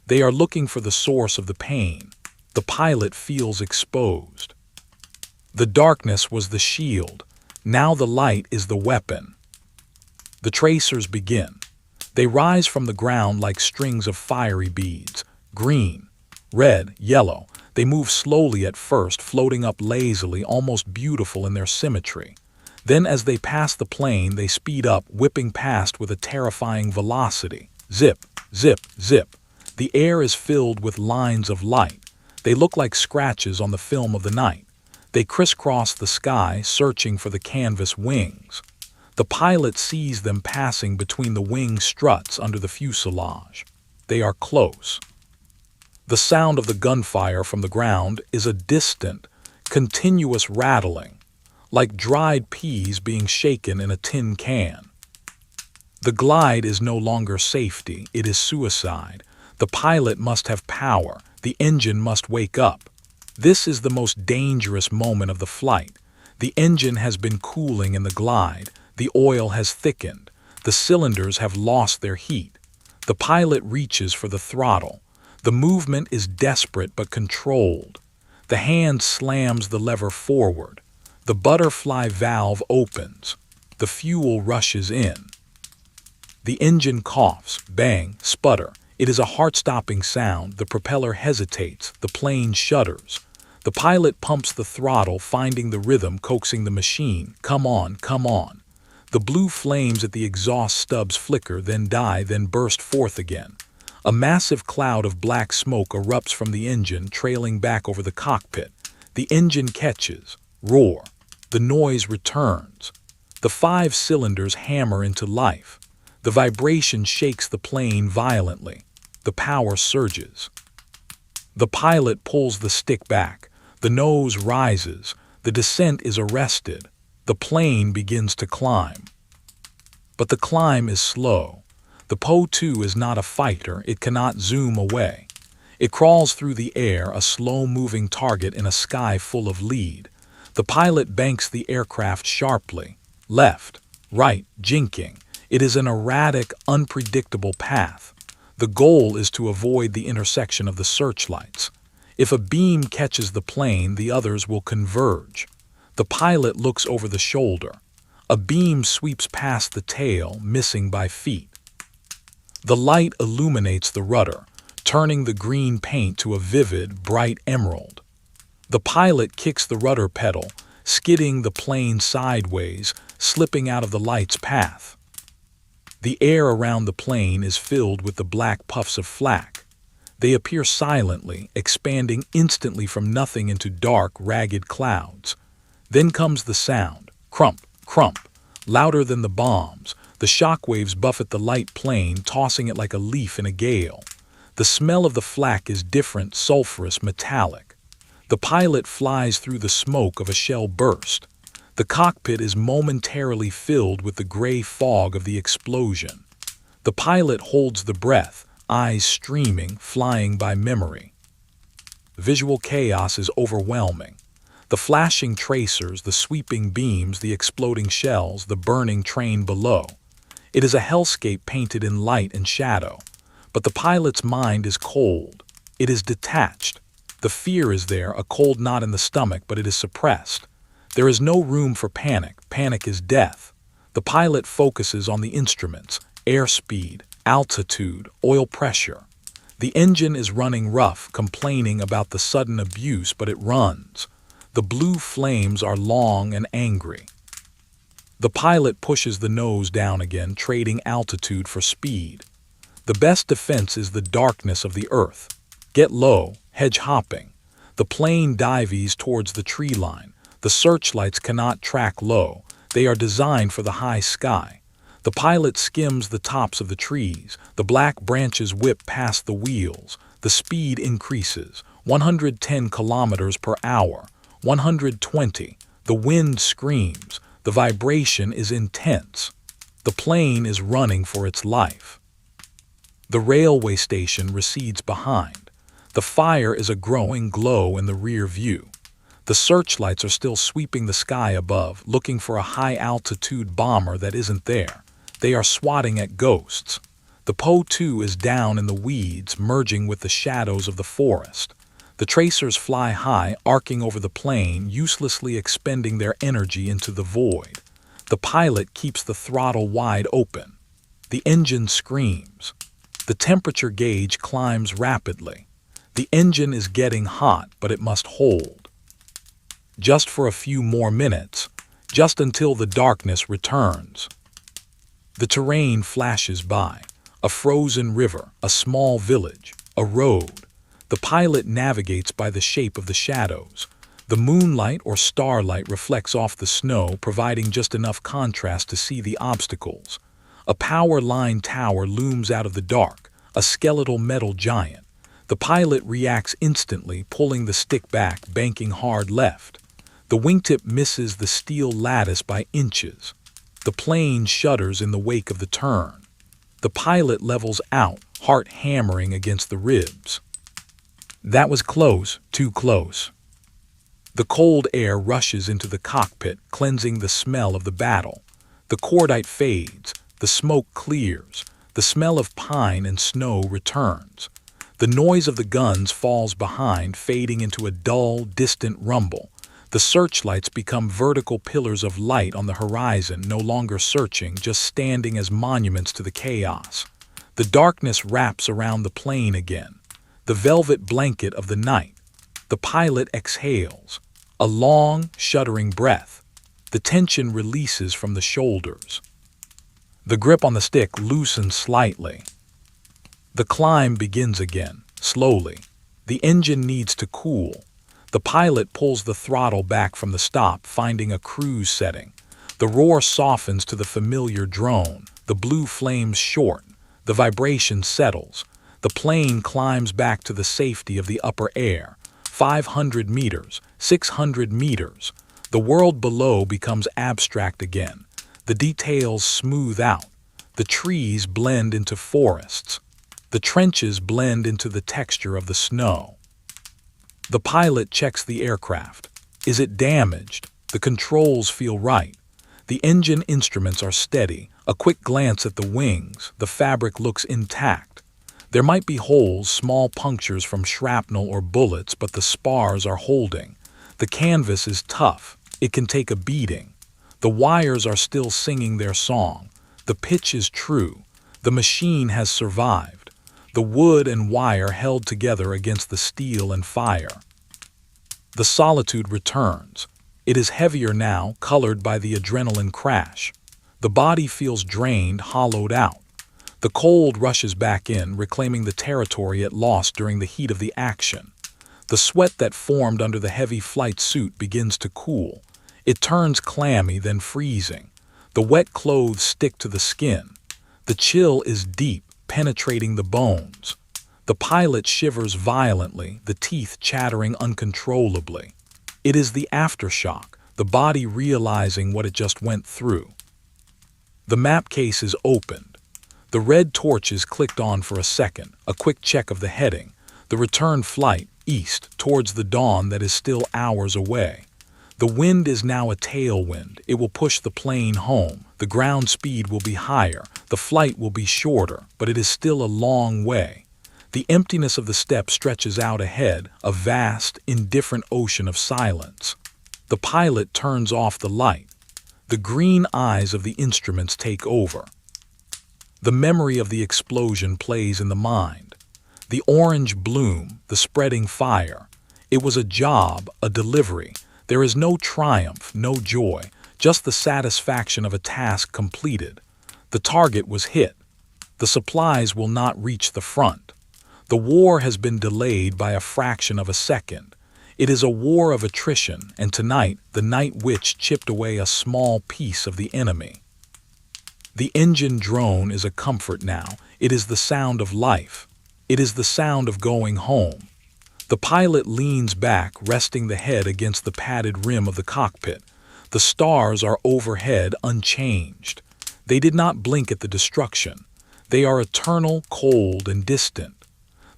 They are looking for the source of the pain. The pilot feels exposed. The darkness was the shield. Now the light is the weapon. The tracers begin. They rise from the ground like strings of fiery beads. Green, red, yellow. They move slowly at first, floating up lazily, almost beautiful in their symmetry. Then as they pass the plane, they speed up, whipping past with a terrifying velocity. Zip, zip, zip. The air is filled with lines of light. They look like scratches on the film of the night. They crisscross the sky, searching for the canvas wings. The pilot sees them passing between the wing struts under the fuselage. They are close. The sound of the gunfire from the ground is a distant, continuous rattling, like dried peas being shaken in a tin can. The glide is no longer safety, it is suicide. The pilot must have power, the engine must wake up. This is the most dangerous moment of the flight. The engine has been cooling in the glide, the oil has thickened, the cylinders have lost their heat. The pilot reaches for the throttle. The movement is desperate but controlled. The hand slams the lever forward. The butterfly valve opens. The fuel rushes in. The engine coughs, bang, sputter. It is a heart-stopping sound. The propeller hesitates. The plane shudders. The pilot pumps the throttle, finding the rhythm, coaxing the machine. Come on, come on. The blue flames at the exhaust stubs flicker, then die, then burst forth again. A massive cloud of black smoke erupts from the engine, trailing back over the cockpit. The engine catches. Roar. The noise returns. The 5 cylinders hammer into life. The vibration shakes the plane violently. The power surges. The pilot pulls the stick back. The nose rises. The descent is arrested. The plane begins to climb. But the climb is slow. The Po-2 is not a fighter. It cannot zoom away. It crawls through the air, a slow-moving target in a sky full of lead. The pilot banks the aircraft sharply. Left, right, jinking. It is an erratic, unpredictable path. The goal is to avoid the intersection of the searchlights. If a beam catches the plane, the others will converge. The pilot looks over the shoulder. A beam sweeps past the tail, missing by feet. The light illuminates the rudder. turning the green paint to a vivid, bright emerald. The pilot kicks the rudder pedal, skidding the plane sideways, slipping out of the light's path. The air around the plane is filled with the black puffs of flak. They appear silently, expanding instantly from nothing into dark, ragged clouds. Then comes the sound, crump, crump, louder than the bombs. The shockwaves buffet the light plane, tossing it like a leaf in a gale. The smell of the flak is different, sulphurous, metallic. The pilot flies through the smoke of a shell burst. The cockpit is momentarily filled with the gray fog of the explosion. The pilot holds the breath, eyes streaming, flying by memory. Visual chaos is overwhelming. The flashing tracers, the sweeping beams, the exploding shells, the burning train below. It is a hellscape painted in light and shadow. But the pilot's mind is cold. It is detached. The fear is there, a cold knot in the stomach, but it is suppressed. There is no room for panic. Panic is death. The pilot focuses on the instruments, airspeed, altitude, oil pressure. The engine is running rough, complaining about the sudden abuse, but it runs. The blue flames are long and angry. The pilot pushes the nose down again, trading altitude for speed. The best defense is the darkness of the earth. Get low, hedge hopping. The plane dives towards the tree line. The searchlights cannot track low. They are designed for the high sky. The pilot skims the tops of the trees. The black branches whip past the wheels. The speed increases. 110 kilometers per hour. 120. The wind screams. The vibration is intense. The plane is running for its life. The railway station recedes behind. The fire is a growing glow in the rear view. The searchlights are still sweeping the sky above, looking for a high-altitude bomber that isn't there. They are swatting at ghosts. The Po-2 is down in the weeds, merging with the shadows of the forest. The tracers fly high, arcing over the plane, uselessly expending their energy into the void. The pilot keeps the throttle wide open. The engine screams. The temperature gauge climbs rapidly. The engine is getting hot, but it must hold. Just for a few more minutes, just until the darkness returns. The terrain flashes by. A frozen river, a small village, a road. The pilot navigates by the shape of the shadows. The moonlight or starlight reflects off the snow, providing just enough contrast to see the obstacles. A power line tower looms out of the dark, a skeletal metal giant. The pilot reacts instantly, pulling the stick back, banking hard left. The wingtip misses the steel lattice by inches. The plane shudders in the wake of the turn. The pilot levels out, heart hammering against the ribs. That was close, too close. The cold air rushes into the cockpit, cleansing the smell of the battle. The cordite fades, the smoke clears, the smell of pine and snow returns. The noise of the guns falls behind, fading into a dull, distant rumble. The searchlights become vertical pillars of light on the horizon, no longer searching, just standing as monuments to the chaos. The darkness wraps around the plane again. The velvet blanket of the night. The pilot exhales. A long, shuddering breath. The tension releases from the shoulders. The grip on the stick loosens slightly. The climb begins again, slowly. The engine needs to cool. The pilot pulls the throttle back from the stop, finding a cruise setting. The roar softens to the familiar drone. The blue flames shorten. The vibration settles. The plane climbs back to the safety of the upper air. 500 meters, 600 meters. The world below becomes abstract again. The details smooth out. The trees blend into forests. The trenches blend into the texture of the snow. The pilot checks the aircraft. Is it damaged? The controls feel right. The engine instruments are steady. A quick glance at the wings. The fabric looks intact. There might be holes, small punctures from shrapnel or bullets, but the spars are holding. The canvas is tough. It can take a beating. The wires are still singing their song. The pitch is true. The machine has survived. the wood and wire held together against the steel and fire. The solitude returns. It is heavier now, colored by the adrenaline crash. The body feels drained, hollowed out. The cold rushes back in, reclaiming the territory it lost during the heat of the action. The sweat that formed under the heavy flight suit begins to cool. It turns clammy, then freezing. The wet clothes stick to the skin. The chill is deep, penetrating the bones. The pilot shivers violently, the teeth chattering uncontrollably. It is the aftershock, the body realizing what it just went through. The map case is opened. The red torch is clicked on for a second, a quick check of the heading. The return flight, east, towards the dawn that is still hours away. The wind is now a tailwind. It will push the plane home. The ground speed will be higher. The flight will be shorter, but it is still a long way. The emptiness of the steppe stretches out ahead, a vast, indifferent ocean of silence. The pilot turns off the light. The green eyes of the instruments take over. The memory of the explosion plays in the mind. The orange bloom, the spreading fire. It was a job, a delivery. There is no triumph, no joy, just the satisfaction of a task completed. The target was hit. The supplies will not reach the front. The war has been delayed by a fraction of a second. It is a war of attrition, and tonight the night witch chipped away a small piece of the enemy. The engine drone is a comfort now. It is the sound of life. It is the sound of going home. The pilot leans back, resting the head against the padded rim of the cockpit. The stars are overhead, unchanged. They did not blink at the destruction. They are eternal, cold, and distant.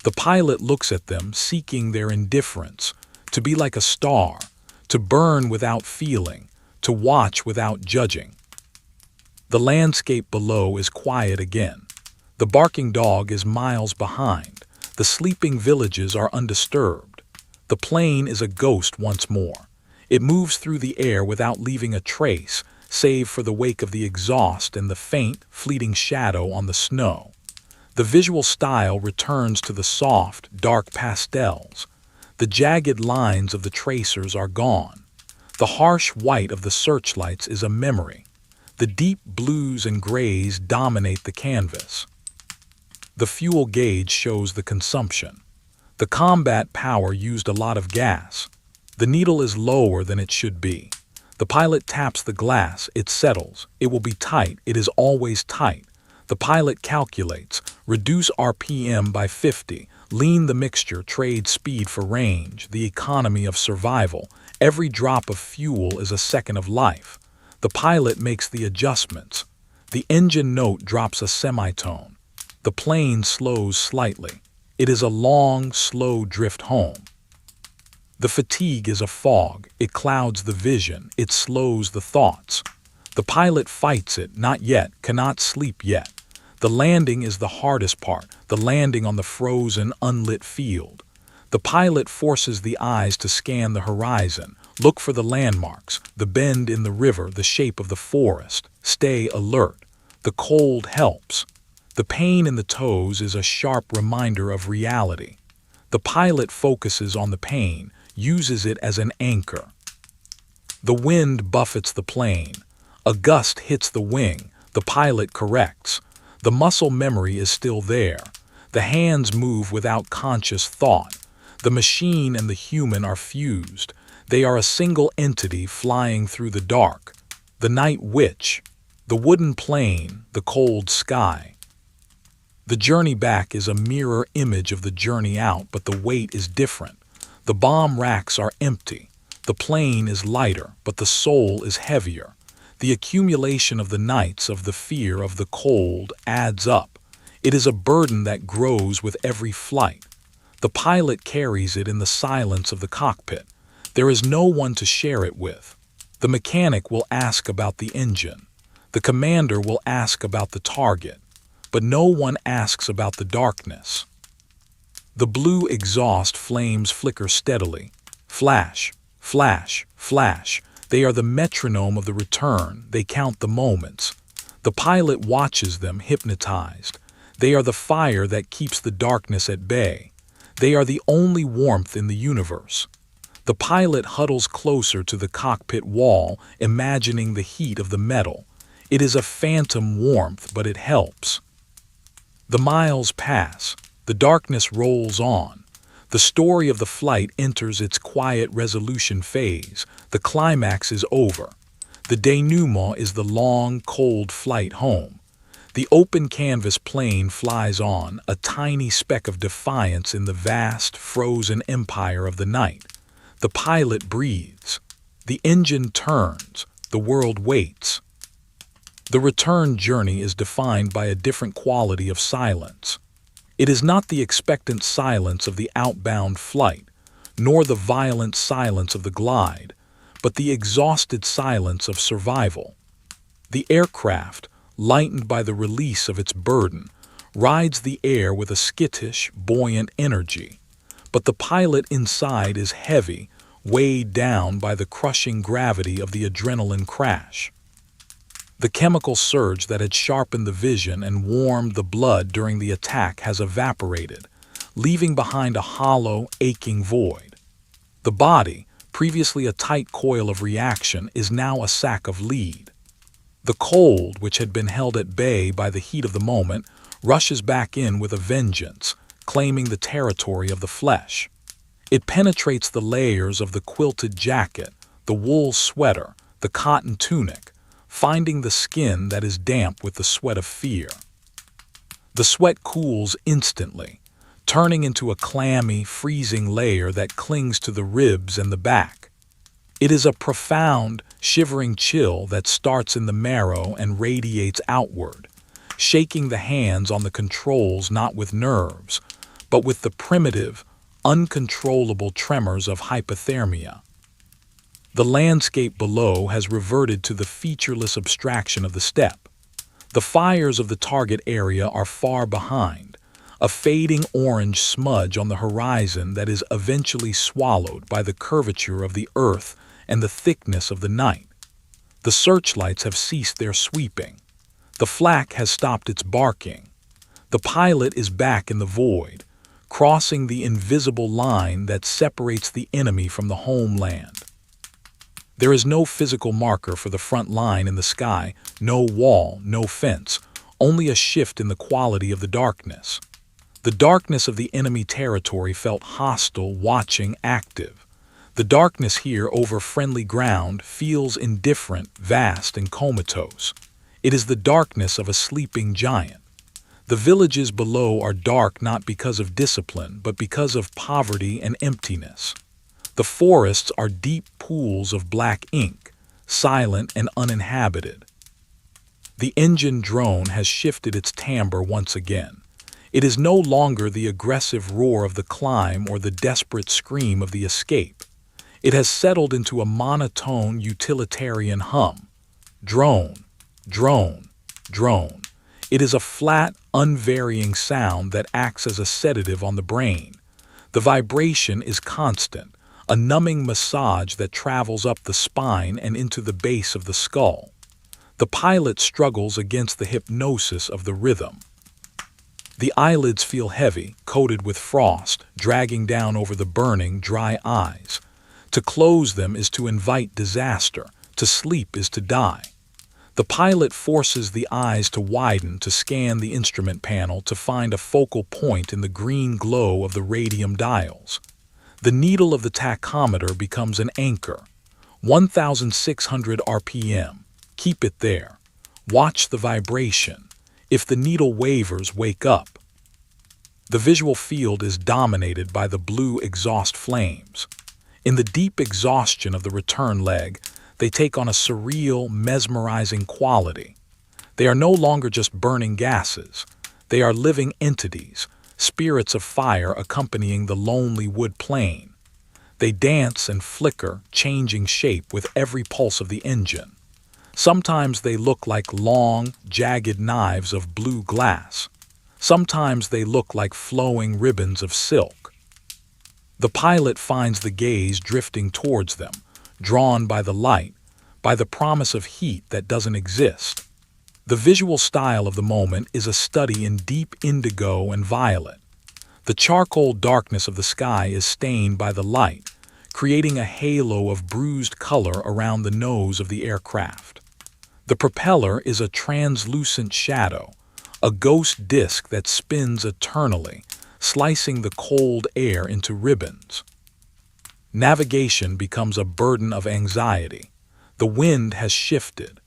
The pilot looks at them, seeking their indifference, to be like a star, to burn without feeling, to watch without judging. The landscape below is quiet again. The barking dog is miles behind. The sleeping villages are undisturbed. The plane is a ghost once more. It moves through the air without leaving a trace, save for the wake of the exhaust and the faint, fleeting shadow on the snow. The visual style returns to the soft, dark pastels. The jagged lines of the tracers are gone. The harsh white of the searchlights is a memory. The deep blues and grays dominate the canvas. The fuel gauge shows the consumption. The combat power used a lot of gas. The needle is lower than it should be. The pilot taps the glass. It settles. It will be tight. It is always tight. The pilot calculates. Reduce RPM by 50. Lean the mixture. Trade speed for range. The economy of survival. Every drop of fuel is a second of life. The pilot makes the adjustments. The engine note drops a semitone. The plane slows slightly. It is a long, slow drift home. The fatigue is a fog. It clouds the vision. It slows the thoughts. The pilot fights it, not yet, cannot sleep yet. The landing is the hardest part, the landing on the frozen, unlit field. The pilot forces the eyes to scan the horizon, look for the landmarks, the bend in the river, the shape of the forest. Stay alert. The cold helps. The pain in the toes is a sharp reminder of reality. The pilot focuses on the pain, uses it as an anchor. The wind buffets the plane. A gust hits the wing. The pilot corrects. The muscle memory is still there. The hands move without conscious thought. The machine and the human are fused. They are a single entity flying through the dark. The night witch, the wooden plane, the cold sky. The journey back is a mirror image of the journey out, but the weight is different. The bomb racks are empty. The plane is lighter, but the soul is heavier. The accumulation of the nights, of the fear, of the cold adds up. It is a burden that grows with every flight. The pilot carries it in the silence of the cockpit. There is no one to share it with. The mechanic will ask about the engine. The commander will ask about the target. But no one asks about the darkness. The blue exhaust flames flicker steadily. Flash, flash, flash. They are the metronome of the return. They count the moments. The pilot watches them, hypnotized. They are the fire that keeps the darkness at bay. They are the only warmth in the universe. The pilot huddles closer to the cockpit wall, imagining the heat of the metal. It is a phantom warmth, but it helps. The miles pass. The darkness rolls on. The story of the flight enters its quiet resolution phase. The climax is over. The denouement is the long, cold flight home. The open canvas plane flies on, a tiny speck of defiance in the vast, frozen empire of the night. The pilot breathes. The engine turns. The world waits. The return journey is defined by a different quality of silence. It is not the expectant silence of the outbound flight, nor the violent silence of the glide, but the exhausted silence of survival. The aircraft, lightened by the release of its burden, rides the air with a skittish, buoyant energy. But the pilot inside is heavy, weighed down by the crushing gravity of the adrenaline crash. The chemical surge that had sharpened the vision and warmed the blood during the attack has evaporated, leaving behind a hollow, aching void. The body, previously a tight coil of reaction, is now a sack of lead. The cold, which had been held at bay by the heat of the moment, rushes back in with a vengeance, claiming the territory of the flesh. It penetrates the layers of the quilted jacket, the wool sweater, the cotton tunic, finding the skin that is damp with the sweat of fear. The sweat cools instantly, turning into a clammy, freezing layer that clings to the ribs and the back. It is a profound, shivering chill that starts in the marrow and radiates outward, shaking the hands on the controls not with nerves, but with the primitive, uncontrollable tremors of hypothermia. The landscape below has reverted to the featureless abstraction of the steppe. The fires of the target area are far behind, a fading orange smudge on the horizon that is eventually swallowed by the curvature of the earth and the thickness of the night. The searchlights have ceased their sweeping. The flak has stopped its barking. The pilot is back in the void, crossing the invisible line that separates the enemy from the homeland. There is no physical marker for the front line in the sky, no wall, no fence, only a shift in the quality of the darkness. The darkness of the enemy territory felt hostile, watching, active. The darkness here over friendly ground feels indifferent, vast, and comatose. It is the darkness of a sleeping giant. The villages below are dark not because of discipline, but because of poverty and emptiness. The forests are deep pools of black ink, silent and uninhabited. The engine drone has shifted its timbre once again. It is no longer the aggressive roar of the climb or the desperate scream of the escape. It has settled into a monotone utilitarian hum. Drone, drone, drone. It is a flat, unvarying sound that acts as a sedative on the brain. The vibration is constant, a numbing massage that travels up the spine and into the base of the skull. The pilot struggles against the hypnosis of the rhythm. The eyelids feel heavy, coated with frost, dragging down over the burning, dry eyes. To close them is to invite disaster. To sleep is to die. The pilot forces the eyes to widen to scan the instrument panel to find a focal point in the green glow of the radium dials. The needle of the tachometer becomes an anchor. 1,600 RPM. Keep it there. Watch the vibration. If the needle wavers, wake up. The visual field is dominated by the blue exhaust flames. In the deep exhaustion of the return leg, they take on a surreal, mesmerizing quality. They are no longer just burning gases. They are living entities, spirits of fire accompanying the lonely wood plane. They dance and flicker, changing shape with every pulse of the engine. Sometimes they look like long, jagged knives of blue glass. Sometimes they look like flowing ribbons of silk. The pilot finds the gaze drifting towards them, drawn by the light, by the promise of heat that doesn't exist. The visual style of the moment is a study in deep indigo and violet. The charcoal darkness of the sky is stained by the light, creating a halo of bruised color around the nose of the aircraft. The propeller is a translucent shadow, a ghost disk that spins eternally, slicing the cold air into ribbons. Navigation becomes a burden of anxiety. The wind has shifted.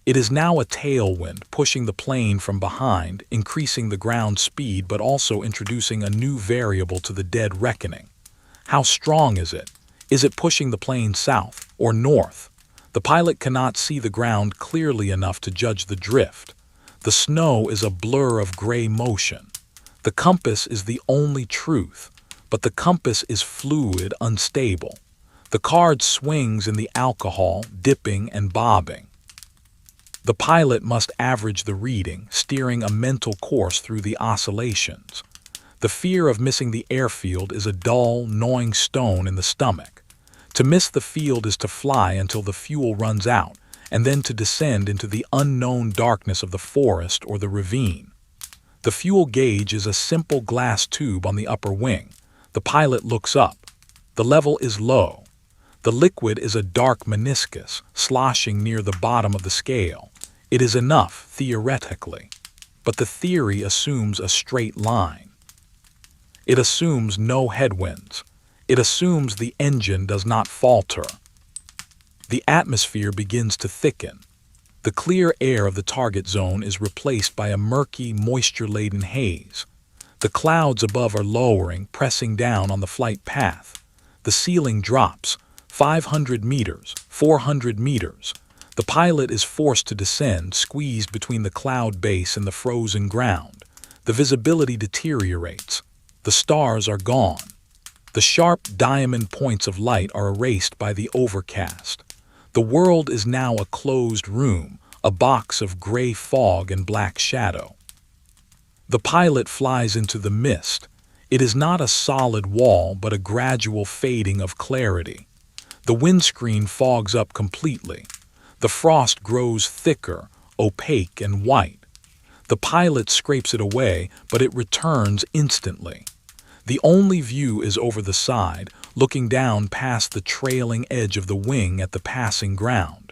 It is now a tailwind, pushing the plane from behind, increasing the ground speed but also introducing a new variable to the dead reckoning. How strong is it? Is it pushing the plane south or north? The pilot cannot see the ground clearly enough to judge the drift. The snow is a blur of gray motion. The compass is the only truth, but the compass is fluid, unstable. The card swings in the alcohol, dipping and bobbing. The pilot must average the reading, steering a mental course through the oscillations. The fear of missing the airfield is a dull, gnawing stone in the stomach. To miss the field is to fly until the fuel runs out, and then to descend into the unknown darkness of the forest or the ravine. The fuel gauge is a simple glass tube on the upper wing. The pilot looks up. The level is low. The liquid is a dark meniscus, sloshing near the bottom of the scale. It is enough, theoretically. But the theory assumes a straight line. It assumes no headwinds. It assumes the engine does not falter. The atmosphere begins to thicken. The clear air of the target zone is replaced by a murky, moisture-laden haze. The clouds above are lowering, pressing down on the flight path. The ceiling drops, 500 meters, 400 meters. The pilot is forced to descend, squeezed between the cloud base and the frozen ground. The visibility deteriorates. The stars are gone. The sharp diamond points of light are erased by the overcast. The world is now a closed room, a box of gray fog and black shadow. The pilot flies into the mist. It is not a solid wall, but a gradual fading of clarity. The windscreen fogs up completely. The frost grows thicker, opaque and white. The pilot scrapes it away, but it returns instantly. The only view is over the side, looking down past the trailing edge of the wing at the passing ground.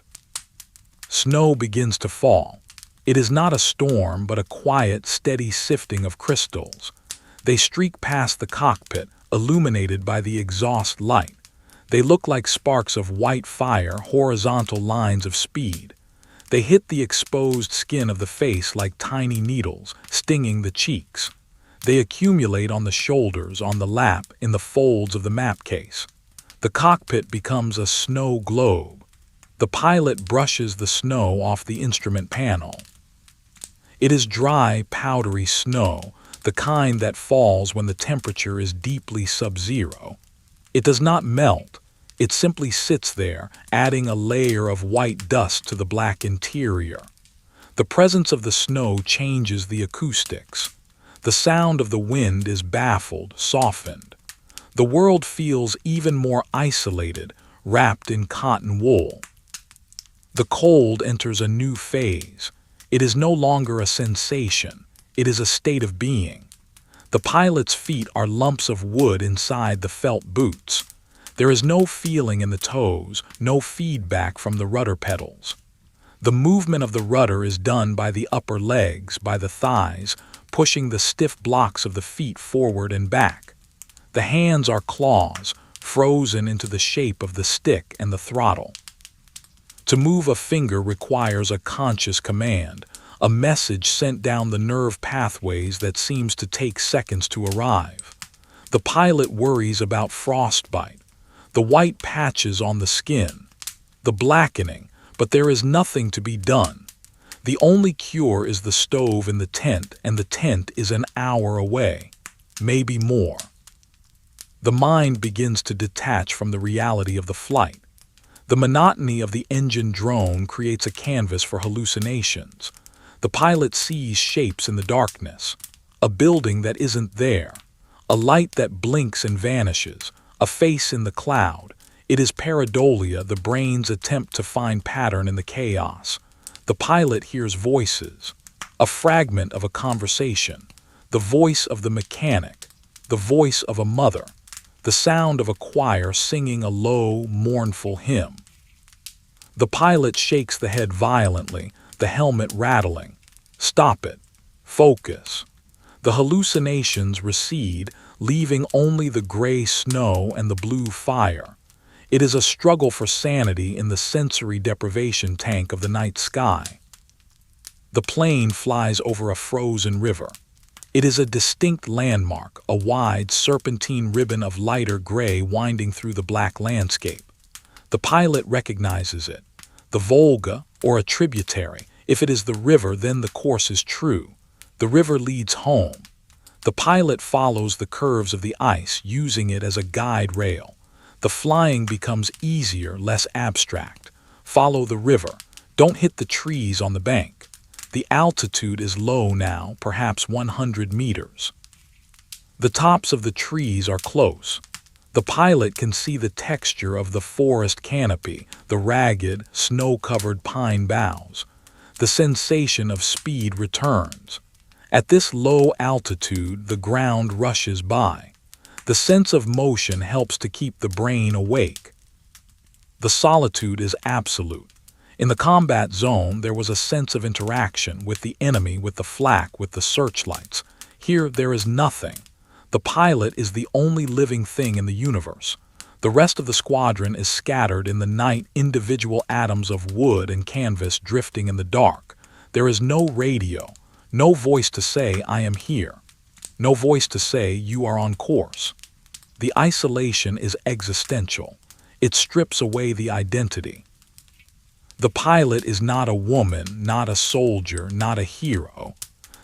Snow begins to fall. It is not a storm, but a quiet, steady sifting of crystals. They streak past the cockpit, illuminated by the exhaust light. They look like sparks of white fire, horizontal lines of speed. They hit the exposed skin of the face like tiny needles, stinging the cheeks. They accumulate on the shoulders, on the lap, in the folds of the map case. The cockpit becomes a snow globe. The pilot brushes the snow off the instrument panel. It is dry, powdery snow, the kind that falls when the temperature is deeply sub-zero. It does not melt. It simply sits there, adding a layer of white dust to the black interior. The presence of the snow changes the acoustics. The sound of the wind is baffled, softened. The world feels even more isolated, wrapped in cotton wool. The cold enters a new phase. It is no longer a sensation. It is a state of being. The pilot's feet are lumps of wood inside the felt boots. There is no feeling in the toes, no feedback from the rudder pedals. The movement of the rudder is done by the upper legs, by the thighs, pushing the stiff blocks of the feet forward and back. The hands are claws, frozen into the shape of the stick and the throttle. To move a finger requires a conscious command, a message sent down the nerve pathways that seems to take seconds to arrive. The pilot worries about frostbite, the white patches on the skin, the blackening, but there is nothing to be done. The only cure is the stove in the tent, and the tent is an hour away, maybe more. The mind begins to detach from the reality of the flight. The monotony of the engine drone creates a canvas for hallucinations. The pilot sees shapes in the darkness, a building that isn't there, a light that blinks and vanishes, a face in the cloud. It is pareidolia, the brain's attempt to find pattern in the chaos. The pilot hears voices, a fragment of a conversation, the voice of the mechanic, the voice of a mother, the sound of a choir singing a low, mournful hymn. The pilot shakes the head violently, the helmet rattling. Stop it. Focus. The hallucinations recede, leaving only the gray snow and the blue fire. It is a struggle for sanity in the sensory deprivation tank of the night sky. The plane flies over a frozen river. It is a distinct landmark, a wide, serpentine ribbon of lighter gray winding through the black landscape. The pilot recognizes it. The Volga, or a tributary. If it is the river, then the course is true. The river leads home. The pilot follows the curves of the ice, using it as a guide rail. The flying becomes easier, less abstract. Follow the river. Don't hit the trees on the bank. The altitude is low now, perhaps 100 meters. The tops of the trees are close. The pilot can see the texture of the forest canopy, the ragged, snow-covered pine boughs. The sensation of speed returns. At this low altitude, the ground rushes by. The sense of motion helps to keep the brain awake. The solitude is absolute. In the combat zone, there was a sense of interaction with the enemy, with the flak, with the searchlights. Here, there is nothing. The pilot is the only living thing in the universe. The rest of the squadron is scattered in the night, individual atoms of wood and canvas drifting in the dark. There is no radio, no voice to say, "I am here." No voice to say, "You are on course." The isolation is existential. It strips away the identity. The pilot is not a woman, not a soldier, not a hero.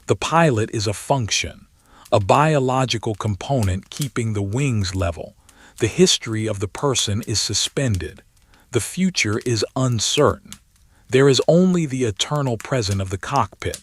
The pilot is a function, a biological component keeping the wings level. The history of the person is suspended. The future is uncertain. There is only the eternal present of the cockpit.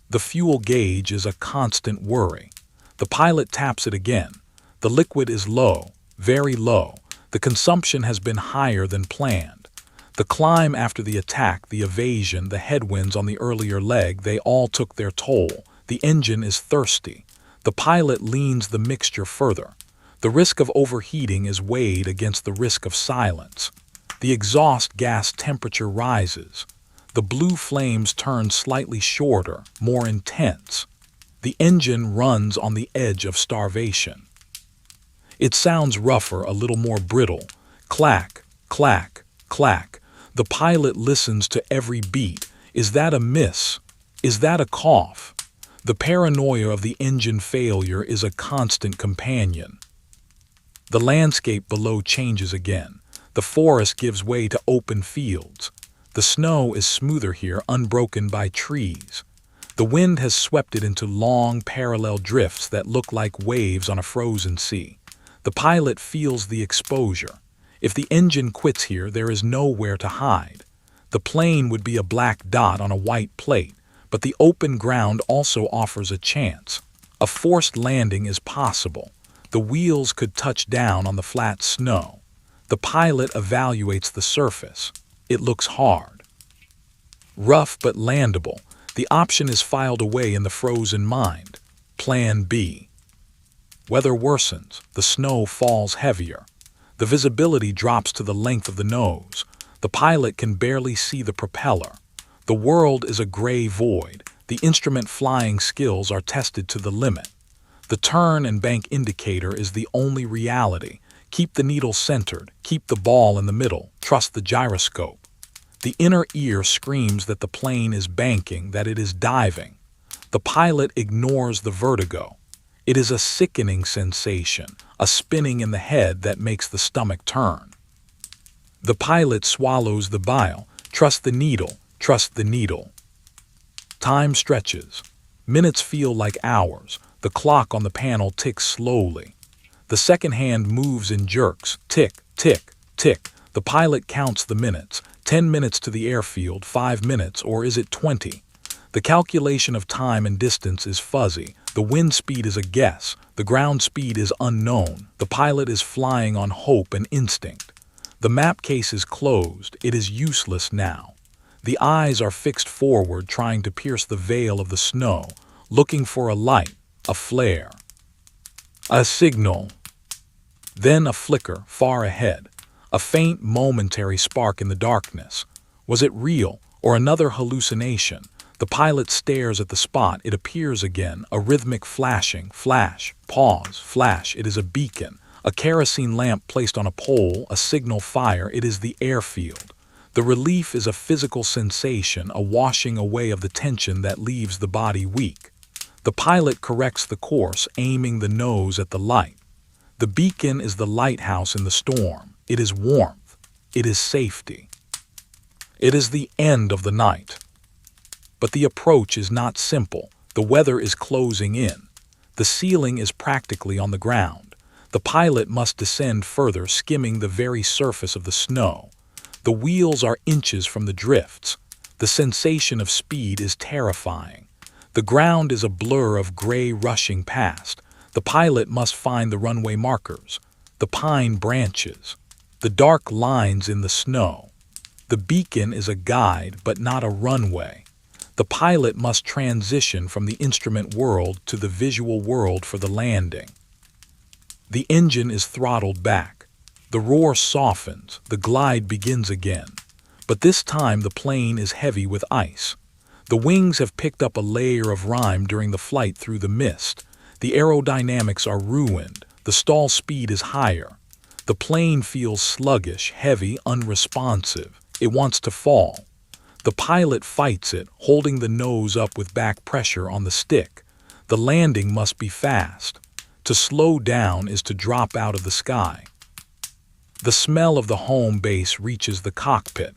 The fuel gauge is a constant worry. The pilot taps it again. The liquid is low, very low. The consumption has been higher than planned. The climb after the attack, the evasion, the headwinds on the earlier leg, they all took their toll. The engine is thirsty. The pilot leans the mixture further. The risk of overheating is weighed against the risk of silence. The exhaust gas temperature rises. The blue flames turn slightly shorter, more intense. The engine runs on the edge of starvation. It sounds rougher, a little more brittle. Clack, clack, clack. The pilot listens to every beat. Is that a miss? Is that a cough? The paranoia of the engine failure is a constant companion. The landscape below changes again. The forest gives way to open fields. The snow is smoother here, unbroken by trees. The wind has swept it into long, parallel drifts that look like waves on a frozen sea. The pilot feels the exposure. If the engine quits here, there is nowhere to hide. The plane would be a black dot on a white plate, but the open ground also offers a chance. A forced landing is possible. The wheels could touch down on the flat snow. The pilot evaluates the surface. It looks hard. Rough but landable. The option is filed away in the frozen mind. Plan B. Weather worsens. The snow falls heavier. The visibility drops to the length of the nose. The pilot can barely see the propeller. The world is a gray void. The instrument flying skills are tested to the limit. The turn and bank indicator is the only reality. Keep the needle centered. Keep the ball in the middle. Trust the gyroscope. The inner ear screams that the plane is banking, that it is diving. The pilot ignores the vertigo. It is a sickening sensation, a spinning in the head that makes the stomach turn. The pilot swallows the bile. Trust the needle. Trust the needle. Time stretches. Minutes feel like hours. The clock on the panel ticks slowly. The second hand moves in jerks. Tick, tick, tick. The pilot counts the minutes. 10 minutes to the airfield, 5 minutes, or is it 20? The calculation of time and distance is fuzzy. The wind speed is a guess. The ground speed is unknown. The pilot is flying on hope and instinct. The map case is closed. It is useless now. The eyes are fixed forward, trying to pierce the veil of the snow, looking for a light, a flare, a signal. Then a flicker far ahead, a faint momentary spark in the darkness. Was it real or another hallucination? The pilot stares at the spot. It appears again, a rhythmic flashing, flash, pause, flash. It is a beacon, a kerosene lamp placed on a pole, a signal fire. It is the airfield. The relief is a physical sensation, a washing away of the tension that leaves the body weak. The pilot corrects the course, aiming the nose at the light. The beacon is the lighthouse in the storm. It is warmth. It is safety. It is the end of the night. But the approach is not simple. The weather is closing in. The ceiling is practically on the ground. The pilot must descend further, skimming the very surface of the snow. The wheels are inches from the drifts. The sensation of speed is terrifying. The ground is a blur of gray rushing past. The pilot must find the runway markers, the pine branches, the dark lines in the snow. The beacon is a guide, but not a runway. The pilot must transition from the instrument world to the visual world for the landing. The engine is throttled back. The roar softens. The glide begins again. But this time the plane is heavy with ice. The wings have picked up a layer of rime during the flight through the mist. The aerodynamics are ruined. The stall speed is higher. The plane feels sluggish, heavy, unresponsive. It wants to fall. The pilot fights it, holding the nose up with back pressure on the stick. The landing must be fast. To slow down is to drop out of the sky. The smell of the home base reaches the cockpit.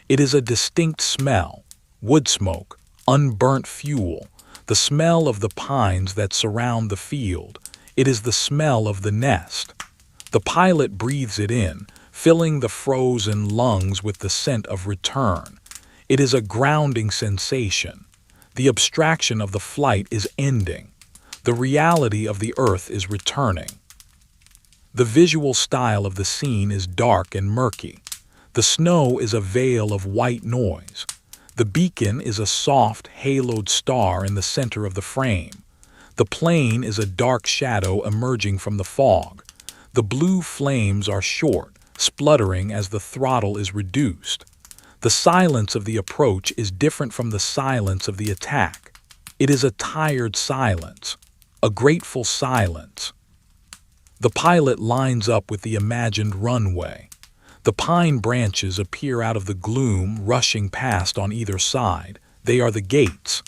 It is a distinct smell: wood smoke, unburnt fuel, the smell of the pines that surround the field. It is the smell of the nest. The pilot breathes it in, filling the frozen lungs with the scent of return. It is a grounding sensation. The abstraction of the flight is ending. The reality of the earth is returning. The visual style of the scene is dark and murky. The snow is a veil of white noise. The beacon is a soft, haloed star in the center of the frame. The plane is a dark shadow emerging from the fog. The blue flames are short, spluttering as the throttle is reduced. The silence of the approach is different from the silence of the attack. It is a tired silence, a grateful silence. The pilot lines up with the imagined runway. The pine branches appear out of the gloom, rushing past on either side. They are the gates.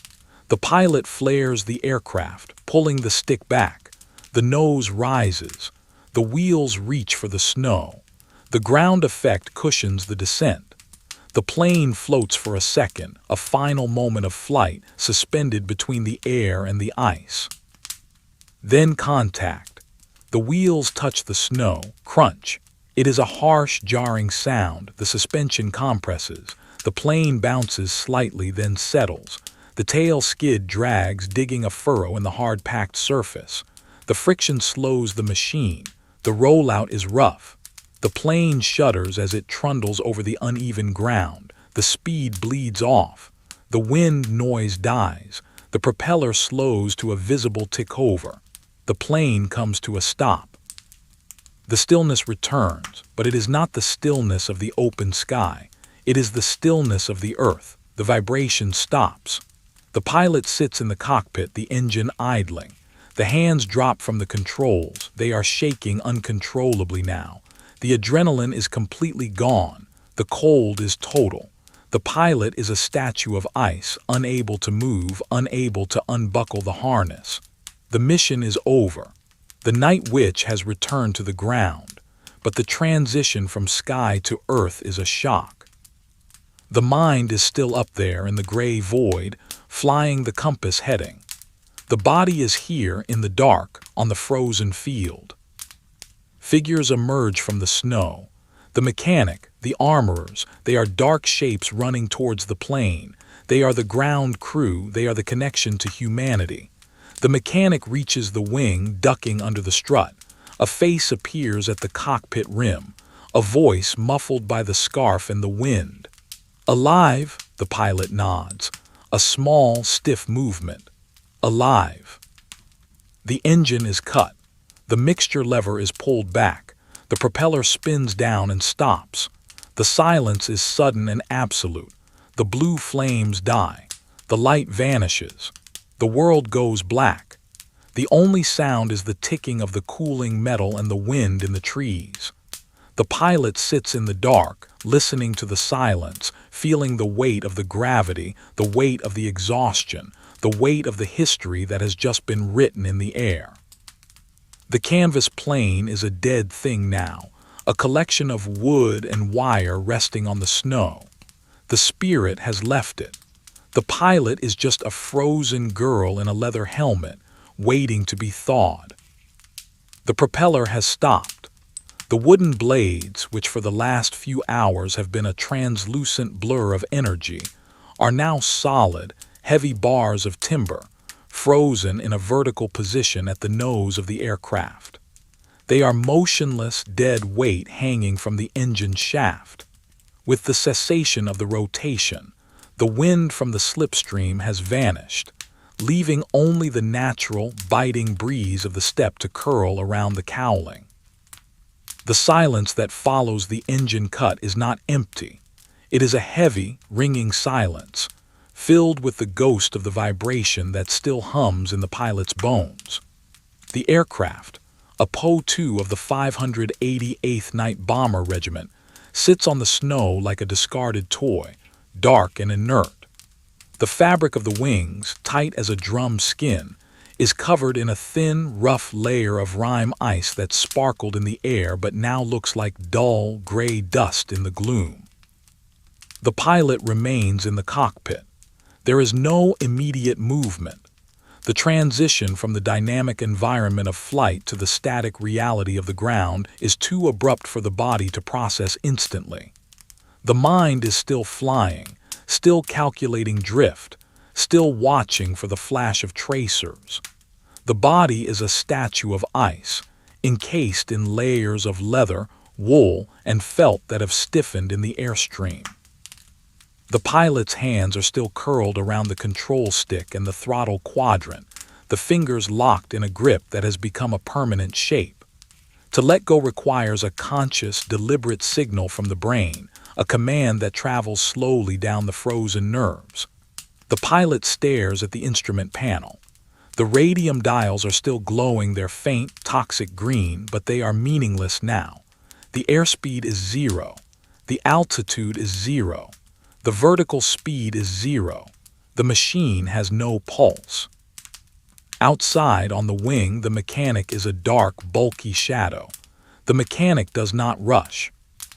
The pilot flares the aircraft, pulling the stick back. The nose rises. The wheels reach for the snow. The ground effect cushions the descent. The plane floats for a second, a final moment of flight, suspended between the air and the ice. Then contact. The wheels touch the snow, crunch. It is a harsh, jarring sound. The suspension compresses. The plane bounces slightly, then settles. The tail skid drags, digging a furrow in the hard-packed surface. The friction slows the machine. The rollout is rough. The plane shudders as it trundles over the uneven ground. The speed bleeds off. The wind noise dies. The propeller slows to a visible tick over. The plane comes to a stop. The stillness returns, but it is not the stillness of the open sky. It is the stillness of the earth. The vibration stops. The pilot sits in the cockpit, the engine idling. The hands drop from the controls. They are shaking uncontrollably now. The adrenaline is completely gone. The cold is total. The pilot is a statue of ice, unable to move, unable to unbuckle the harness. The mission is over. The night witch has returned to the ground, but the transition from sky to earth is a shock. The mind is still up there in the gray void, flying the compass heading. The body is here in the dark, on the frozen field. Figures emerge from the snow. The mechanic, the armorers, they are dark shapes running towards the plane. They are the ground crew. They are the connection to humanity. The mechanic reaches the wing, ducking under the strut. A face appears at the cockpit rim, a voice muffled by the scarf and the wind. Alive? The pilot nods. A small, stiff movement. Alive. The engine is cut. The mixture lever is pulled back. The propeller spins down and stops. The silence is sudden and absolute. The blue flames die. The light vanishes. The world goes black. The only sound is the ticking of the cooling metal and the wind in the trees. The pilot sits in the dark, listening to the silence, feeling the weight of the gravity, the weight of the exhaustion, the weight of the history that has just been written in the air. The canvas plane is a dead thing now, a collection of wood and wire resting on the snow. The spirit has left it. The pilot is just a frozen girl in a leather helmet, waiting to be thawed. The propeller has stopped. The wooden blades, which for the last few hours have been a translucent blur of energy, are now solid, heavy bars of timber, frozen in a vertical position at the nose of the aircraft. They are motionless, dead weight hanging from the engine shaft. With the cessation of the rotation, the wind from the slipstream has vanished, leaving only the natural, biting breeze of the steppe to curl around the cowling. The silence that follows the engine cut is not empty. It is a heavy, ringing silence, filled with the ghost of the vibration that still hums in the pilot's bones. The aircraft, a Po-2 of the 588th Night Bomber Regiment, sits on the snow like a discarded toy, dark and inert. The fabric of the wings, tight as a drum skin, is covered in a thin, rough layer of rime ice that sparkled in the air but now looks like dull, gray dust in the gloom. The pilot remains in the cockpit. There is no immediate movement. The transition from the dynamic environment of flight to the static reality of the ground is too abrupt for the body to process instantly. The mind is still flying, still calculating drift, still watching for the flash of tracers. The body is a statue of ice, encased in layers of leather, wool, and felt that have stiffened in the airstream. The pilot's hands are still curled around the control stick and the throttle quadrant, the fingers locked in a grip that has become a permanent shape. To let go requires a conscious, deliberate signal from the brain, a command that travels slowly down the frozen nerves. The pilot stares at the instrument panel. The radium dials are still glowing their faint, toxic green, but they are meaningless now. The airspeed is 0. The altitude is 0. The vertical speed is 0. The machine has no pulse. Outside, on the wing, the mechanic is a dark, bulky shadow. The mechanic does not rush.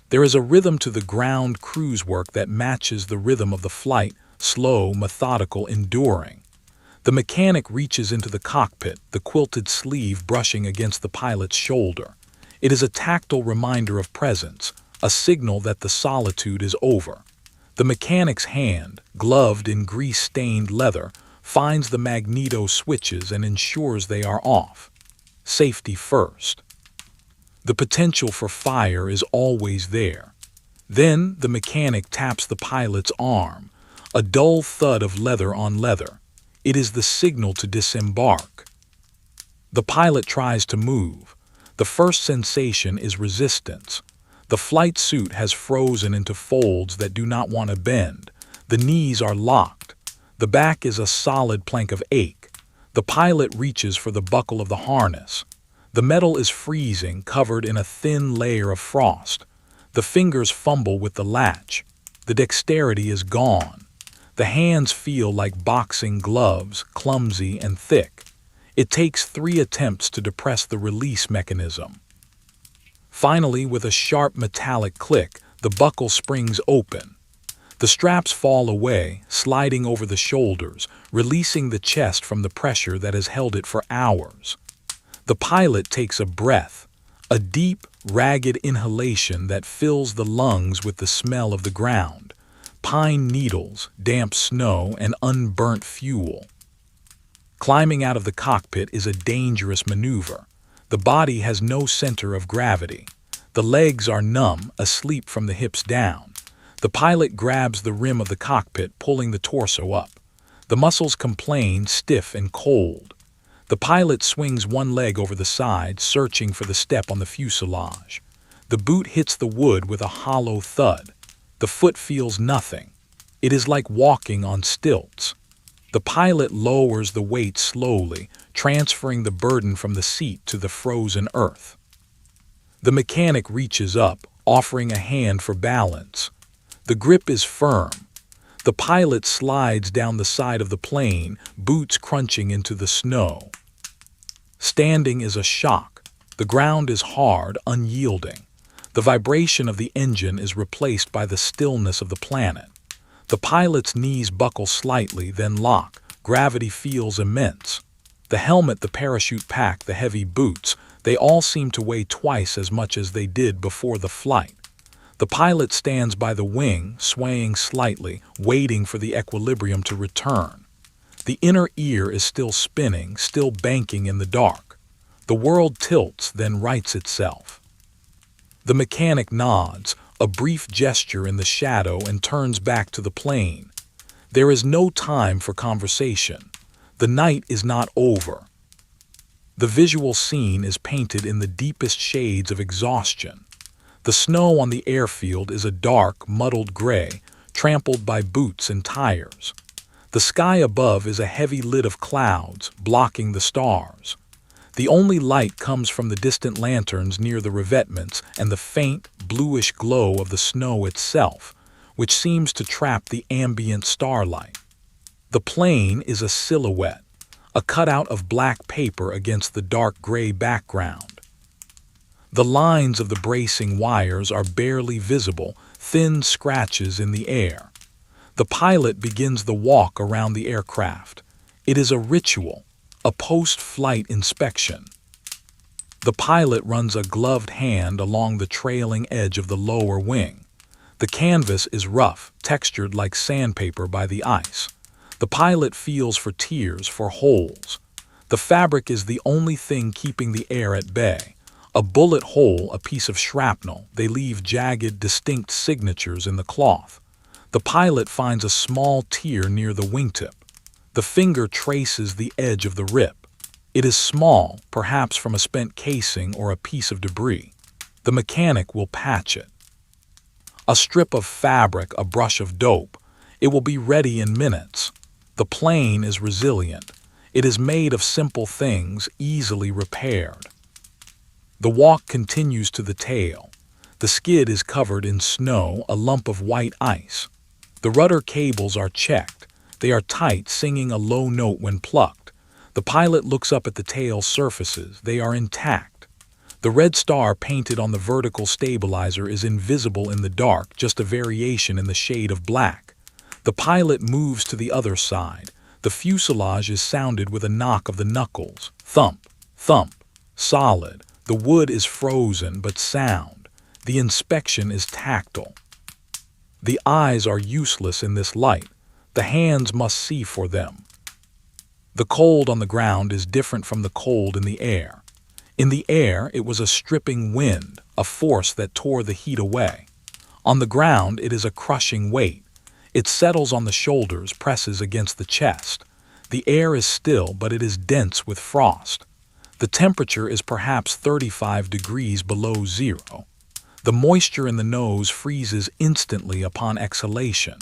There is a rhythm to the ground cruise work that matches the rhythm of the flight, slow, methodical, enduring. The mechanic reaches into the cockpit, the quilted sleeve brushing against the pilot's shoulder. It is a tactile reminder of presence, a signal that the solitude is over. The mechanic's hand, gloved in grease-stained leather, finds the magneto switches and ensures they are off. Safety first. The potential for fire is always there. Then the mechanic taps the pilot's arm, a dull thud of leather on leather. It is the signal to disembark. The pilot tries to move. The first sensation is resistance. The flight suit has frozen into folds that do not want to bend. The knees are locked. The back is a solid plank of ache. The pilot reaches for the buckle of the harness. The metal is freezing, covered in a thin layer of frost. The fingers fumble with the latch. The dexterity is gone. The hands feel like boxing gloves, clumsy and thick. It takes 3 attempts to depress the release mechanism. Finally, with a sharp metallic click, the buckle springs open. The straps fall away, sliding over the shoulders, releasing the chest from the pressure that has held it for hours. The pilot takes a breath, a deep, ragged inhalation that fills the lungs with the smell of the ground, pine needles, damp snow, and unburnt fuel. Climbing out of the cockpit is a dangerous maneuver. The body has no center of gravity. The legs are numb, asleep from the hips down. The pilot grabs the rim of the cockpit, pulling the torso up. The muscles complain, stiff and cold. The pilot swings one leg over the side, searching for the step on the fuselage. The boot hits the wood with a hollow thud. The foot feels nothing. It is like walking on stilts. The pilot lowers the weight slowly, transferring the burden from the seat to the frozen earth. The mechanic reaches up, offering a hand for balance. The grip is firm. The pilot slides down the side of the plane, boots crunching into the snow. Standing is a shock. The ground is hard, unyielding. The vibration of the engine is replaced by the stillness of the planet. The pilot's knees buckle slightly, then lock. Gravity feels immense. The helmet, the parachute pack, the heavy boots, they all seem to weigh twice as much as they did before the flight. The pilot stands by the wing, swaying slightly, waiting for the equilibrium to return. The inner ear is still spinning, still banking in the dark. The world tilts, then rights itself. The mechanic nods, a brief gesture in the shadow, and turns back to the plane. There is no time for conversation. The night is not over. The visual scene is painted in the deepest shades of exhaustion. The snow on the airfield is a dark, muddled gray, trampled by boots and tires. The sky above is a heavy lid of clouds, blocking the stars. The only light comes from the distant lanterns near the revetments and the faint, bluish glow of the snow itself, which seems to trap the ambient starlight. The plane is a silhouette, a cutout of black paper against the dark gray background. The lines of the bracing wires are barely visible, thin scratches in the air. The pilot begins the walk around the aircraft. It is a ritual, a post-flight inspection. The pilot runs a gloved hand along the trailing edge of the lower wing. The canvas is rough, textured like sandpaper by the ice. The pilot feels for tears, for holes. The fabric is the only thing keeping the air at bay. A bullet hole, a piece of shrapnel, they leave jagged, distinct signatures in the cloth. The pilot finds a small tear near the wingtip. The finger traces the edge of the rip. It is small, perhaps from a spent casing or a piece of debris. The mechanic will patch it. A strip of fabric, a brush of dope. It will be ready in minutes. The plane is resilient. It is made of simple things, easily repaired. The walk continues to the tail. The skid is covered in snow, a lump of white ice. The rudder cables are checked. They are tight, singing a low note when plucked. The pilot looks up at the tail surfaces. They are intact. The red star painted on the vertical stabilizer is invisible in the dark, just a variation in the shade of black. The pilot moves to the other side. The fuselage is sounded with a knock of the knuckles. Thump, thump, solid. The wood is frozen but sound. The inspection is tactile. The eyes are useless in this light. The hands must see for them. The cold on the ground is different from the cold in the air. In the air, it was a stripping wind, a force that tore the heat away. On the ground, it is a crushing weight. It settles on the shoulders, presses against the chest. The air is still, but it is dense with frost. The temperature is perhaps 35 degrees below zero. The moisture in the nose freezes instantly upon exhalation.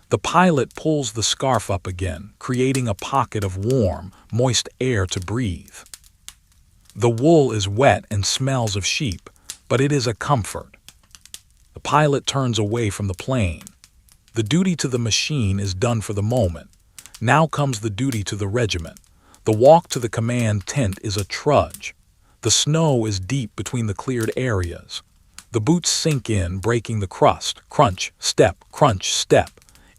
The pilot pulls the scarf up again, creating a pocket of warm, moist air to breathe. The wool is wet and smells of sheep, but it is a comfort. The pilot turns away from the plane. The duty to the machine is done for the moment. Now comes the duty to the regiment. The walk to the command tent is a trudge. The snow is deep between the cleared areas. The boots sink in, breaking the crust. Crunch, step, crunch, step.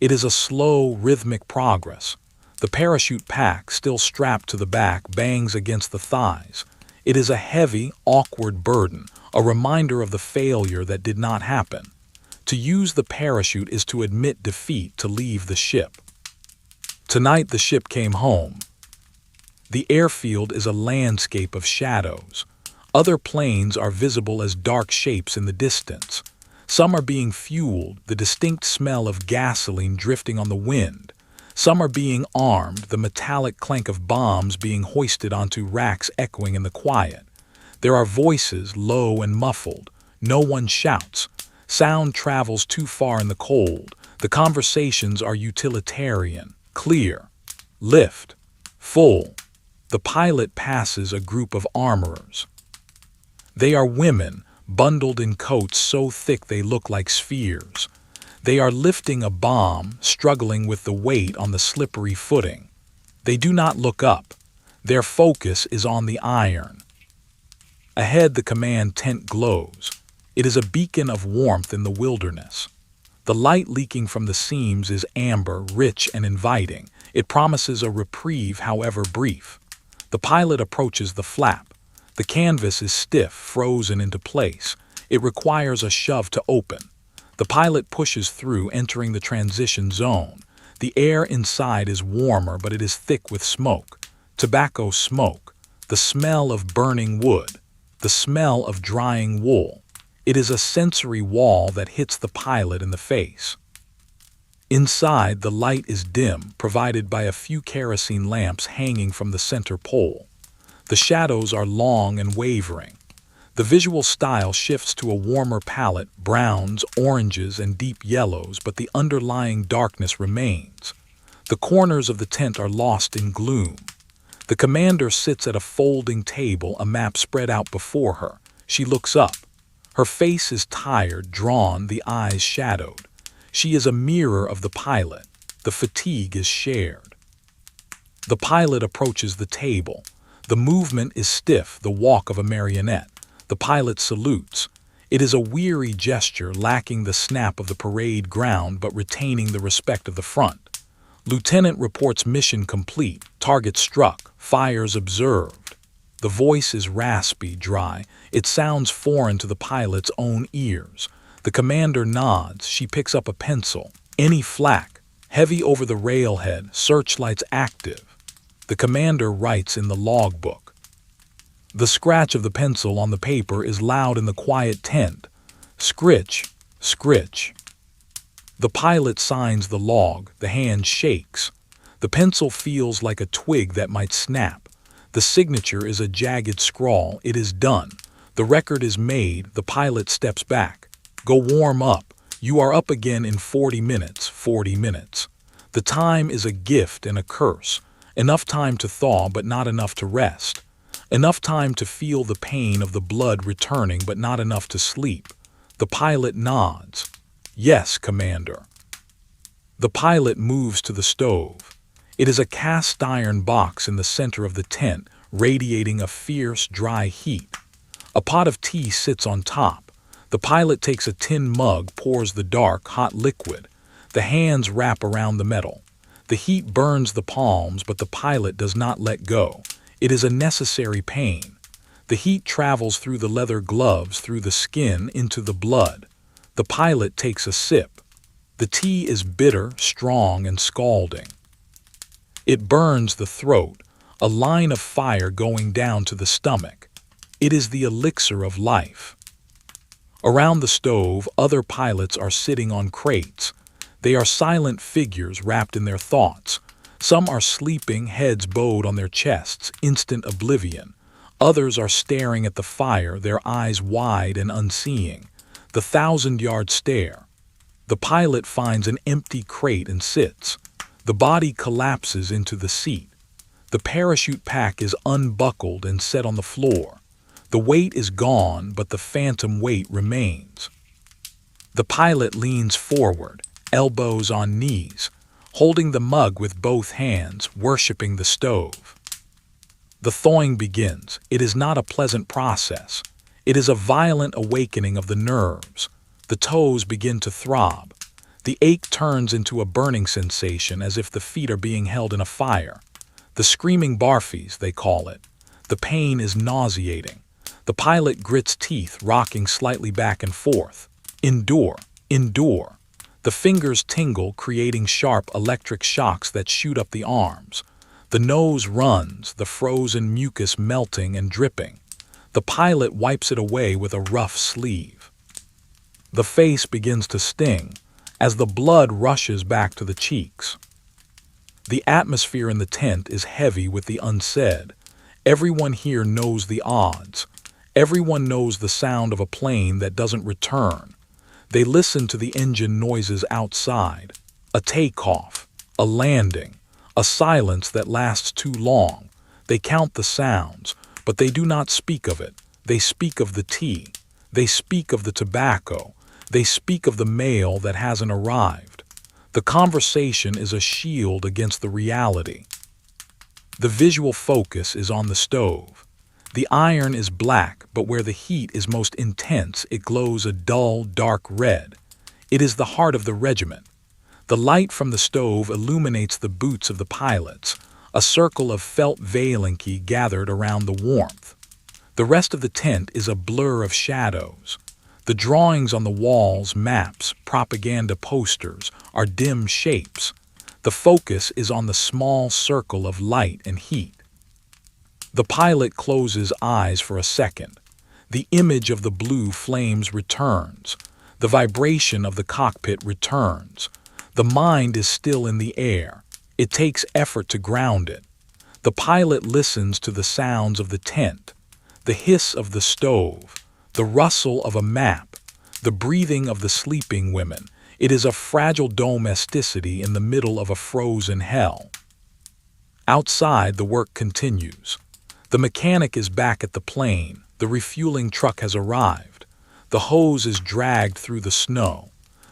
It is a slow, rhythmic progress. The parachute pack, still strapped to the back, bangs against the thighs. It is a heavy, awkward burden, a reminder of the failure that did not happen. To use the parachute is to admit defeat, to leave the ship. Tonight the ship came home. The airfield is a landscape of shadows. Other planes are visible as dark shapes in the distance. Some are being fueled, the distinct smell of gasoline drifting on the wind. Some are being armed, the metallic clank of bombs being hoisted onto racks echoing in the quiet. There are voices, low and muffled. No one shouts. Sound travels too far in the cold. The conversations are utilitarian, clear. Lift. Full. The pilot passes a group of armorers. They are women, bundled in coats so thick they look like spheres. They are lifting a bomb, struggling with the weight on the slippery footing. They do not look up. Their focus is on the iron. Ahead, the command tent glows. It is a beacon of warmth in the wilderness. The light leaking from the seams is amber, rich and inviting. It promises a reprieve, however brief. The pilot approaches the flap. The canvas is stiff, frozen into place. It requires a shove to open. The pilot pushes through, entering the transition zone. The air inside is warmer, but it is thick with smoke. Tobacco smoke. The smell of burning wood. The smell of drying wool. It is a sensory wall that hits the pilot in the face. Inside, the light is dim, provided by a few kerosene lamps hanging from the center pole. The shadows are long and wavering. The visual style shifts to a warmer palette, browns, oranges, and deep yellows, but the underlying darkness remains. The corners of the tent are lost in gloom. The commander sits at a folding table, a map spread out before her. She looks up. Her face is tired, drawn, the eyes shadowed. She is a mirror of the pilot. The fatigue is shared. The pilot approaches the table. The movement is stiff, the walk of a marionette. The pilot salutes. It is a weary gesture, lacking the snap of the parade ground but retaining the respect of the front. Lieutenant reports mission complete, target struck, fires observed. The voice is raspy, dry. It sounds foreign to the pilot's own ears. The commander nods. She picks up a pencil. Any flak. Heavy over the railhead, searchlights active. The commander writes in the logbook. The scratch of the pencil on the paper is loud in the quiet tent. Scritch, scritch. The pilot signs the log. The hand shakes. The pencil feels like a twig that might snap. The signature is a jagged scrawl. It is done. The record is made. The pilot steps back. Go warm up. You are up again in 40 minutes. 40 minutes. The time is a gift and a curse. Enough time to thaw, but not enough to rest. Enough time to feel the pain of the blood returning, but not enough to sleep. The pilot nods. Yes, Commander. The pilot moves to the stove. It is a cast iron box in the center of the tent, radiating a fierce, dry heat. A pot of tea sits on top. The pilot takes a tin mug, pours the dark, hot liquid. The hands wrap around the metal. The heat burns the palms, but the pilot does not let go. It is a necessary pain. The heat travels through the leather gloves, through the skin, into the blood. The pilot takes a sip. The tea is bitter, strong, and scalding. It burns the throat, a line of fire going down to the stomach. It is the elixir of life. Around the stove, other pilots are sitting on crates. They are silent figures wrapped in their thoughts. Some are sleeping, heads bowed on their chests, instant oblivion. Others are staring at the fire, their eyes wide and unseeing. The 1,000-yard stare. The pilot finds an empty crate and sits. The body collapses into the seat. The parachute pack is unbuckled and set on the floor. The weight is gone, but the phantom weight remains. The pilot leans forward, elbows on knees, holding the mug with both hands, worshipping the stove. The thawing begins. It is not a pleasant process. It is a violent awakening of the nerves. The toes begin to throb. The ache turns into a burning sensation, as if the feet are being held in a fire. The screaming barfies, they call it. The pain is nauseating. The pilot grits teeth, rocking slightly back and forth. Endure, endure. The fingers tingle, creating sharp electric shocks that shoot up the arms. The nose runs, the frozen mucus melting and dripping. The pilot wipes it away with a rough sleeve. The face begins to sting as the blood rushes back to the cheeks. The atmosphere in the tent is heavy with the unsaid. Everyone here knows the odds. Everyone knows the sound of a plane that doesn't return. They listen to the engine noises outside. A takeoff, a landing, a silence that lasts too long. They count the sounds, but they do not speak of it. They speak of the tea. They speak of the tobacco. They speak of the mail that hasn't arrived. The conversation is a shield against the reality. The visual focus is on the stove. The iron is black, but where the heat is most intense, it glows a dull, dark red. It is the heart of the regiment. The light from the stove illuminates the boots of the pilots, a circle of felt valancy gathered around the warmth. The rest of the tent is a blur of shadows. The drawings on the walls, maps, propaganda posters, are dim shapes. The focus is on the small circle of light and heat. The pilot closes eyes for a second. The image of the blue flames returns. The vibration of the cockpit returns. The mind is still in the air. It takes effort to ground it. The pilot listens to the sounds of the tent, the hiss of the stove, the rustle of a map, the breathing of the sleeping women. It is a fragile domesticity in the middle of a frozen hell. Outside, the work continues. The mechanic is back at the plane. The refueling truck has arrived. The hose is dragged through the snow.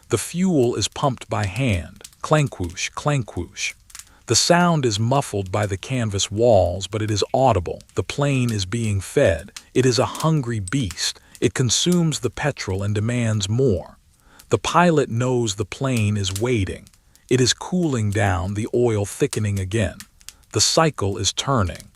The fuel is pumped by hand. Clank-whoosh, clank-whoosh. The sound is muffled by the canvas walls, but it is audible. The plane is being fed. It is a hungry beast. It consumes the petrol and demands more. The pilot knows the plane is waiting. It is cooling down, the oil thickening again. The cycle is turning.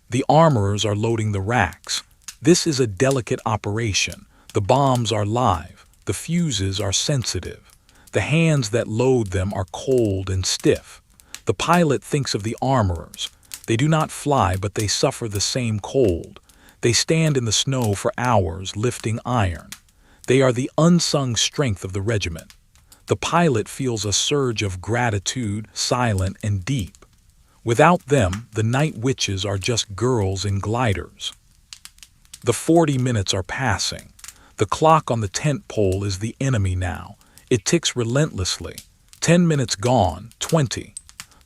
The armorers are loading the racks. This is a delicate operation. The bombs are live. The fuses are sensitive. The hands that load them are cold and stiff. The pilot thinks of the armorers. They do not fly, but they suffer the same cold. They stand in the snow for hours, lifting iron. They are the unsung strength of the regiment. The pilot feels a surge of gratitude, silent and deep. Without them, the night witches are just girls in gliders. The 40 minutes are passing. The clock on the tent pole is the enemy now. It ticks relentlessly. 10 minutes gone, 20.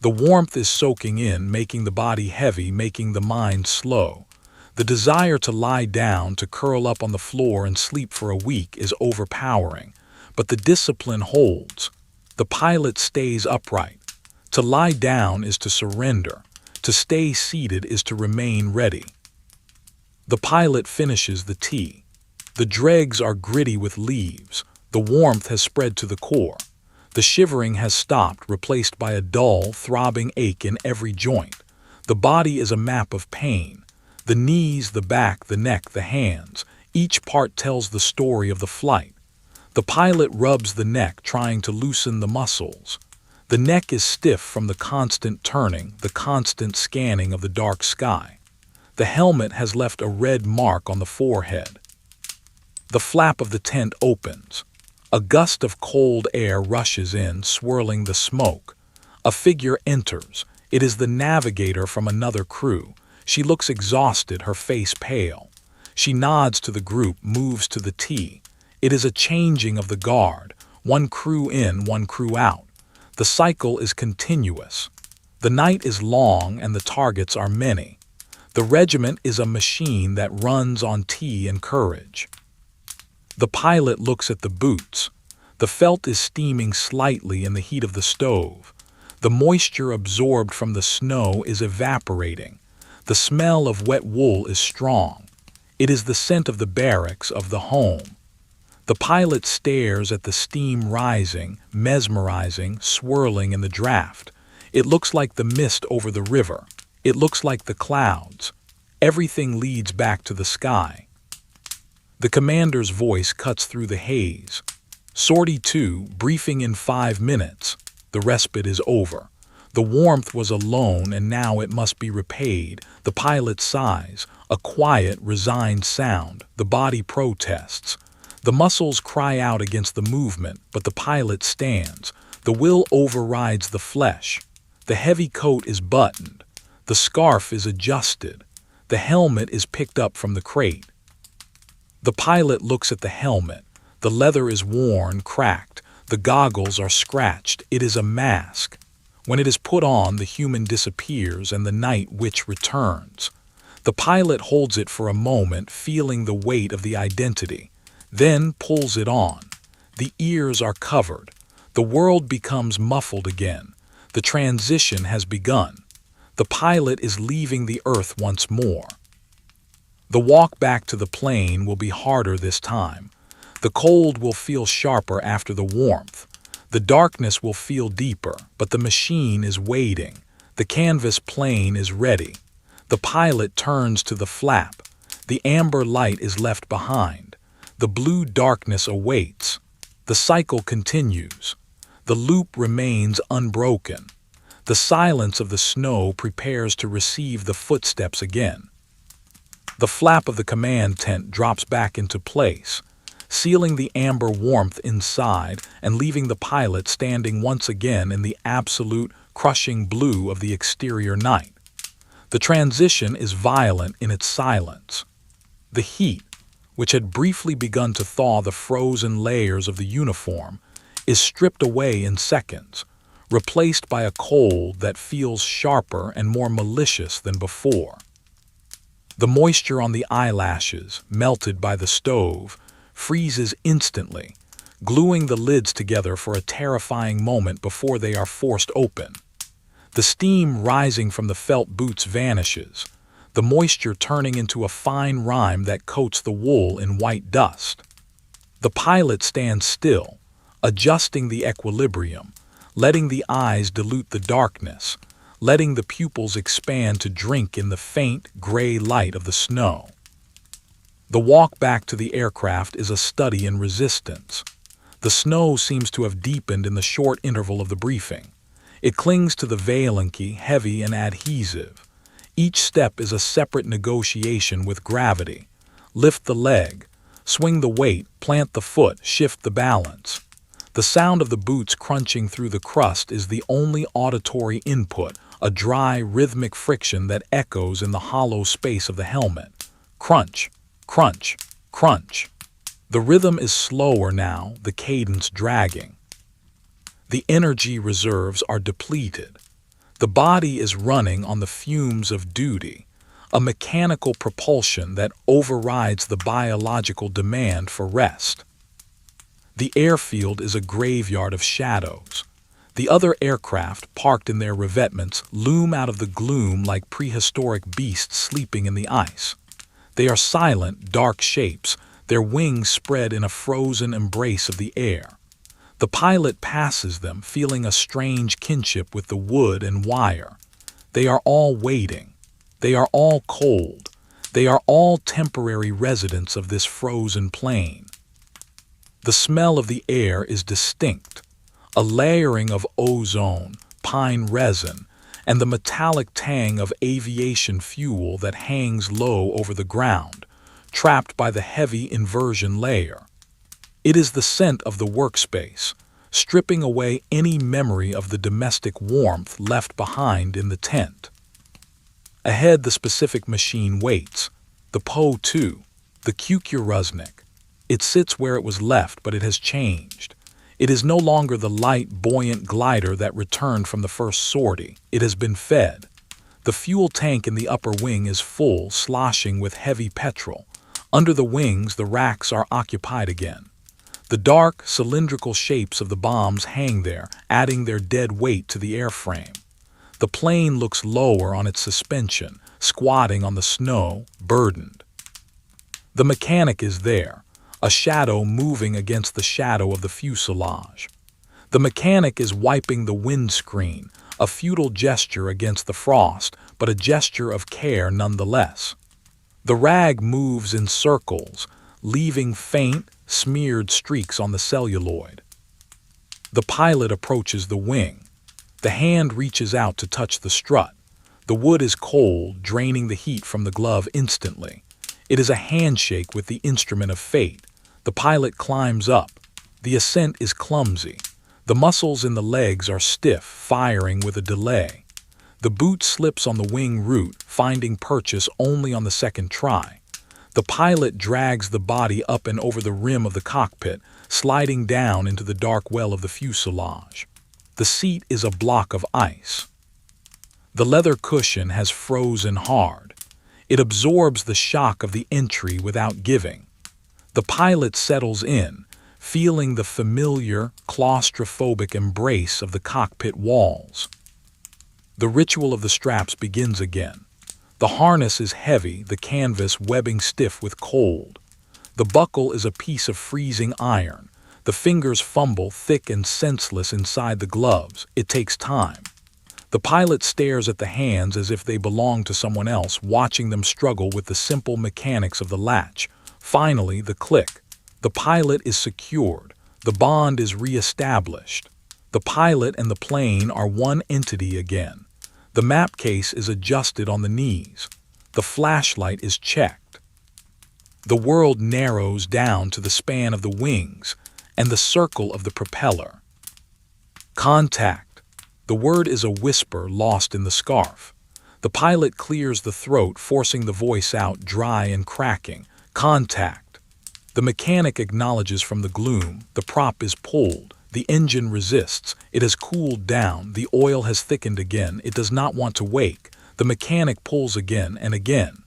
The warmth is soaking in, making the body heavy, making the mind slow. The desire to lie down, to curl up on the floor and sleep for a week is overpowering, but the discipline holds. The pilot stays upright. To lie down is to surrender. To stay seated is to remain ready. The pilot finishes the tea. The dregs are gritty with leaves. The warmth has spread to the core. The shivering has stopped, replaced by a dull, throbbing ache in every joint. The body is a map of pain. The knees, the back, the neck, the hands. Each part tells the story of the flight. The pilot rubs the neck, trying to loosen the muscles. The neck is stiff from the constant turning, the constant scanning of the dark sky. The helmet has left a red mark on the forehead. The flap of the tent opens. A gust of cold air rushes in, swirling the smoke. A figure enters. It is the navigator from another crew. She looks exhausted, her face pale. She nods to the group, moves to the tea. It is a changing of the guard. One crew in, one crew out. The cycle is continuous. The night is long and the targets are many. The regiment is a machine that runs on tea and courage. The pilot looks at the boots. The felt is steaming slightly in the heat of the stove. The moisture absorbed from the snow is evaporating. The smell of wet wool is strong. It is the scent of the barracks, of the home. The pilot stares at the steam rising, mesmerizing, swirling in the draft. It looks like the mist over the river. It looks like the clouds. Everything leads back to the sky. The commander's voice cuts through the haze. Sortie 2, briefing in 5 minutes. The respite is over. The warmth was a loan and now it must be repaid. The pilot sighs, a quiet, resigned sound. The body protests. The muscles cry out against the movement, but the pilot stands. The will overrides the flesh. The heavy coat is buttoned. The scarf is adjusted. The helmet is picked up from the crate. The pilot looks at the helmet. The leather is worn, cracked. The goggles are scratched. It is a mask. When it is put on, the human disappears and the night witch returns. The pilot holds it for a moment, feeling the weight of the identity, then pulls it on. The ears are covered. The world becomes muffled again. The transition has begun. The pilot is leaving the earth once more. The walk back to the plane will be harder this time. The cold will feel sharper after the warmth. The darkness will feel deeper, but the machine is waiting. The canvas plane is ready. The pilot turns to the flap. The amber light is left behind. The blue darkness awaits. The cycle continues. The loop remains unbroken. The silence of the snow prepares to receive the footsteps again. The flap of the command tent drops back into place, sealing the amber warmth inside and leaving the pilot standing once again in the absolute, crushing blue of the exterior night. The transition is violent in its silence. The heat, which had briefly begun to thaw the frozen layers of the uniform, is stripped away in seconds, replaced by a cold that feels sharper and more malicious than before. The moisture on the eyelashes, melted by the stove, freezes instantly, gluing the lids together for a terrifying moment before they are forced open. The steam rising from the felt boots vanishes, the moisture turning into a fine rime that coats the wool in white dust. The pilot stands still, adjusting the equilibrium, letting the eyes dilute the darkness, letting the pupils expand to drink in the faint, gray light of the snow. The walk back to the aircraft is a study in resistance. The snow seems to have deepened in the short interval of the briefing. It clings to the valancy, heavy and adhesive. Each step is a separate negotiation with gravity. Lift the leg, swing the weight, plant the foot, shift the balance. The sound of the boots crunching through the crust is the only auditory input, a dry, rhythmic friction that echoes in the hollow space of the helmet. Crunch, crunch, crunch. The rhythm is slower now, the cadence dragging. The energy reserves are depleted. The body is running on the fumes of duty, a mechanical propulsion that overrides the biological demand for rest. The airfield is a graveyard of shadows. The other aircraft, parked in their revetments, loom out of the gloom like prehistoric beasts sleeping in the ice. They are silent, dark shapes, their wings spread in a frozen embrace of the air. The pilot passes them, feeling a strange kinship with the wood and wire. They are all waiting. They are all cold. They are all temporary residents of this frozen plain. The smell of the air is distinct, a layering of ozone, pine resin, and the metallic tang of aviation fuel that hangs low over the ground, trapped by the heavy inversion layer. It is the scent of the workspace, stripping away any memory of the domestic warmth left behind in the tent. Ahead, the specific machine waits, the Po-2, the Kukuruznik. It sits where it was left, but it has changed. It is no longer the light, buoyant glider that returned from the first sortie. It has been fed. The fuel tank in the upper wing is full, sloshing with heavy petrol. Under the wings, the racks are occupied again. The dark, cylindrical shapes of the bombs hang there, adding their dead weight to the airframe. The plane looks lower on its suspension, squatting on the snow, burdened. The mechanic is there, a shadow moving against the shadow of the fuselage. The mechanic is wiping the windscreen, a futile gesture against the frost, but a gesture of care nonetheless. The rag moves in circles, leaving faint, smeared streaks on the celluloid. The pilot approaches the wing. The hand reaches out to touch the strut. The wood is cold, draining the heat from the glove instantly. It is a handshake with the instrument of fate. The pilot climbs up. The ascent is clumsy. The muscles in the legs are stiff, firing with a delay. The boot slips on the wing root, finding purchase only on the second try. The pilot drags the body up and over the rim of the cockpit, sliding down into the dark well of the fuselage. The seat is a block of ice. The leather cushion has frozen hard. It absorbs the shock of the entry without giving. The pilot settles in, feeling the familiar, claustrophobic embrace of the cockpit walls. The ritual of the straps begins again. The harness is heavy, the canvas webbing stiff with cold. The buckle is a piece of freezing iron. The fingers fumble, thick and senseless inside the gloves. It takes time. The pilot stares at the hands as if they belong to someone else, watching them struggle with the simple mechanics of the latch. Finally, the click. The pilot is secured. The bond is re-established. The pilot and the plane are one entity again. The map case is adjusted on the knees. The flashlight is checked. The world narrows down to the span of the wings and the circle of the propeller. Contact. The word is a whisper lost in the scarf. The pilot clears the throat, forcing the voice out, dry and cracking. Contact. The mechanic acknowledges from the gloom. The prop is pulled. The engine resists. It has cooled down. The oil has thickened again. It does not want to wake. The mechanic pulls again and again.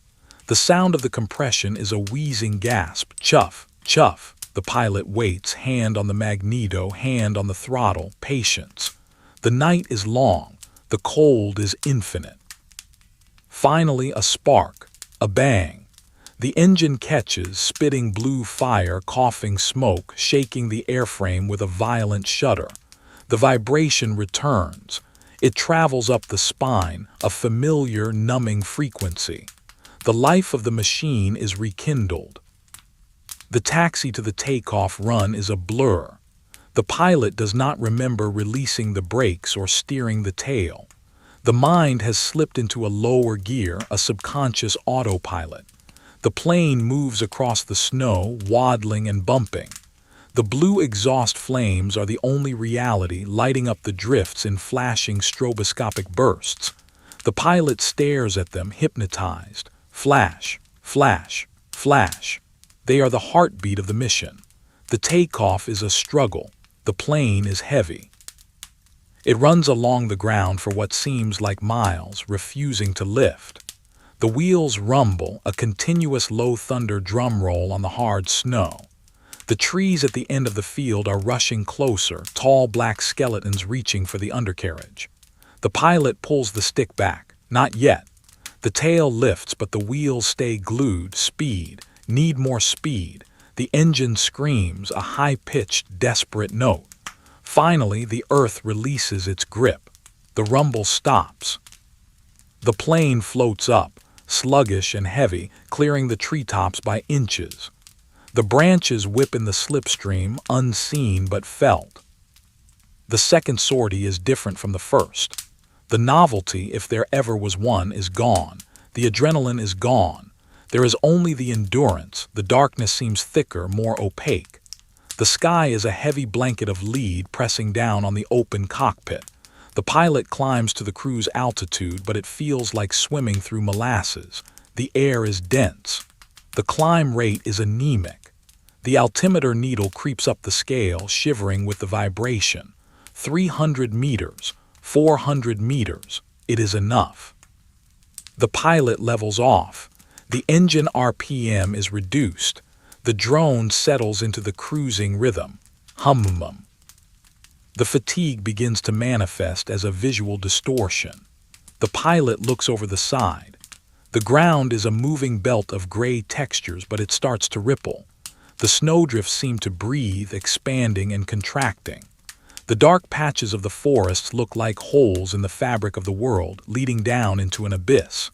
The sound of the compression is a wheezing gasp. Chuff, chuff. The pilot waits, hand on the magneto, hand on the throttle. Patience. The night is long. The cold is infinite. Finally, a spark. A bang. The engine catches, spitting blue fire, coughing smoke, shaking the airframe with a violent shudder. The vibration returns. It travels up the spine, a familiar, numbing frequency. The life of the machine is rekindled. The taxi to the takeoff run is a blur. The pilot does not remember releasing the brakes or steering the tail. The mind has slipped into a lower gear, a subconscious autopilot. The plane moves across the snow, waddling and bumping. The blue exhaust flames are the only reality, lighting up the drifts in flashing stroboscopic bursts. The pilot stares at them, hypnotized. Flash, flash, flash. They are the heartbeat of the mission. The takeoff is a struggle. The plane is heavy. It runs along the ground for what seems like miles, refusing to lift. The wheels rumble, a continuous low-thunder drum roll on the hard snow. The trees at the end of the field are rushing closer, tall black skeletons reaching for the undercarriage. The pilot pulls the stick back. Not yet. The tail lifts, but the wheels stay glued. Speed. Need more speed. The engine screams, a high-pitched, desperate note. Finally, the earth releases its grip. The rumble stops. The plane floats up, sluggish and heavy, clearing the treetops by inches. The branches whip in the slipstream, unseen but felt. The second sortie is different from the first. The novelty, if there ever was one, is gone. The adrenaline is gone. There is only the endurance. The darkness seems thicker, more opaque. The sky is a heavy blanket of lead pressing down on the open cockpit. The pilot climbs to the cruise altitude, but it feels like swimming through molasses. The air is dense. The climb rate is anemic. The altimeter needle creeps up the scale, shivering with the vibration. 300 meters, 400 meters. It is enough. The pilot levels off. The engine RPM is reduced. The drone settles into the cruising rhythm. Hum. The fatigue begins to manifest as a visual distortion. The pilot looks over the side. The ground is a moving belt of gray textures, but it starts to ripple. The snowdrifts seem to breathe, expanding and contracting. The dark patches of the forests look like holes in the fabric of the world, leading down into an abyss.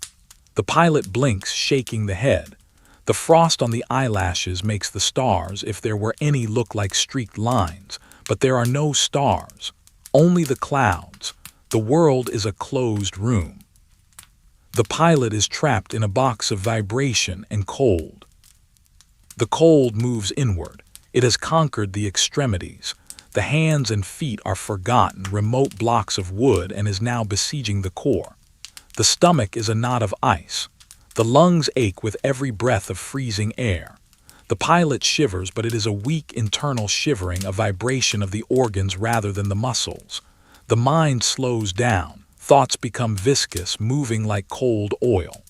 The pilot blinks, shaking the head. The frost on the eyelashes makes the stars, if there were any, look like streaked lines. But there are no stars, only the clouds. The world is a closed room. The pilot is trapped in a box of vibration and cold. The cold moves inward. It has conquered the extremities. The hands and feet are forgotten, remote blocks of wood, and is now besieging the core. The stomach is a knot of ice. The lungs ache with every breath of freezing air. The pilot shivers, but it is a weak internal shivering, a vibration of the organs rather than the muscles. The mind slows down. Thoughts become viscous, moving like cold oil.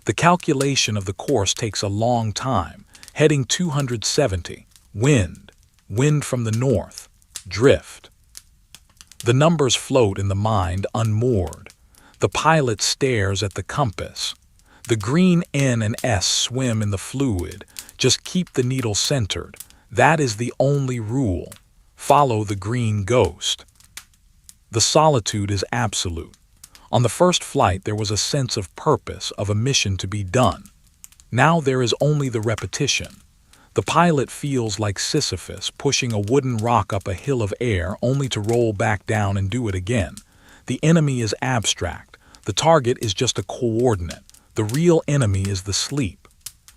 The calculation of the course takes a long time. Heading 270. Wind from the north. Drift. The numbers float in the mind, unmoored. The pilot stares at the compass. The green N and S swim in the fluid. Just keep the needle centered. That is the only rule. Follow the green ghost. The solitude is absolute. On the first flight there was a sense of purpose, of a mission to be done. Now there is only the repetition. The pilot feels like Sisyphus pushing a wooden rock up a hill of air only to roll back down and do it again. The enemy is abstract. The target is just a coordinate. The real enemy is the sleep.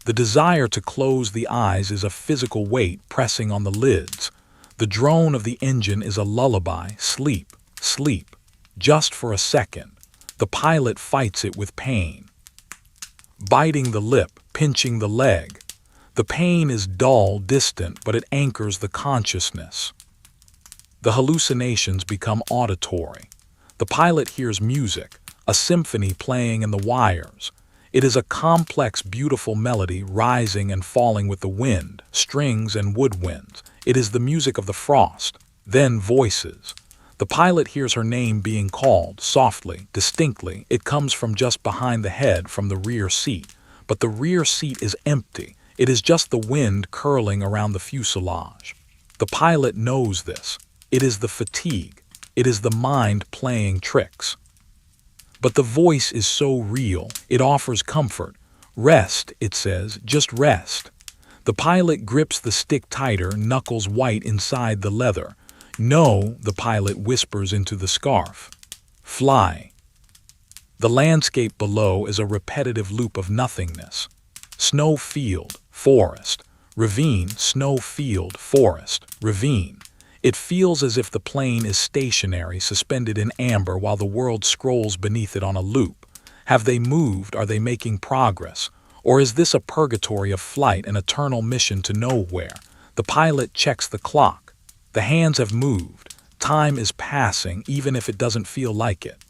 The desire to close the eyes is a physical weight pressing on the lids. The drone of the engine is a lullaby. Sleep, sleep, just for a second. The pilot fights it with pain. Biting the lip, pinching the leg. The pain is dull, distant, but it anchors the consciousness. The hallucinations become auditory. The pilot hears music, a symphony playing in the wires. It is a complex, beautiful melody rising and falling with the wind, strings and woodwinds. It is the music of the frost. Then voices. The pilot hears her name being called, softly, distinctly. It comes from just behind the head, from the rear seat. But the rear seat is empty. It is just the wind curling around the fuselage. The pilot knows this. It is the fatigue. It is the mind playing tricks. But the voice is so real, it offers comfort. Rest, it says, just rest. The pilot grips the stick tighter, knuckles white inside the leather. No, the pilot whispers into the scarf. Fly. The landscape below is a repetitive loop of nothingness. Snow field, forest, ravine, snow field, forest, ravine. It feels as if the plane is stationary, suspended in amber while the world scrolls beneath it on a loop. Have they moved? Are they making progress? Or is this a purgatory of flight, an eternal mission to nowhere? The pilot checks the clock. The hands have moved. Time is passing, even if it doesn't feel like it.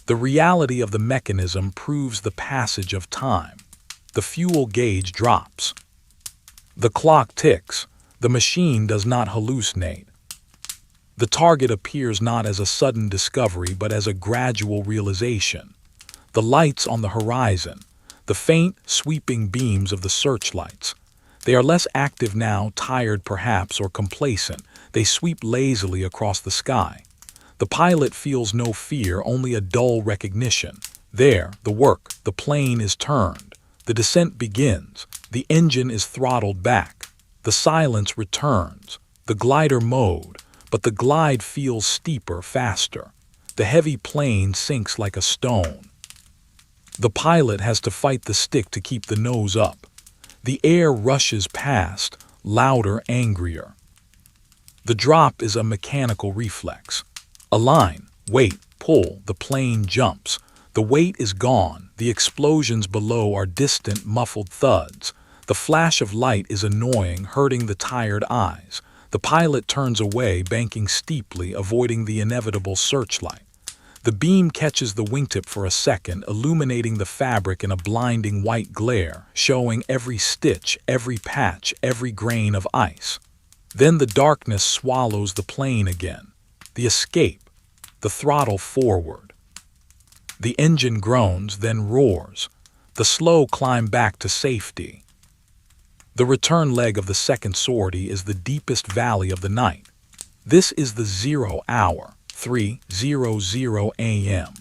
The reality of the mechanism proves the passage of time. The fuel gauge drops. The clock ticks. The machine does not hallucinate. The target appears not as a sudden discovery, but as a gradual realization. The lights on the horizon, the faint, sweeping beams of the searchlights. They are less active now, tired perhaps, or complacent. They sweep lazily across the sky. The pilot feels no fear, only a dull recognition. There, the work, the plane is turned. The descent begins. The engine is throttled back. The silence returns. The glider mode. But the glide feels steeper, faster. The heavy plane sinks like a stone. The pilot has to fight the stick to keep the nose up. The air rushes past, louder, angrier. The drop is a mechanical reflex. A line, wait, pull, the plane jumps. The weight is gone. The explosions below are distant, muffled thuds. The flash of light is annoying, hurting the tired eyes. The pilot turns away, banking steeply, avoiding the inevitable searchlight. The beam catches the wingtip for a second, illuminating the fabric in a blinding white glare, showing every stitch, every patch, every grain of ice. Then the darkness swallows the plane again. The escape, the throttle forward. The engine groans, then roars. The slow climb back to safety. The return leg of the second sortie is the deepest valley of the night. This is the 0 hour, 3:00 a.m.,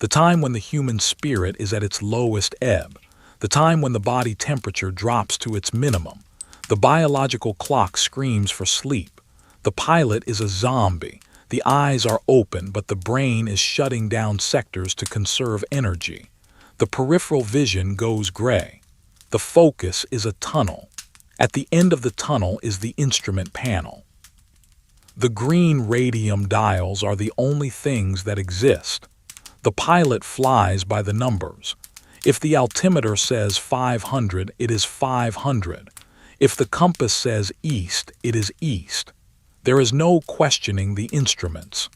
the time when the human spirit is at its lowest ebb, the time when the body temperature drops to its minimum. The biological clock screams for sleep. The pilot is a zombie. The eyes are open, but the brain is shutting down sectors to conserve energy. The peripheral vision goes gray. The focus is a tunnel. At the end of the tunnel is the instrument panel. The green radium dials are the only things that exist. The pilot flies by the numbers. If the altimeter says 500, it is 500. If the compass says east, it is east. There is no questioning the instruments.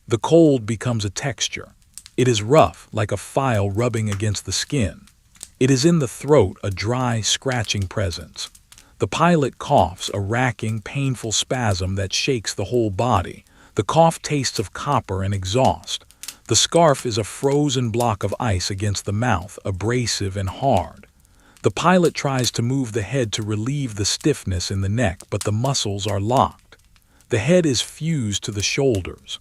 The cold becomes a texture. It is rough, like a file rubbing against the skin. It is in the throat, a dry, scratching presence. The pilot coughs, a racking, painful spasm that shakes the whole body. The cough tastes of copper and exhaust. The scarf is a frozen block of ice against the mouth, abrasive and hard. The pilot tries to move the head to relieve the stiffness in the neck, but the muscles are locked. The head is fused to the shoulders.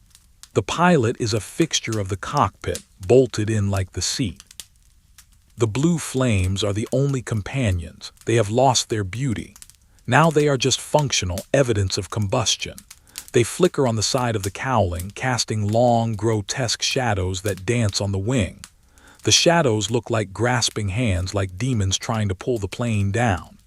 The pilot is a fixture of the cockpit, bolted in like the seat. The blue flames are the only companions. They have lost their beauty. Now they are just functional evidence of combustion. They flicker on the side of the cowling, casting long, grotesque shadows that dance on the wing. The shadows look like grasping hands, like demons trying to pull the plane down.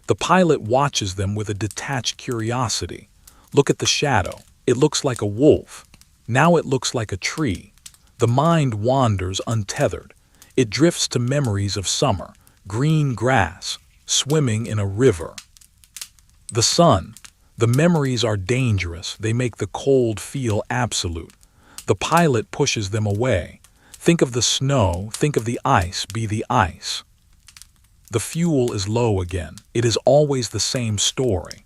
The pilot watches them with a detached curiosity. Look at the shadow. It looks like a wolf. Now it looks like a tree. The mind wanders untethered. It drifts to memories of summer, green grass, swimming in a river. The sun. The memories are dangerous. They make the cold feel absolute. The pilot pushes them away. Think of the snow, think of the ice, be the ice. The fuel is low again. It is always the same story.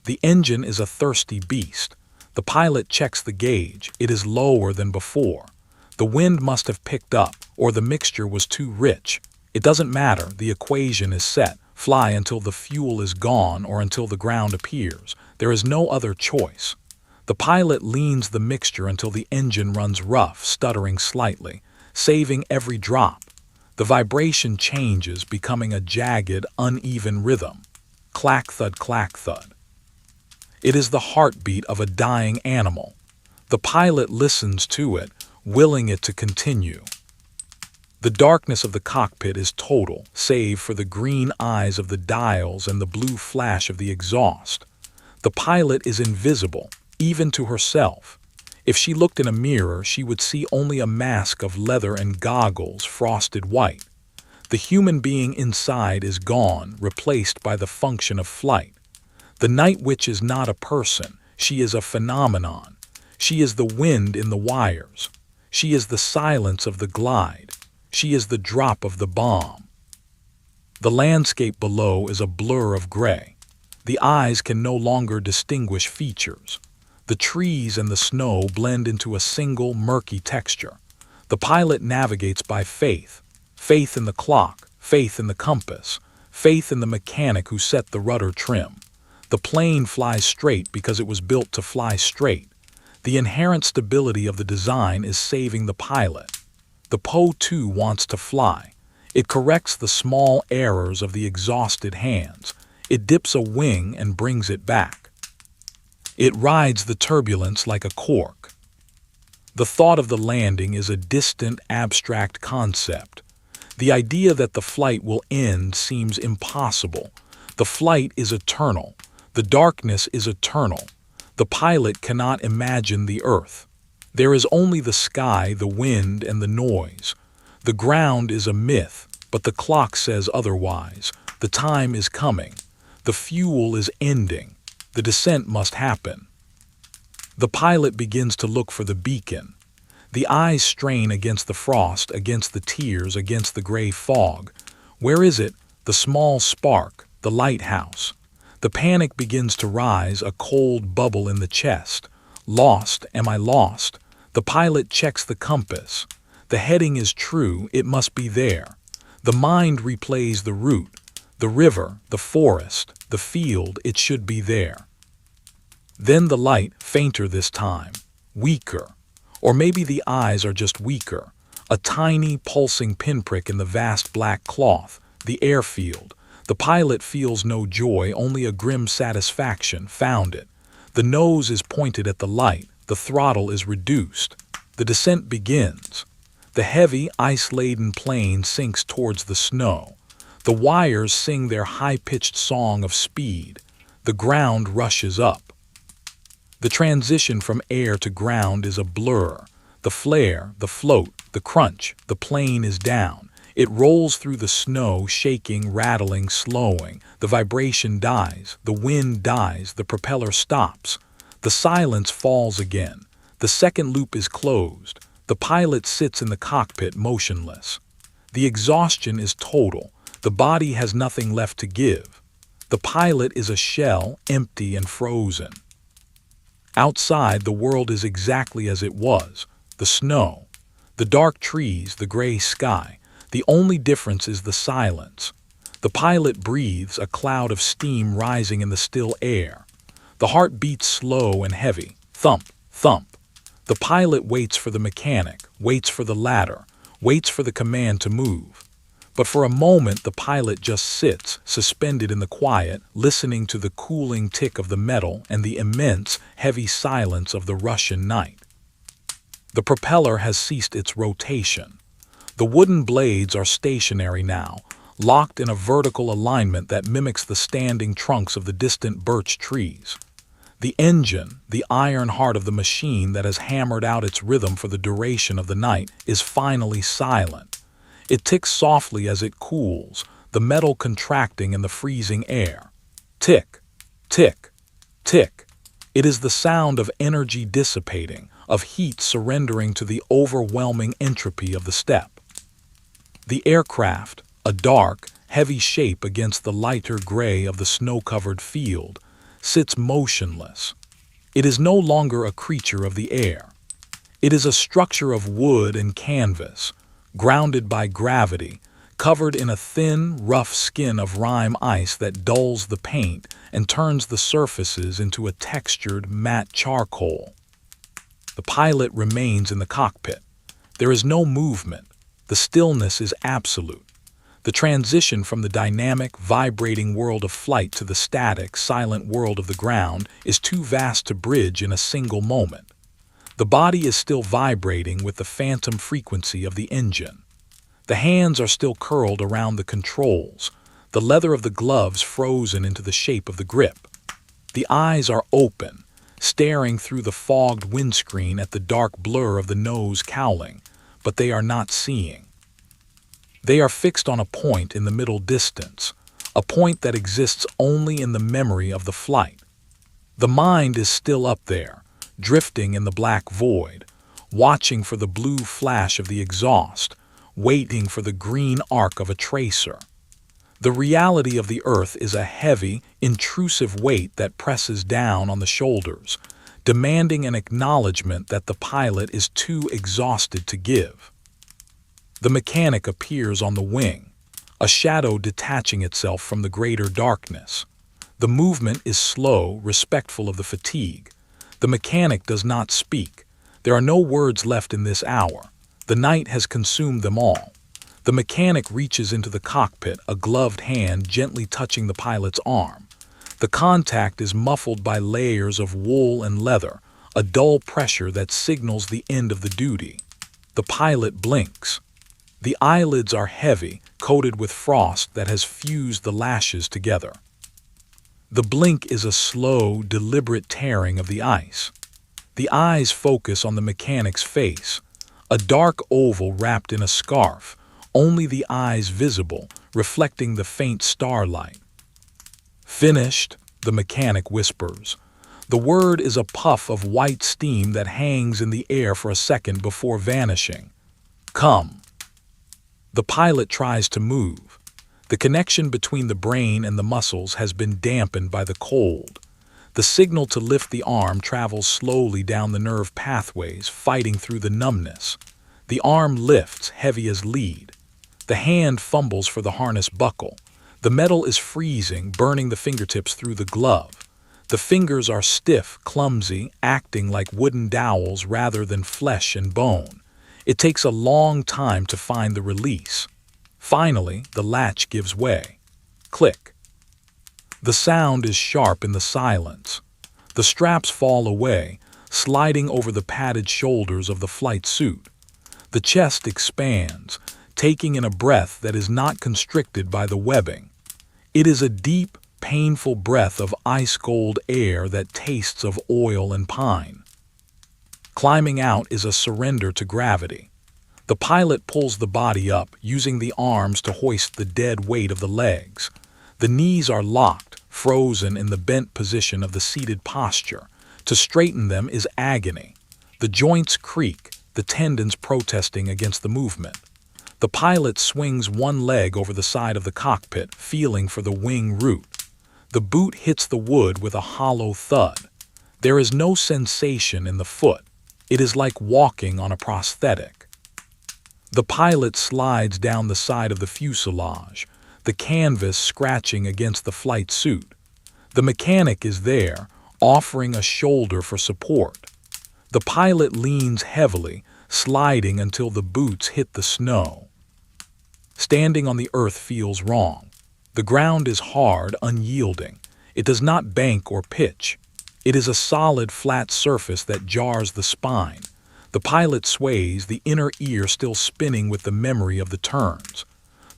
The engine is a thirsty beast. The pilot checks the gauge. It is lower than before. The wind must have picked up, or the mixture was too rich. It doesn't matter, the equation is set. Fly until the fuel is gone or until the ground appears. There is no other choice. The pilot leans the mixture until the engine runs rough, stuttering slightly, saving every drop. The vibration changes, becoming a jagged, uneven rhythm. Clack-thud, clack-thud. It is the heartbeat of a dying animal. The pilot listens to it, willing it to continue. The darkness of the cockpit is total, save for the green eyes of the dials and the blue flash of the exhaust. The pilot is invisible, even to herself. If she looked in a mirror, she would see only a mask of leather and goggles, frosted white. The human being inside is gone, replaced by the function of flight. The night witch is not a person. She is a phenomenon. She is the wind in the wires. She is the silence of the glide. She is the drop of the bomb. The landscape below is a blur of gray. The eyes can no longer distinguish features. The trees and the snow blend into a single murky texture. The pilot navigates by faith. Faith in the clock, faith in the compass, faith in the mechanic who set the rudder trim. The plane flies straight because it was built to fly straight. The inherent stability of the design is saving the pilot. The Po-2 wants to fly. It corrects the small errors of the exhausted hands. It dips a wing and brings it back. It rides the turbulence like a cork. The thought of the landing is a distant, abstract concept. The idea that the flight will end seems impossible. The flight is eternal. The darkness is eternal. The pilot cannot imagine the earth. There is only the sky, the wind, and the noise. The ground is a myth, but the clock says otherwise. The time is coming. The fuel is ending. The descent must happen. The pilot begins to look for the beacon. The eyes strain against the frost, against the tears, against the gray fog. Where is it? The small spark, the lighthouse. The panic begins to rise, a cold bubble in the chest. Lost, am I lost? The pilot checks the compass. The heading is true, it must be there. The mind replays the route, the river, the forest, the field, it should be there. Then the light, fainter this time, weaker. Or maybe the eyes are just weaker. A tiny, pulsing pinprick in the vast black cloth, the airfield. The pilot feels no joy, only a grim satisfaction, found it. The nose is pointed at the light, the throttle is reduced. The descent begins. The heavy, ice-laden plane sinks towards the snow. The wires sing their high-pitched song of speed. The ground rushes up. The transition from air to ground is a blur. The flare, the float, the crunch, the plane is down. It rolls through the snow, shaking, rattling, slowing. The vibration dies, the wind dies, the propeller stops. The silence falls again. The second loop is closed. The pilot sits in the cockpit motionless. The exhaustion is total. The body has nothing left to give. The pilot is a shell, empty and frozen. Outside, the world is exactly as it was. The snow, the dark trees, the gray sky. The only difference is the silence. The pilot breathes, a cloud of steam rising in the still air. The heart beats slow and heavy. Thump, thump. The pilot waits for the mechanic, waits for the ladder, waits for the command to move. But for a moment, the pilot just sits, suspended in the quiet, listening to the cooling tick of the metal and the immense, heavy silence of the Russian night. The propeller has ceased its rotation. The wooden blades are stationary now, locked in a vertical alignment that mimics the standing trunks of the distant birch trees. The engine, the iron heart of the machine that has hammered out its rhythm for the duration of the night, is finally silent. It ticks softly as it cools, the metal contracting in the freezing air. Tick, tick, tick. It is the sound of energy dissipating, of heat surrendering to the overwhelming entropy of the step. The aircraft, a dark, heavy shape against the lighter gray of the snow-covered field, sits motionless. It is no longer a creature of the air. It is a structure of wood and canvas, grounded by gravity, covered in a thin, rough skin of rime ice that dulls the paint and turns the surfaces into a textured, matte charcoal. The pilot remains in the cockpit. There is no movement. The stillness is absolute. The transition from the dynamic, vibrating world of flight to the static, silent world of the ground is too vast to bridge in a single moment. The body is still vibrating with the phantom frequency of the engine. The hands are still curled around the controls, the leather of the gloves frozen into the shape of the grip. The eyes are open, staring through the fogged windscreen at the dark blur of the nose cowling, but they are not seeing. They are fixed on a point in the middle distance, a point that exists only in the memory of the flight. The mind is still up there, drifting in the black void, watching for the blue flash of the exhaust, waiting for the green arc of a tracer. The reality of the earth is a heavy, intrusive weight that presses down on the shoulders, demanding an acknowledgement that the pilot is too exhausted to give. The mechanic appears on the wing, a shadow detaching itself from the greater darkness. The movement is slow, respectful of the fatigue. The mechanic does not speak. There are no words left in this hour. The night has consumed them all. The mechanic reaches into the cockpit, a gloved hand gently touching the pilot's arm. The contact is muffled by layers of wool and leather, a dull pressure that signals the end of the duty. The pilot blinks. The eyelids are heavy, coated with frost that has fused the lashes together. The blink is a slow, deliberate tearing of the ice. The eyes focus on the mechanic's face, a dark oval wrapped in a scarf, only the eyes visible, reflecting the faint starlight. "Finished," the mechanic whispers. The word is a puff of white steam that hangs in the air for a second before vanishing. "Come." The pilot tries to move. The connection between the brain and the muscles has been dampened by the cold. The signal to lift the arm travels slowly down the nerve pathways, fighting through the numbness. The arm lifts, heavy as lead. The hand fumbles for the harness buckle. The metal is freezing, burning the fingertips through the glove. The fingers are stiff, clumsy, acting like wooden dowels rather than flesh and bone. It takes a long time to find the release. Finally, the latch gives way. Click. The sound is sharp in the silence. The straps fall away, sliding over the padded shoulders of the flight suit. The chest expands, taking in a breath that is not constricted by the webbing. It is a deep, painful breath of ice-cold air that tastes of oil and pine. Climbing out is a surrender to gravity. The pilot pulls the body up, using the arms to hoist the dead weight of the legs. The knees are locked, frozen in the bent position of the seated posture. To straighten them is agony. The joints creak, the tendons protesting against the movement. The pilot swings one leg over the side of the cockpit, feeling for the wing root. The boot hits the wood with a hollow thud. There is no sensation in the foot. It is like walking on a prosthetic. The pilot slides down the side of the fuselage, the canvas scratching against the flight suit. The mechanic is there, offering a shoulder for support. The pilot leans heavily, sliding until the boots hit the snow. Standing on the earth feels wrong. The ground is hard, unyielding. It does not bank or pitch. It is a solid, flat surface that jars the spine. The pilot sways, the inner ear still spinning with the memory of the turns.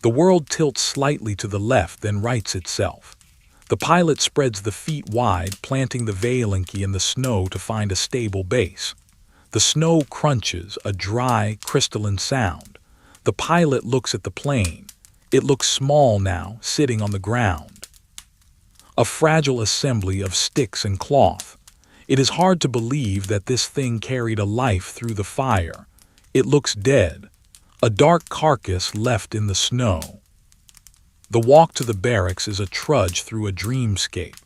The world tilts slightly to the left, then rights itself. The pilot spreads the feet wide, planting the Valenki in the snow to find a stable base. The snow crunches, a dry, crystalline sound. The pilot looks at the plane. It looks small now, sitting on the ground. A fragile assembly of sticks and cloth. It is hard to believe that this thing carried a life through the fire. It looks dead, a dark carcass left in the snow. The walk to the barracks is a trudge through a dreamscape.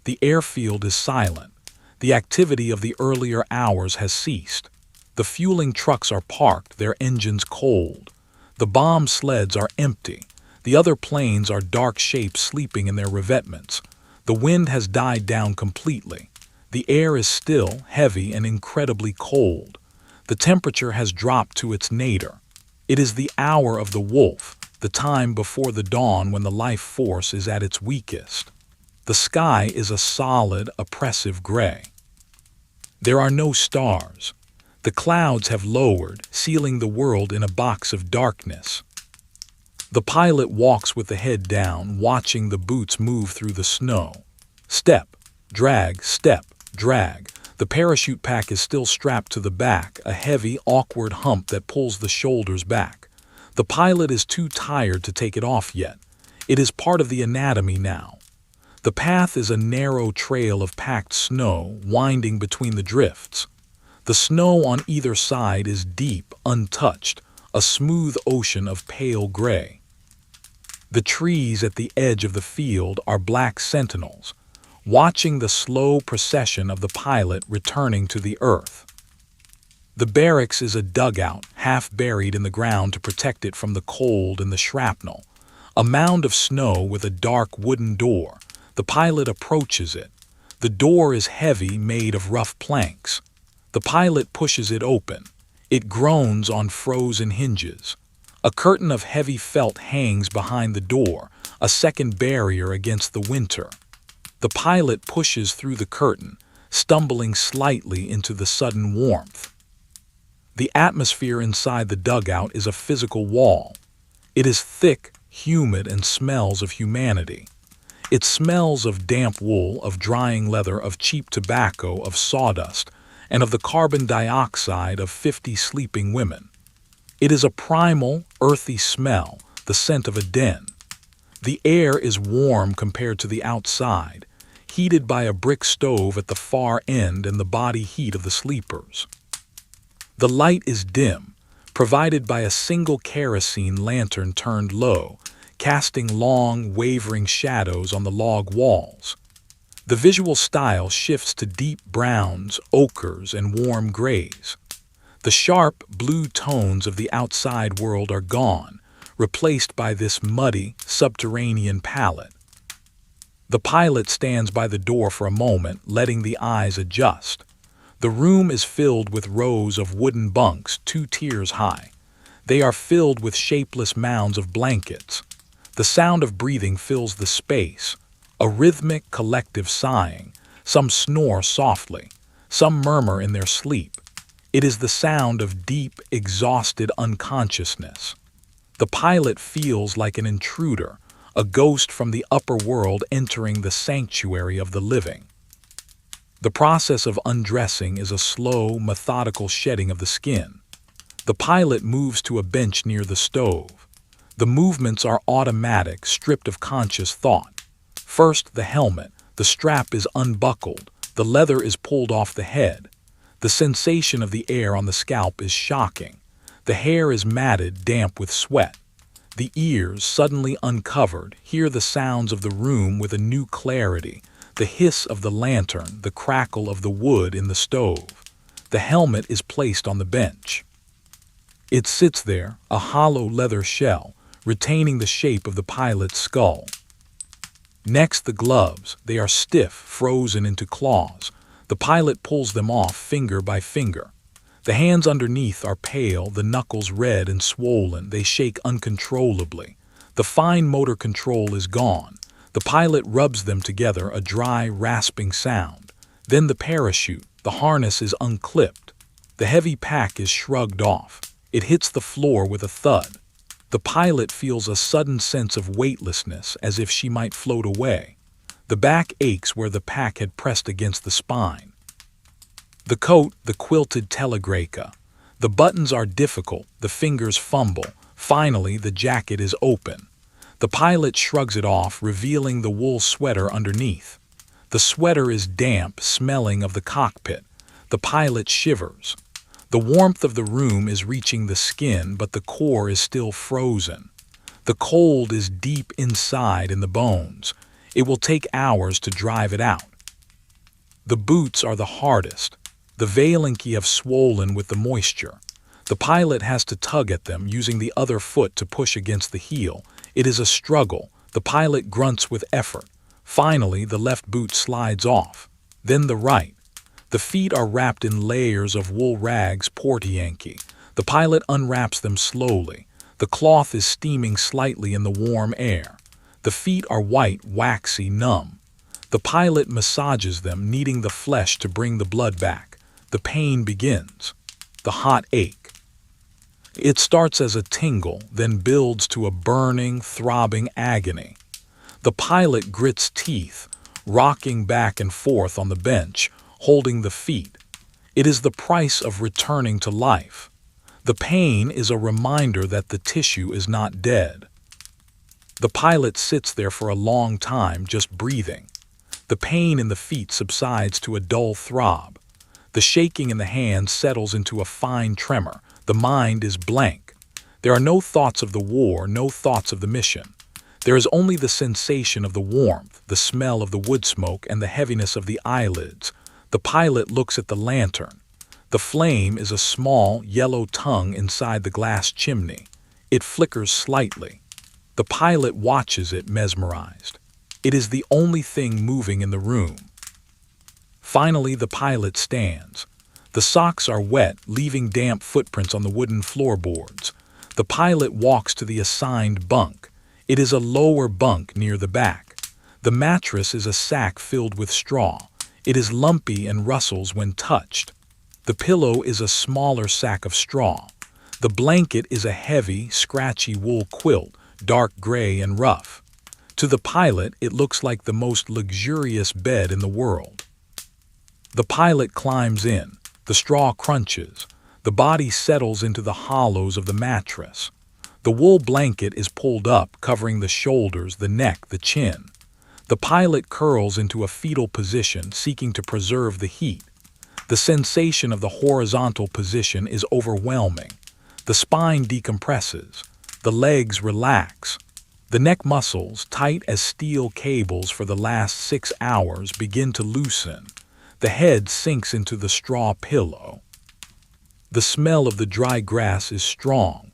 The airfield is silent. The activity of the earlier hours has ceased. The fueling trucks are parked, their engines cold. The bomb sleds are empty. The other planes are dark shapes sleeping in their revetments. The wind has died down completely. The air is still, heavy, and incredibly cold. The temperature has dropped to its nadir. It is the hour of the wolf, the time before the dawn when the life force is at its weakest. The sky is a solid, oppressive gray. There are no stars. The clouds have lowered, sealing the world in a box of darkness. The pilot walks with the head down, watching the boots move through the snow. Step, drag, step, drag. The parachute pack is still strapped to the back, a heavy, awkward hump that pulls the shoulders back. The pilot is too tired to take it off yet. It is part of the anatomy now. The path is a narrow trail of packed snow, winding between the drifts. The snow on either side is deep, untouched, a smooth ocean of pale gray. The trees at the edge of the field are black sentinels, watching the slow procession of the pilot returning to the earth. The barracks is a dugout, half buried in the ground to protect it from the cold and the shrapnel. A mound of snow with a dark wooden door. The pilot approaches it. The door is heavy, made of rough planks. The pilot pushes it open. It groans on frozen hinges. A curtain of heavy felt hangs behind the door, a second barrier against the winter. The pilot pushes through the curtain, stumbling slightly into the sudden warmth. The atmosphere inside the dugout is a physical wall. It is thick, humid, and smells of humanity. It smells of damp wool, of drying leather, of cheap tobacco, of sawdust, and of the carbon dioxide of 50 sleeping women. It is a primal, earthy smell, the scent of a den. The air is warm compared to the outside, heated by a brick stove at the far end and the body heat of the sleepers. The light is dim, provided by a single kerosene lantern turned low, casting long, wavering shadows on the log walls. The visual style shifts to deep browns, ochres, and warm grays. The sharp, blue tones of the outside world are gone, replaced by this muddy, subterranean palette. The pilot stands by the door for a moment, letting the eyes adjust. The room is filled with rows of wooden bunks, 2 tiers high. They are filled with shapeless mounds of blankets. The sound of breathing fills the space, a rhythmic, collective sighing. Some snore softly, some murmur in their sleep. It is the sound of deep, exhausted unconsciousness. The pilot feels like an intruder, a ghost from the upper world entering the sanctuary of the living. The process of undressing is a slow, methodical shedding of the skin. The pilot moves to a bench near the stove. The movements are automatic, stripped of conscious thought. First, the helmet. The strap is unbuckled. The leather is pulled off the head. The sensation of the air on the scalp is shocking. The hair is matted, damp with sweat. The ears, suddenly uncovered, hear the sounds of the room with a new clarity. The hiss of the lantern, the crackle of the wood in the stove. The helmet is placed on the bench. It sits there, a hollow leather shell, retaining the shape of the pilot's skull. Next, the gloves. They are stiff, frozen into claws. The pilot pulls them off finger by finger. The hands underneath are pale, the knuckles red and swollen. They shake uncontrollably. The fine motor control is gone. The pilot rubs them together, a dry, rasping sound. Then the parachute. The harness is unclipped. The heavy pack is shrugged off. It hits the floor with a thud. The pilot feels a sudden sense of weightlessness, as if she might float away. The back aches where the pack had pressed against the spine. The coat, the quilted telegraphica. The buttons are difficult, the fingers fumble. Finally, the jacket is open. The pilot shrugs it off, revealing the wool sweater underneath. The sweater is damp, smelling of the cockpit. The pilot shivers. The warmth of the room is reaching the skin, but the core is still frozen. The cold is deep inside in the bones. It will take hours to drive it out. The boots are the hardest. The valency have swollen with the moisture. The pilot has to tug at them, using the other foot to push against the heel. It is a struggle. The pilot grunts with effort. Finally, the left boot slides off. Then the right. The feet are wrapped in layers of wool rags portianki. The pilot unwraps them slowly. The cloth is steaming slightly in the warm air. The feet are white, waxy, numb. The pilot massages them, kneading the flesh to bring the blood back. The pain begins. The hot ache. It starts as a tingle, then builds to a burning, throbbing agony. The pilot grits teeth, rocking back and forth on the bench, holding the feet. It is the price of returning to life. The pain is a reminder that the tissue is not dead. The pilot sits there for a long time, just breathing. The pain in the feet subsides to a dull throb. The shaking in the hands settles into a fine tremor. The mind is blank. There are no thoughts of the war, no thoughts of the mission. There is only the sensation of the warmth, the smell of the wood smoke, and the heaviness of the eyelids. The pilot looks at the lantern. The flame is a small, yellow tongue inside the glass chimney. It flickers slightly. The pilot watches it, mesmerized. It is the only thing moving in the room. Finally, the pilot stands. The socks are wet, leaving damp footprints on the wooden floorboards. The pilot walks to the assigned bunk. It is a lower bunk near the back. The mattress is a sack filled with straw. It is lumpy and rustles when touched. The pillow is a smaller sack of straw. The blanket is a heavy, scratchy wool quilt, dark gray and rough. To the pilot, it looks like the most luxurious bed in the world. The pilot climbs in. The straw crunches. The body settles into the hollows of the mattress. The wool blanket is pulled up, covering the shoulders, the neck, the chin. The pilot curls into a fetal position, seeking to preserve the heat. The sensation of the horizontal position is overwhelming. The spine decompresses. The legs relax. The neck muscles, tight as steel cables for the last 6 hours, begin to loosen. The head sinks into the straw pillow. The smell of the dry grass is strong,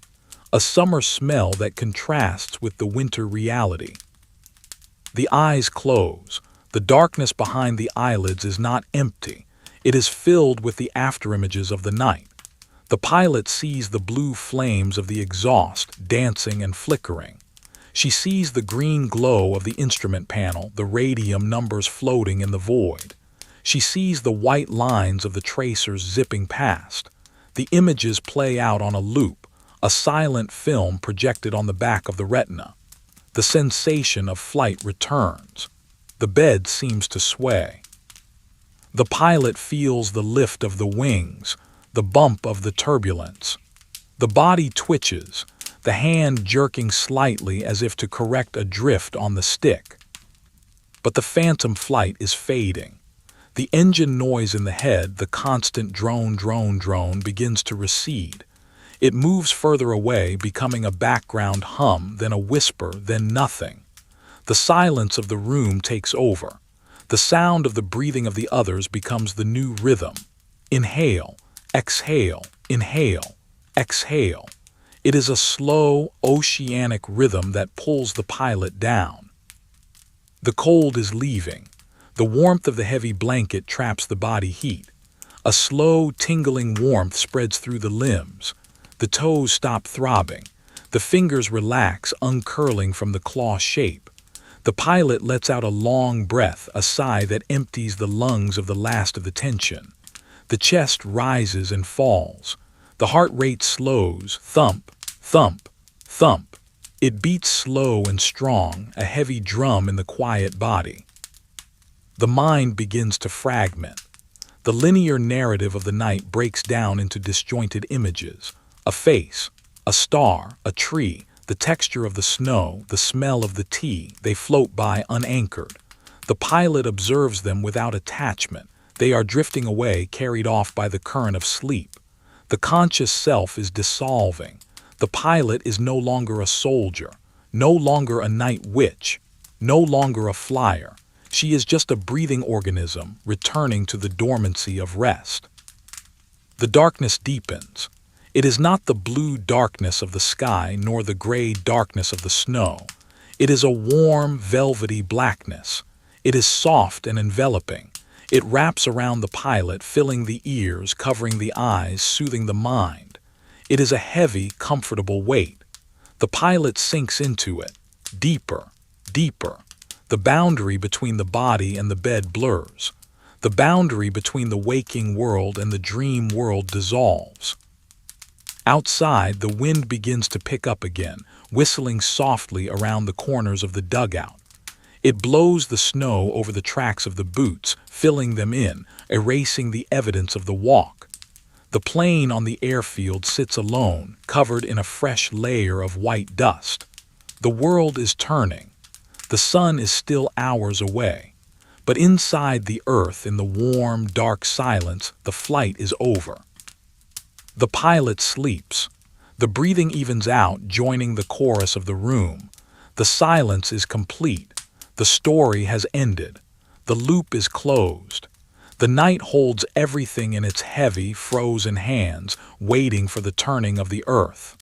a summer smell that contrasts with the winter reality. The eyes close. The darkness behind the eyelids is not empty. It is filled with the afterimages of the night. The pilot sees the blue flames of the exhaust dancing and flickering. She sees the green glow of the instrument panel, the radium numbers floating in the void. She sees the white lines of the tracers zipping past. The images play out on a loop, a silent film projected on the back of the retina. The sensation of flight returns. The bed seems to sway. The pilot feels the lift of the wings, the bump of the turbulence. The body twitches, the hand jerking slightly as if to correct a drift on the stick. But the phantom flight is fading. The engine noise in the head, the constant drone, begins to recede. It moves further away, becoming a background hum, then a whisper, then nothing. The silence of the room takes over. The sound of the breathing of the others becomes the new rhythm. Inhale, exhale, inhale, exhale. It is a slow, oceanic rhythm that pulls the pilot down. The cold is leaving. The warmth of the heavy blanket traps the body heat. A slow, tingling warmth spreads through the limbs. The toes stop throbbing. The fingers relax, uncurling from the claw shape. The pilot lets out a long breath, a sigh that empties the lungs of the last of the tension. The chest rises and falls. The heart rate slows, thump, thump, thump. It beats slow and strong, a heavy drum in the quiet body. The mind begins to fragment. The linear narrative of the night breaks down into disjointed images. A face, a star, a tree, the texture of the snow, the smell of the tea, they float by unanchored. The pilot observes them without attachment. They are drifting away, carried off by the current of sleep. The conscious self is dissolving. The pilot is no longer a soldier, no longer a night witch, no longer a flyer. She is just a breathing organism, returning to the dormancy of rest. The darkness deepens. It is not the blue darkness of the sky nor the gray darkness of the snow. It is a warm, velvety blackness. It is soft and enveloping. It wraps around the pilot, filling the ears, covering the eyes, soothing the mind. It is a heavy, comfortable weight. The pilot sinks into it, deeper, deeper. The boundary between the body and the bed blurs. The boundary between the waking world and the dream world dissolves. Outside, the wind begins to pick up again, whistling softly around the corners of the dugout. It blows the snow over the tracks of the boots, filling them in, erasing the evidence of the walk. The plane on the airfield sits alone, covered in a fresh layer of white dust. The world is turning. The sun is still hours away. But inside the earth, in the warm, dark silence, the flight is over. The pilot sleeps. The breathing evens out, joining the chorus of the room. The silence is complete. The story has ended. The loop is closed. The night holds everything in its heavy, frozen hands, waiting for the turning of the earth.